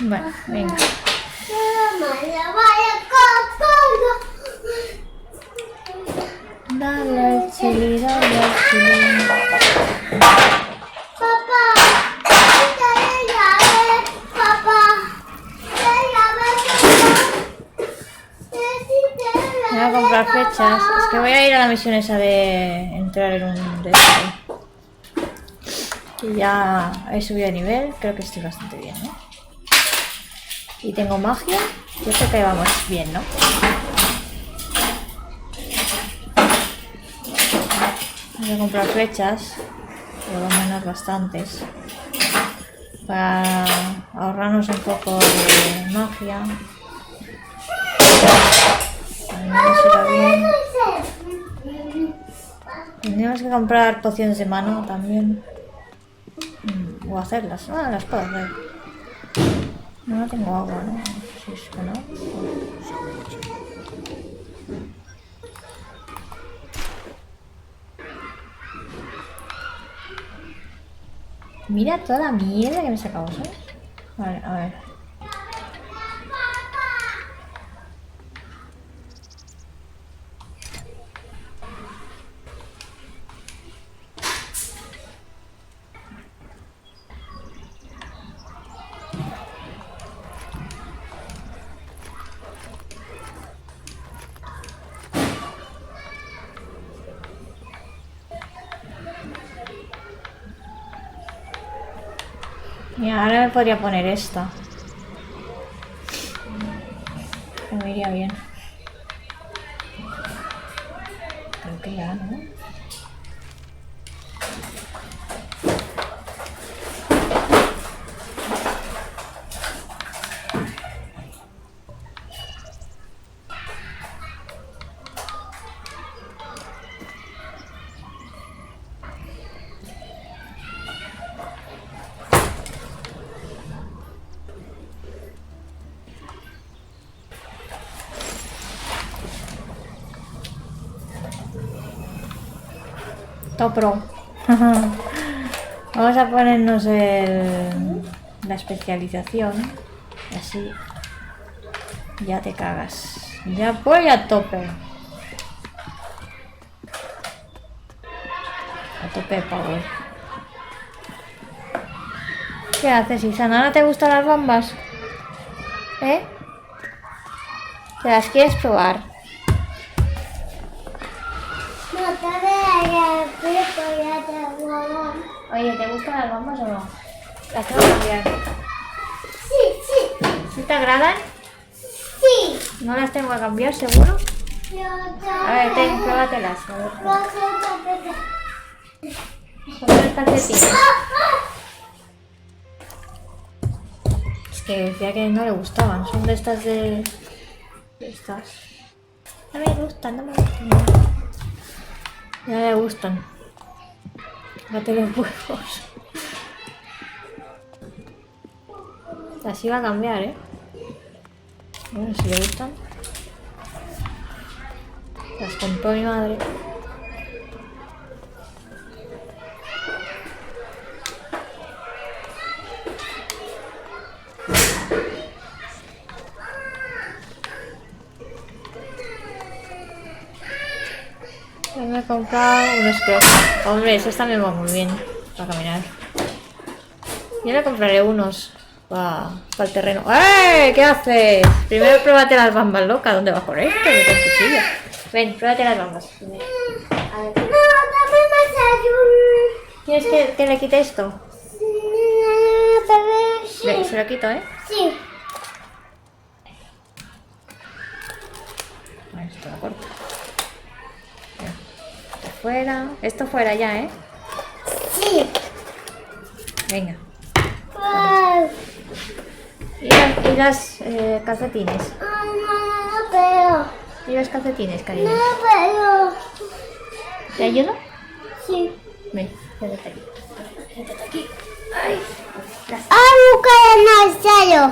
Bueno, venga. Dale al chili, dale al chili. Papá, me voy a comprar flechas. Es que voy a ir a la misión esa de entrar en un de esto. Y ya he subido de nivel, creo que estoy bastante bien, ¿no? Y tengo magia. Yo sé que vamos bien, ¿no? Voy a comprar flechas, por lo menos bastantes, para ahorrarnos un poco de magia. Al menos será bien. Tendríamos que comprar pociones de mano también. O hacerlas. Ah, las puedo hacer. No tengo agua, ¿no? Si es que no. Mira toda la mierda que me he sacado, ¿sabes? Vale, a ver. Mira, ahora me podría poner esta. Que me iría bien. Creo que ya, ¿no? Todo pro. Vamos a ponernos la especialización. Así. Ya te cagas. Ya voy a tope. A tope de power. ¿Qué haces, Isana? ¿No te gustan las bombas? ¿Eh? ¿Te las quieres probar? Oye, ¿te gustan las bombas o no? ¿Las tengo que cambiar? Sí. ¿Sí te agradan? Sí. ¿No las tengo que cambiar, seguro? A ver, pruébatelas. A ver. Ponte el calcetín. Es que decía que no le gustaban. Son de estas de estas. No me gustan, no me gustan. Ya le gustan. Date los huevos. Así va a cambiar, ¿eh? Bueno, si le gustan. Las compró mi madre. Me he comprado unos crocs. Hombre, esos también van muy bien para caminar. Yo le compraré unos para el terreno. ¡Eh! ¿Qué haces? Primero pruébate las bambas, loca. ¿Dónde vas con esto? Que con cuchillo. Ven, pruébate las bambas. A ver. No, dame más ayuda. ¿Quieres que le quite esto? Sí. Ve, se lo quito, ¿eh? Sí. Bueno, esto lo corto. Fuera. Esto fuera ya, ¿eh? Sí. Venga. Wow. Y las calcetines. No veo. ¿Y los calcetines, cariño? No veo. ¿Te ayudo? Sí. Ven, quédate aquí. Quédate aquí. Ay. A buscar el marciano.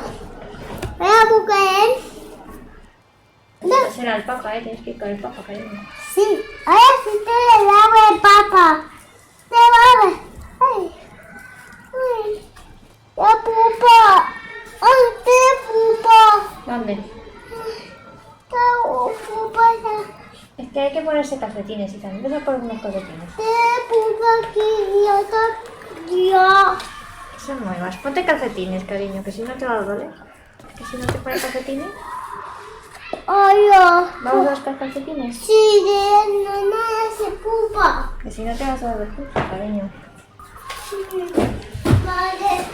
Voy a buscar No será el papa, tienes que ir con el papa, cariño. Sí, ahora sí te le daba el papa. Te va. Ay. Ay. La pupa. Ay, te pupa. ¿Dónde? Pupa. Es que hay que ponerse calcetines y también vas a poner unos calcetines. Te pupa aquí, yo. Eso no muevas. Ponte calcetines, cariño, que si no te va a doler. Que si no te pones calcetines. Ay, ¿Vamos a buscar calcetines? Sí, de no se pupa. Que si no te vas a dar vergüenza, cariño. Vale.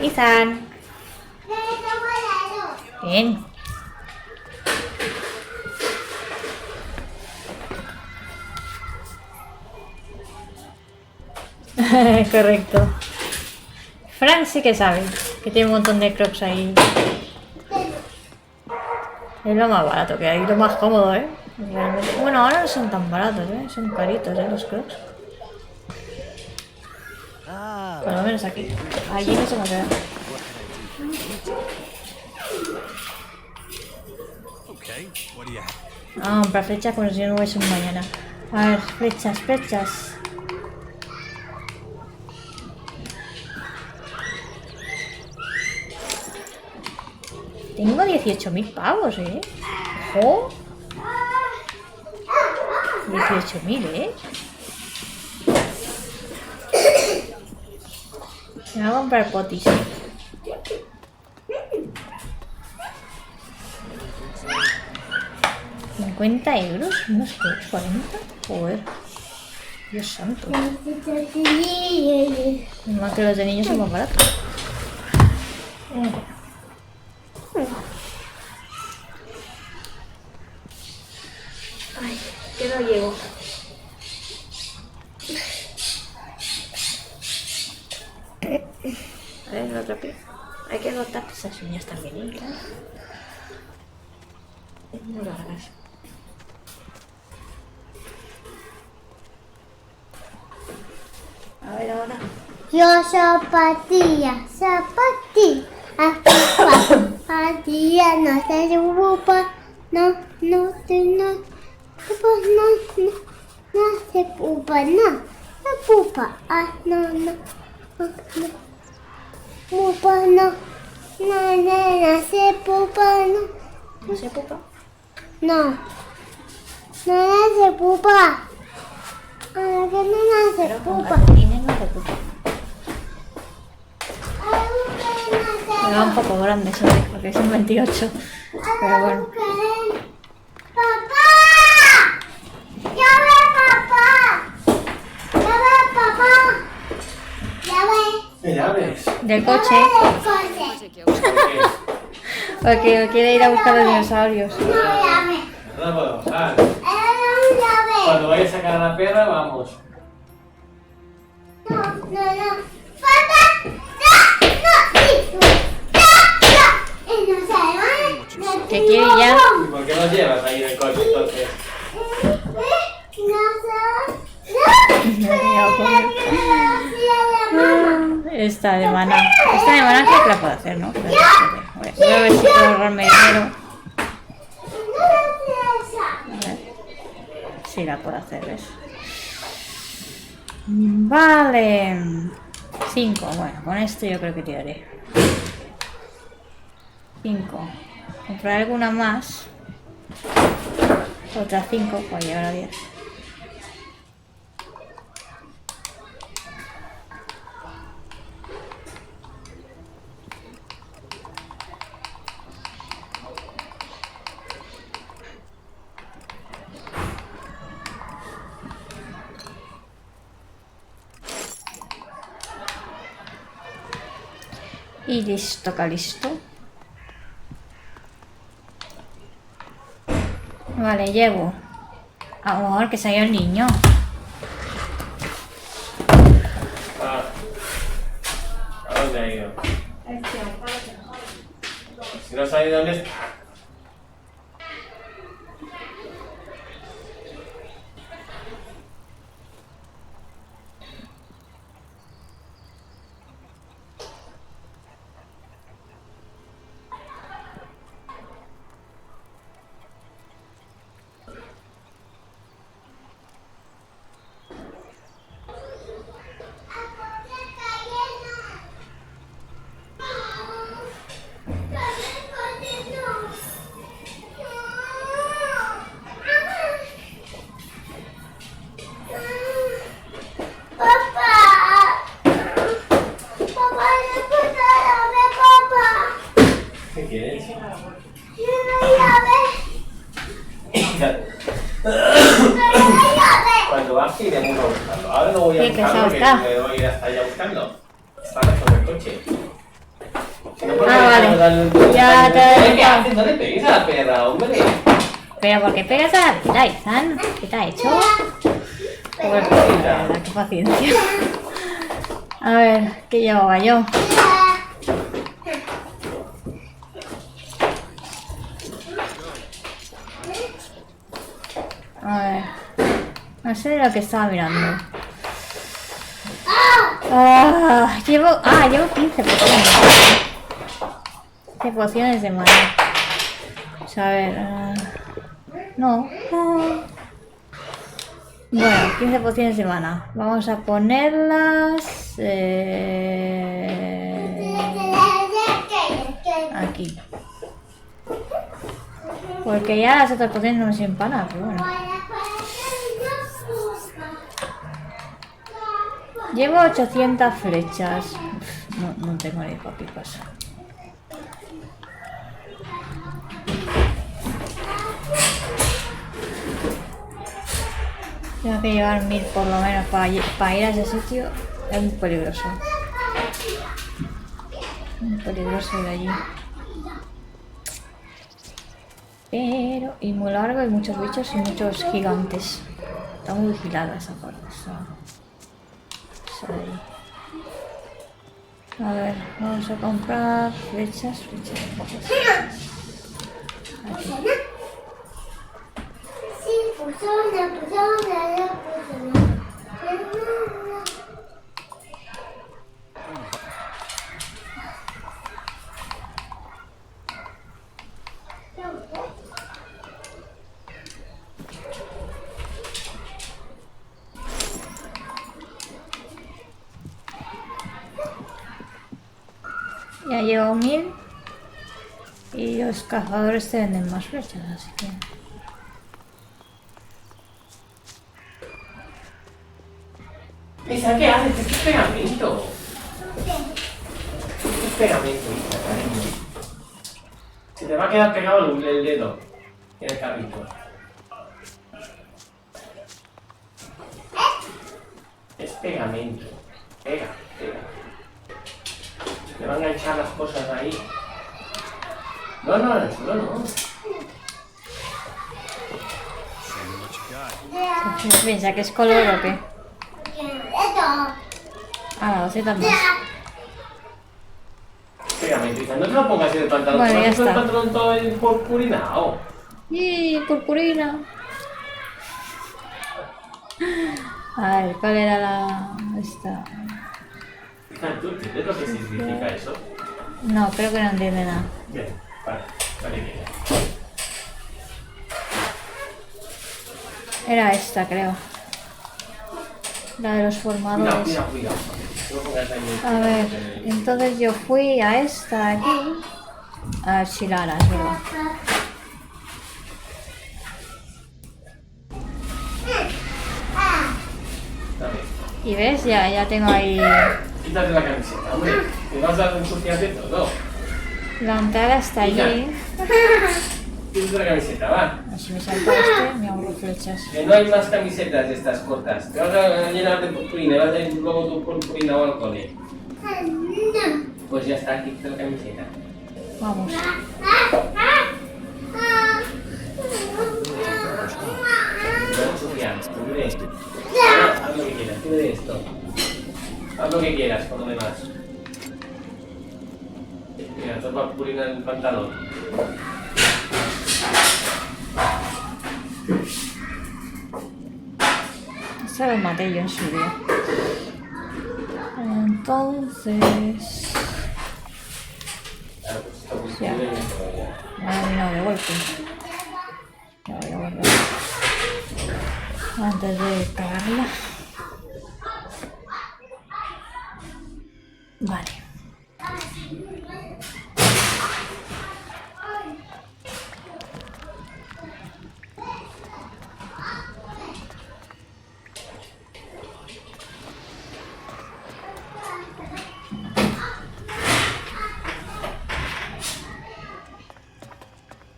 Ethan. Bien. Correcto. Frank sí que sabe, que tiene un montón de crocs ahí. Es lo más barato que hay, lo más cómodo, ¿eh? Realmente. Bueno, ahora no son tan baratos, ¿eh? Son caritos, ¿eh? Los crocs. Por lo menos aquí. Allí no se me queda. Ah, comprar flechas como si no hubiese un mañana. A ver, flechas, flechas. Tengo 18.000 pavos, ¿eh? ¡Ojo! 18.000, ¿eh? Me voy a comprar potis. ¿€50? ¿Unos 40? Joder. Dios santo. Más que los de niños son más baratos. Ay, que no llego. A ver, el otro pie. Hay que cortar esas uñas también, ¿eh? Claro. Es muy largas. A ver ahora. Yo zapatilla, zapatilla, zapatilla, no se preocupa, no se preocupa, Me va un poco grande, ¿sabes? Porque son 28. Pero bueno. ¡Papá! ¡Ya ve, papá! ¡Ya ve, papá! ¡Ya ve! ¿Qué llaves? Del coche. Porque quiere ir a buscar los dinosaurios. No la puedo bajar. Cuando vaya a sacar a la perra, vamos. ¿Qué quiere ya? ¿Y por qué nos llevas ahí en el coche entonces? Esta de maná. Esta de maná creo que la puedo hacer, ¿no? Voy a ver si puedo ahorrarme dinero. A ver. Sí la puedo hacer, ¿ves? Vale. 5. Bueno, con esto yo creo que tiraré. 5. Compraré alguna más. Otras 5 para llegar a 10. Y listo, listo. Vale, llevo. Amor, que se ha ido el niño. ¿A dónde ha ido? Si no sabe dónde está. ¿Qué quieres? Cuando baje iremos a buscarlo. Ahora no voy a buscarlo, que me voy a ir hasta allá buscando. Está lejos del coche. vale. Ya te he ¿Qué haces? No le pegues a la perra, hombre. Pero ¿por qué pegas a la tira, Izan? ¿Qué te ha hecho? Pobre perrita, la verdad, qué paciencia. A ver, ¿qué llevaba yo? A ver, no sé lo que estaba mirando. Llevo 15 pociones. 15 pociones de mana. O sea, a ver, no. Bueno, 15 pociones de mana. Vamos a ponerlas aquí. Porque ya las otras pociones no me sirven para nada, pero bueno. Llevo 800 flechas. No tengo ni papipas. Tengo que llevar 1000 por lo menos para ir a ese sitio. Es muy peligroso. Muy peligroso ir allí. Pero, y muy largo, y muchos bichos y muchos gigantes. Está muy vigilada esa parte. A ver, vamos a comprar flechas. Aquí. Ya llevo 1000 y los cazadores te venden más flechas, así que... Isa, ¿qué haces? Esto es pegamento. Esto es pegamento, Isa, cariño. Se te va a quedar pegado el dedo en el carrito. Es pegamento. Pega. Me van a enganchar las cosas ahí. No, en el suelo no. ¿Piensa que es color o qué? La boceta más. Pegamento, Isa, no te lo pongas en el pantalón. Bueno, ya está. está. El pantalón todo purpurinado. ¡Y purpurina! A ver, ¿cuál era la... esta? ¿Tú entiendes lo que significa eso? No, creo que no entiende nada. Bien, vale, bien. Era esta, creo. La de los formadores. Cuidado. No pongas ahí A ver, entonces yo fui a esta de aquí. A ver si la hará, es verdad. Y ves, ya tengo ahí... Quítate la camiseta, hombre. Te vas a ensuciar de todo. La entrada está allí. Quítate la camiseta, va. Si me salta este, me ahorro flechas. Que no hay más camisetas de estas cortas. Te vas a llenar de purpurina, vas a ir luego tu purpurina o al cole. Pues ya está, quítate la camiseta. Vamos. Haz lo que quieras, tú de esto. Haz lo que quieras con lo demás. Mira, toca purina en el pantalón. Eso lo maté yo en su día. Entonces... ya. No, de golpe. Ya voy a guardar. Antes de cagarla. Vale.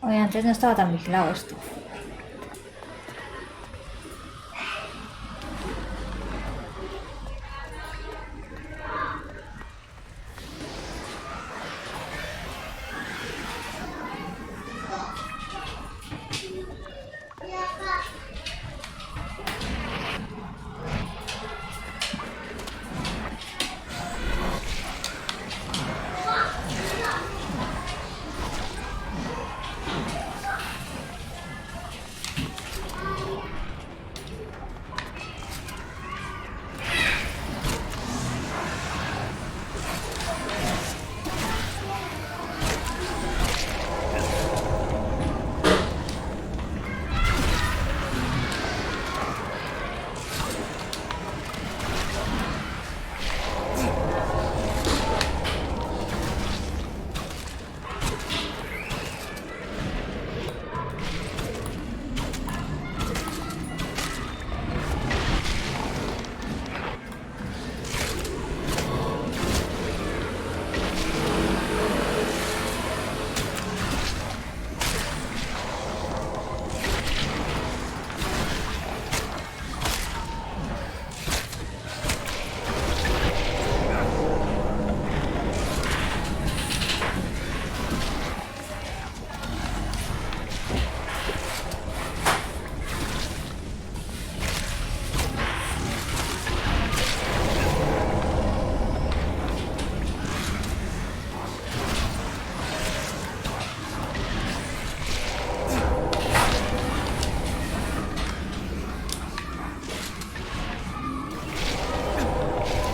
Oye, antes no estaba tan vigilado esto.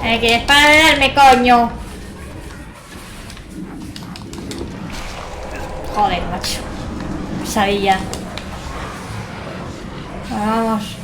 ¿Quieres parar de darme, coño? Joder, macho. Pesadilla. Vamos.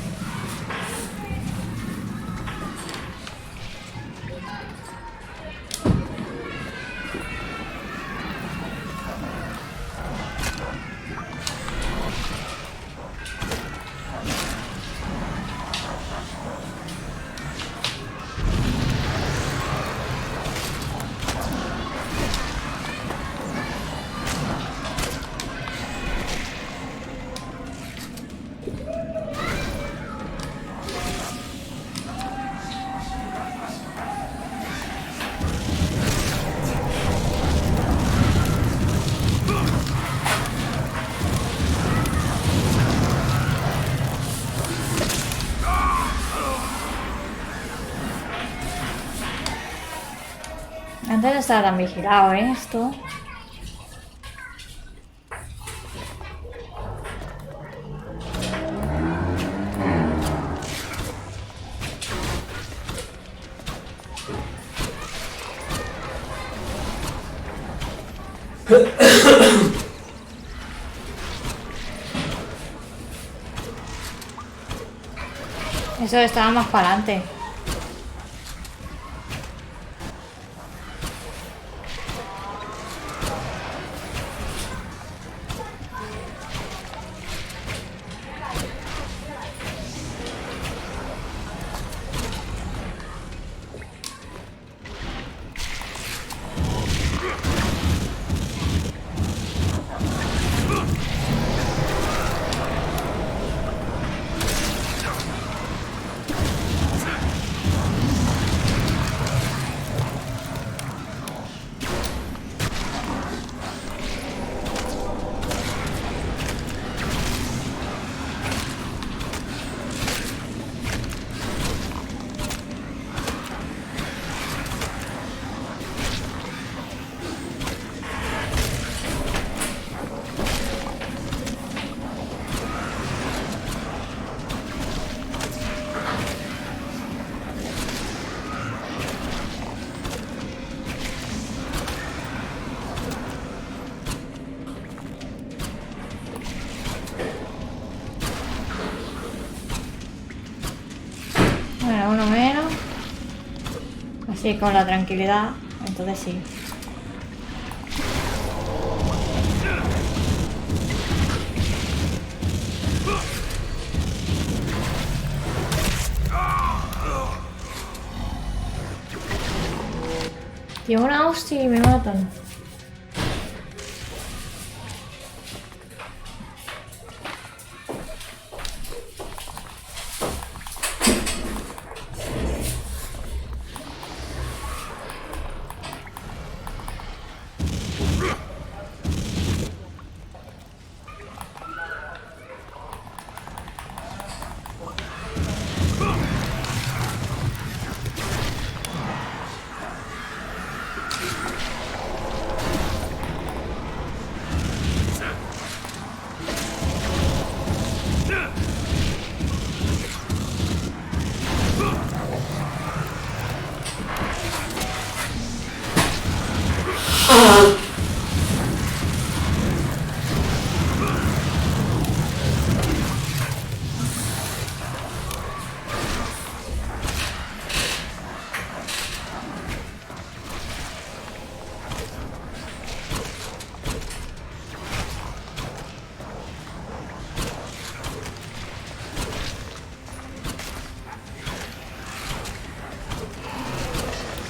Antes no estaba tan vigilado, esto. Eso estaba más para adelante. Bueno, uno menos. Así con la tranquilidad. Entonces sí. Tío, una hostia y me matan.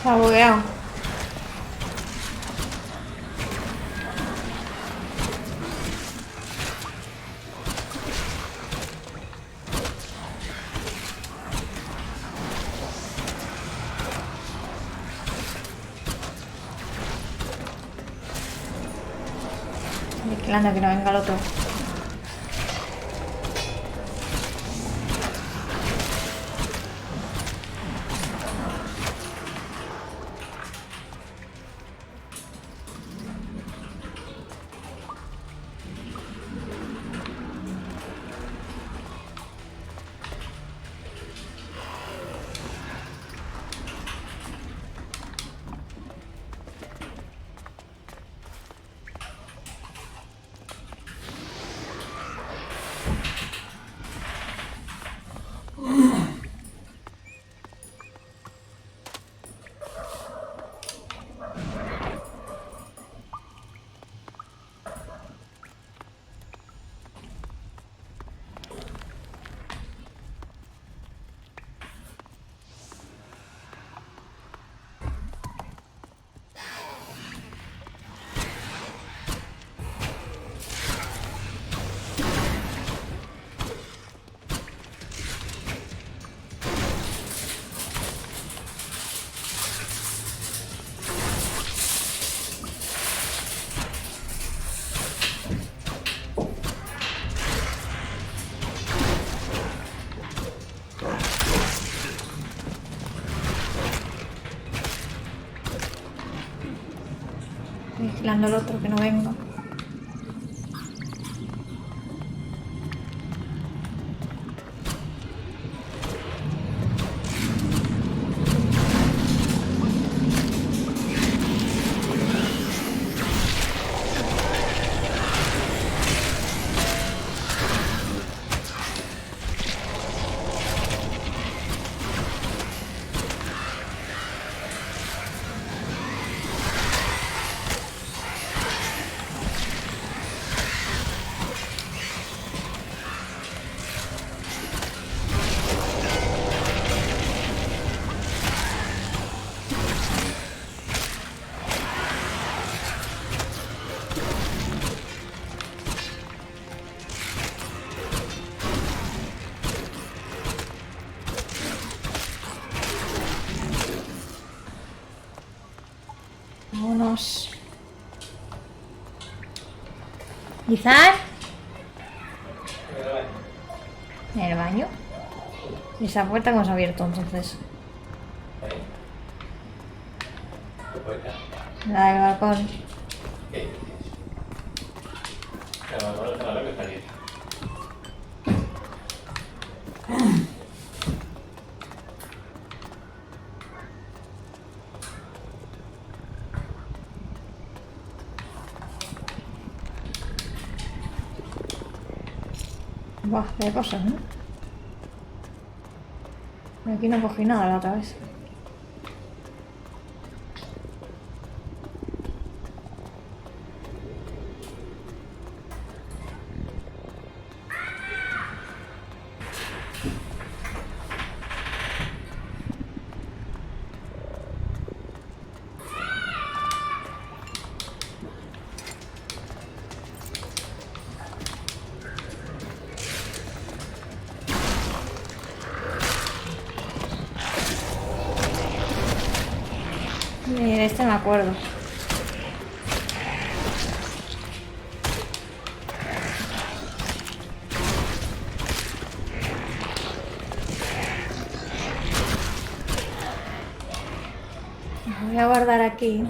Se ha bugueado. Vigilando que no venga el otro. vigilando al otro que no venga. Vámonos. ¿Izar? ¿En el baño? ¿Y esa puerta cómo se ha abierto entonces? La del balcón. Buah, qué cosas, ¿no? Aquí no cogí nada la otra vez. De este me acuerdo. Me voy a guardar aquí.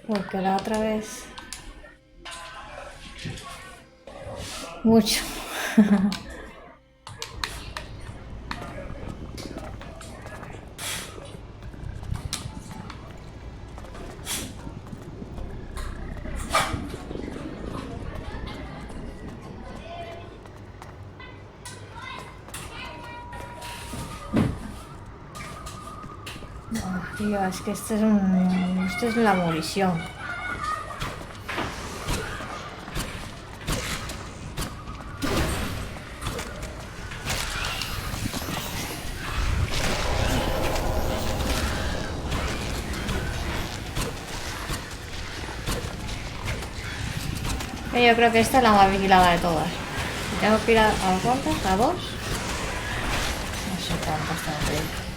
Porque la otra vez... Mucho. Tío, es que esto es la munición. Yo creo que esta es la más vigilada de todas. Tengo que ir a cuántas, a 2. No sé cuántas tengo que ir.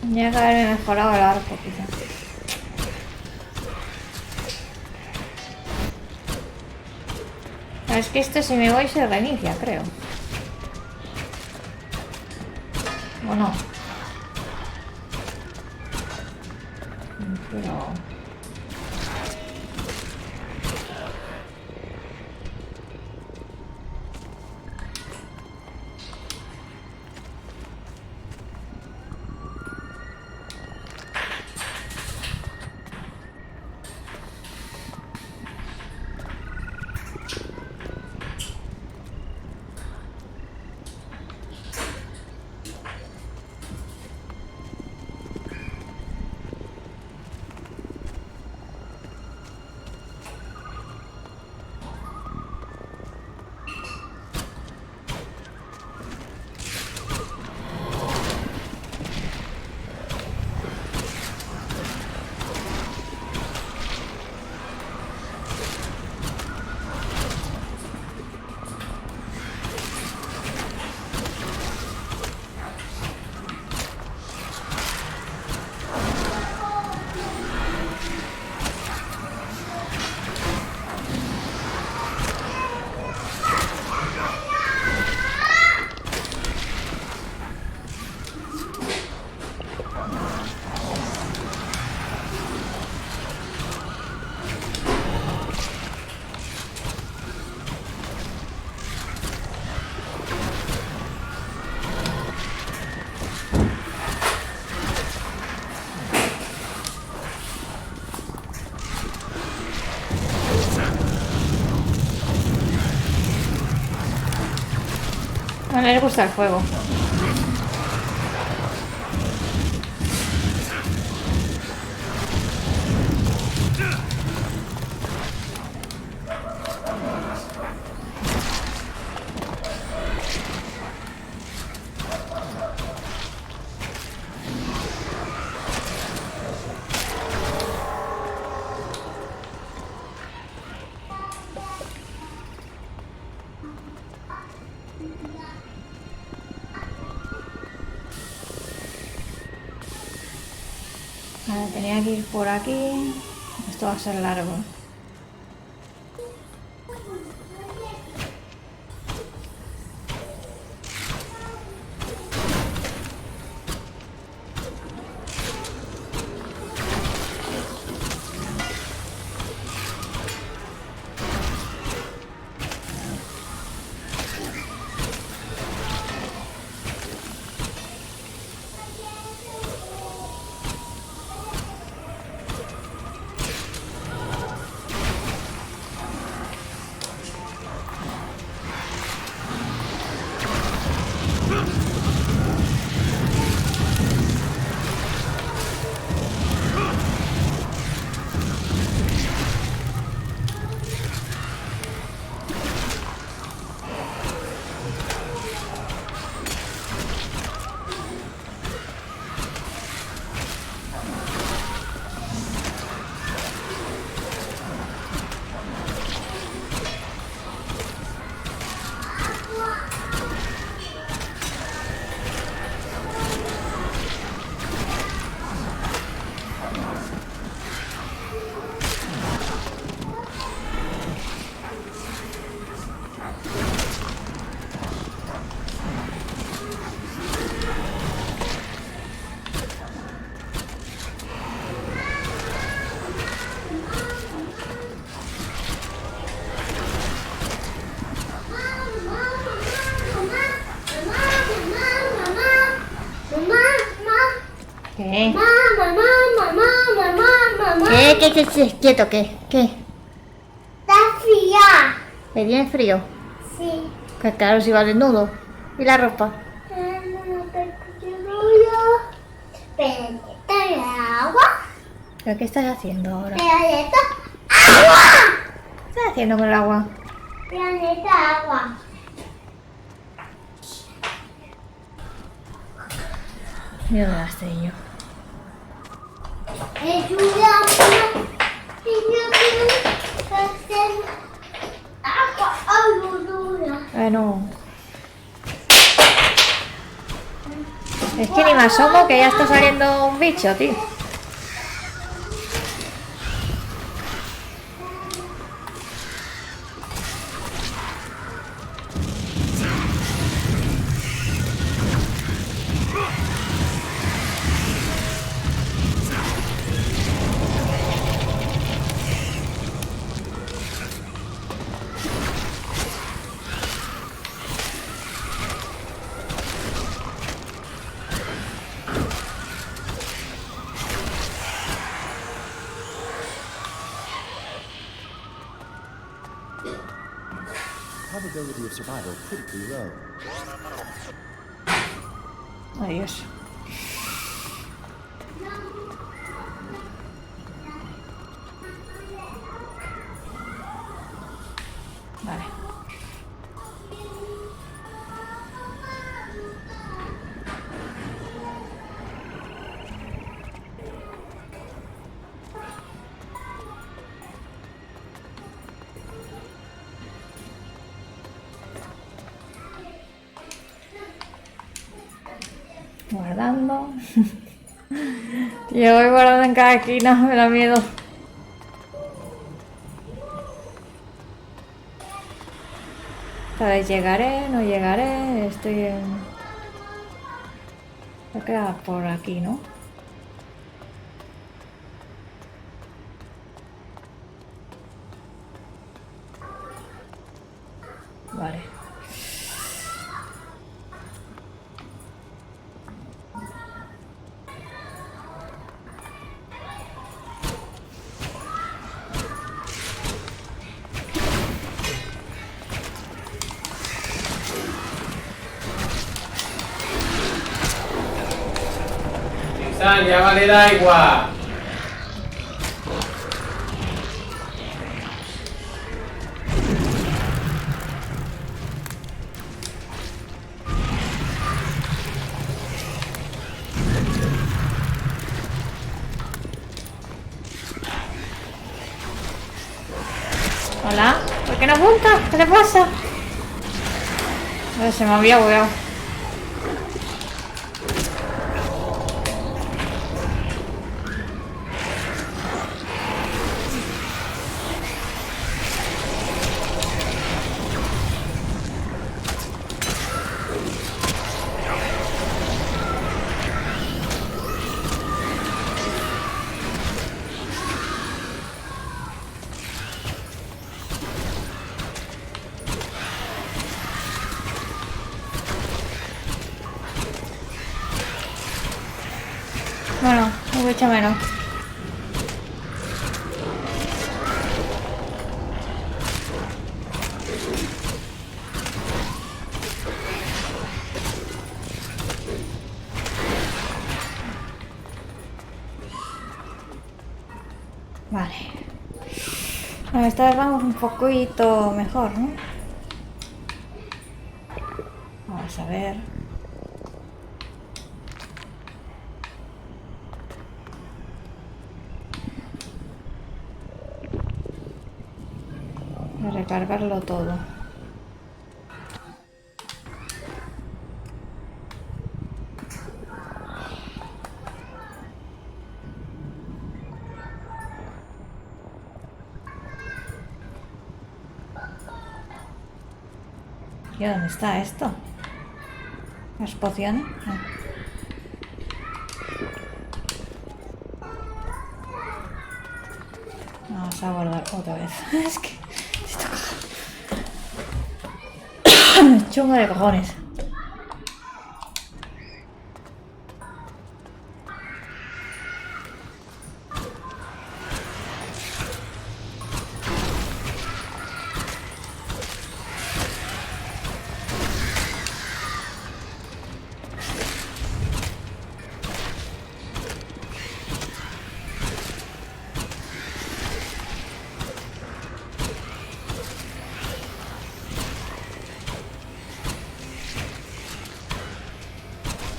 Tendría que haberme mejorado el arco, quizás. Es que esto si me voy se reinicia, creo. ¿O no? Pero... A él le gusta el fuego. Vale, tenía que ir por aquí. Esto va a ser largo. ¿Qué? ¿Qué? Quieto, ¿qué? Está fría. ¿Le tiene frío? Sí. Que claro, si va desnudo. ¿Y la ropa? ¿Pero agua? ¿Pero qué estás haciendo ahora? Planeta agua. ¿Qué estás haciendo con el agua? Planeta agua. Mira dónde la estoy yo. Bueno. Es que ni me asomo que ya está saliendo un bicho, tío. Probability of survival critically low. Adiós. Vale. Guardando. Yo voy guardando en cada esquina, me da miedo. Esta vez llegaré, no llegaré, estoy en... Voy a quedar por aquí, ¿no? Vale. Ya vale el agua. Hola, ¿por qué no apunta? ¿Qué le pasa? Se me había bugueado. Bueno, mucho menos. Vale. Bueno, esta vez vamos un poquito mejor, ¿no? Vamos a ver. Voy a recargarlo todo. ¿Y dónde está esto? ¿Las pociones? Ah. Vamos a guardar otra vez. Es que... chungo de cojones.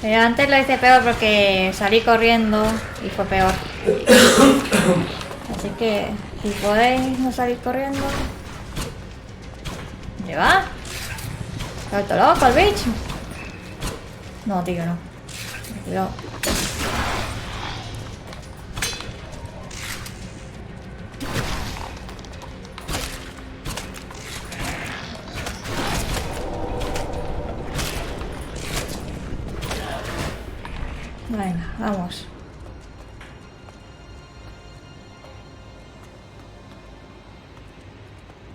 Pero antes lo hice peor porque salí corriendo y fue peor. Así que si podéis no salir corriendo. ¿Dónde va? ¿Está loco el bicho? No, tío, no. Cuidado. Venga, vamos.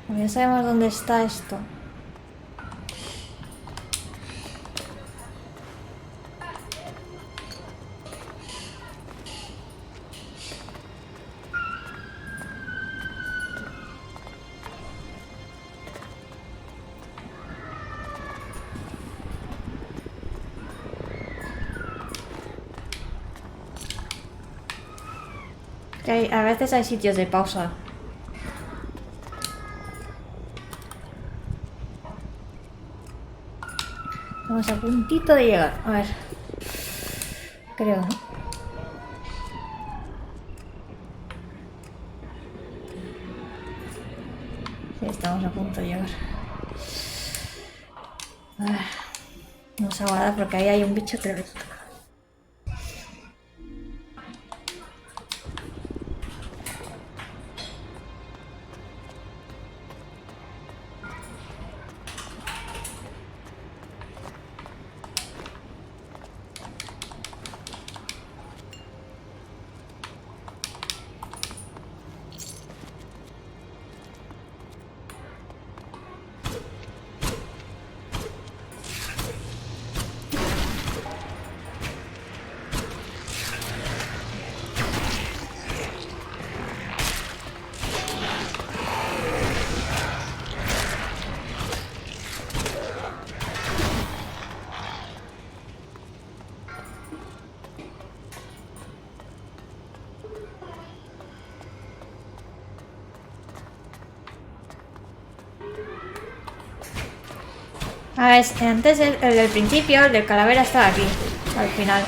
Ya sabemos dónde está esto. Que a veces hay sitios de pausa. Estamos a puntito de llegar. A ver. Creo, ¿no? Sí, estamos a punto de llegar. A ver. Vamos a guardar porque ahí hay un bicho que lo toca. A ver, antes el del principio, el del calavera estaba aquí, al final.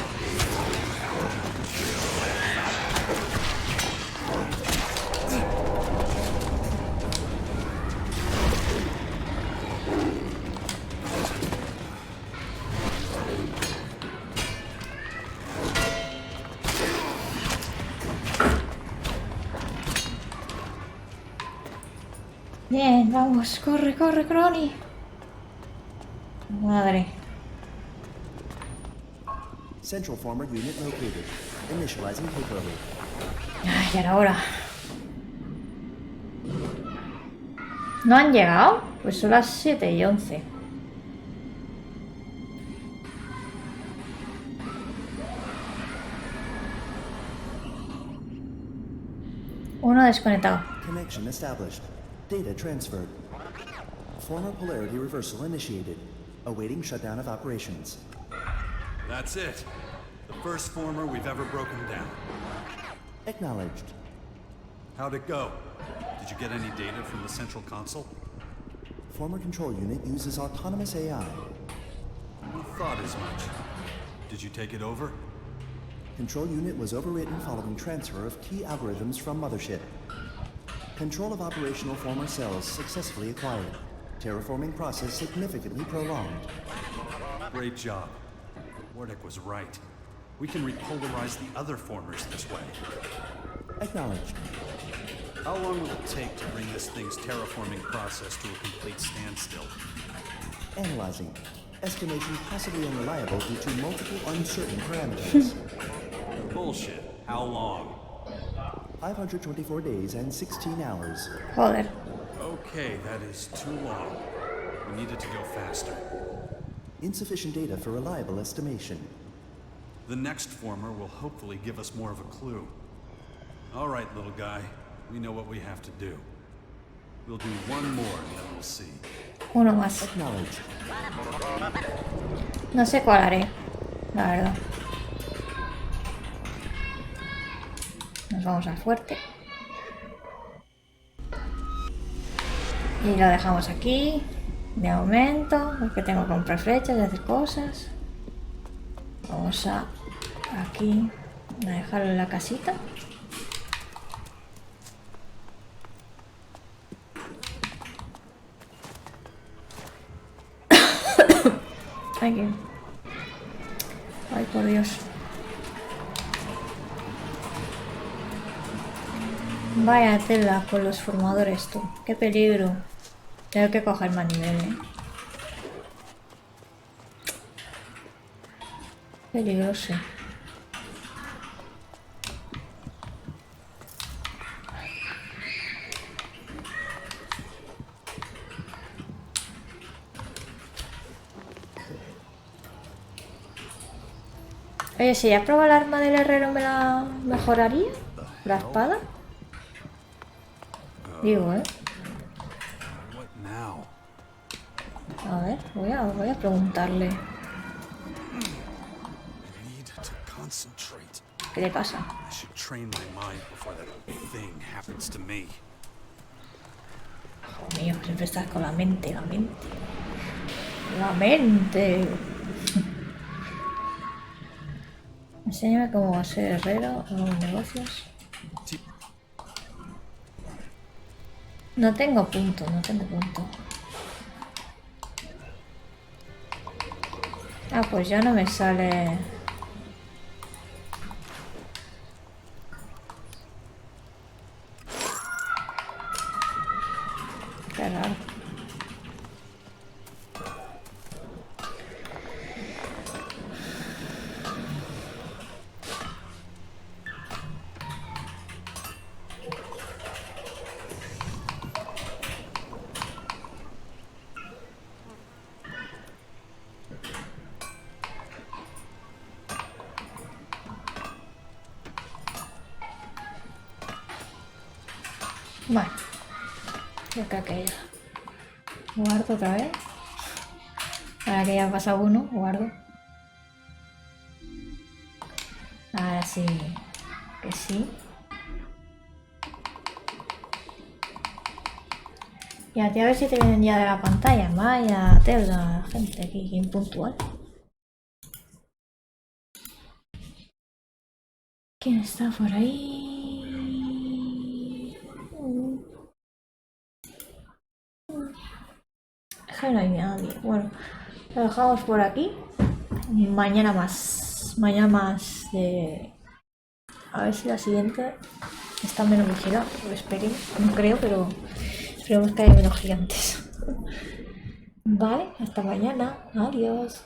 Bien, vamos, corre, corre, Crony. Madre. Central former unit located. Initializing takeover. Ay, ya era hora. ¿No han llegado? Pues son las 7:11. Uno desconectado. Connection established. Data transferred. Former polarity reversal initiated. Awaiting shutdown of operations. That's it. The first former we've ever broken down. Acknowledged. How'd it go? Did you get any data from the central console? Former control unit uses autonomous AI. We thought as much. Did you take it over? Control unit was overwritten following transfer of key algorithms from mothership. Control of operational former cells successfully acquired. Terraforming process significantly prolonged. Great job. Wardick was right. We can repolarize the other formers this way. Acknowledged. How long will it take to bring this thing's terraforming process to a complete standstill? Analyzing. Estimation possibly unreliable due to multiple uncertain parameters. Bullshit. How long? 524 days and 16 hours. Joder. Okay, that is too long. We needed to go faster. Insufficient data for reliable estimation. The next former will hopefully give us more of a clue. All right, little guy. We know what we have to do. We'll do one more and then we'll see. Uno más. Acknowledged. No sé cuál haré, la verdad. Nos vamos al fuerte. Y lo dejamos aquí. De momento, porque tengo que comprar flechas y hacer cosas. Vamos a aquí a dejarlo en la casita. Ay, ay, por Dios. Vaya tela con los formadores, tú. Qué peligro. Tengo que coger más nivel, Peligroso. Oye, si ya probado el arma del herrero, ¿me la mejoraría? ¿La espada? Digo, A ver, voy a preguntarle. ¿Qué le pasa? Hijo mío, siempre estás con la mente, la mente. La mente. Enséñame cómo ser herrero en los negocios. No tengo punto, no tengo punto. Ah, pues ya no me sale. Qué raro. Bueno, yo creo que ya. Guardo otra vez. Ahora que ya ha pasado uno, guardo. Ahora sí, que sí. Y a ti a ver si te vienen ya de la pantalla. Vaya tela, gente aquí, impuntual. ¿Quién está por ahí? Es que no hay nadie. Bueno, lo dejamos por aquí. Mañana más. Mañana más de... A ver si la siguiente está menos vigilada. Lo espero. No creo, pero esperemos que haya menos gigantes. Vale, hasta mañana. Adiós.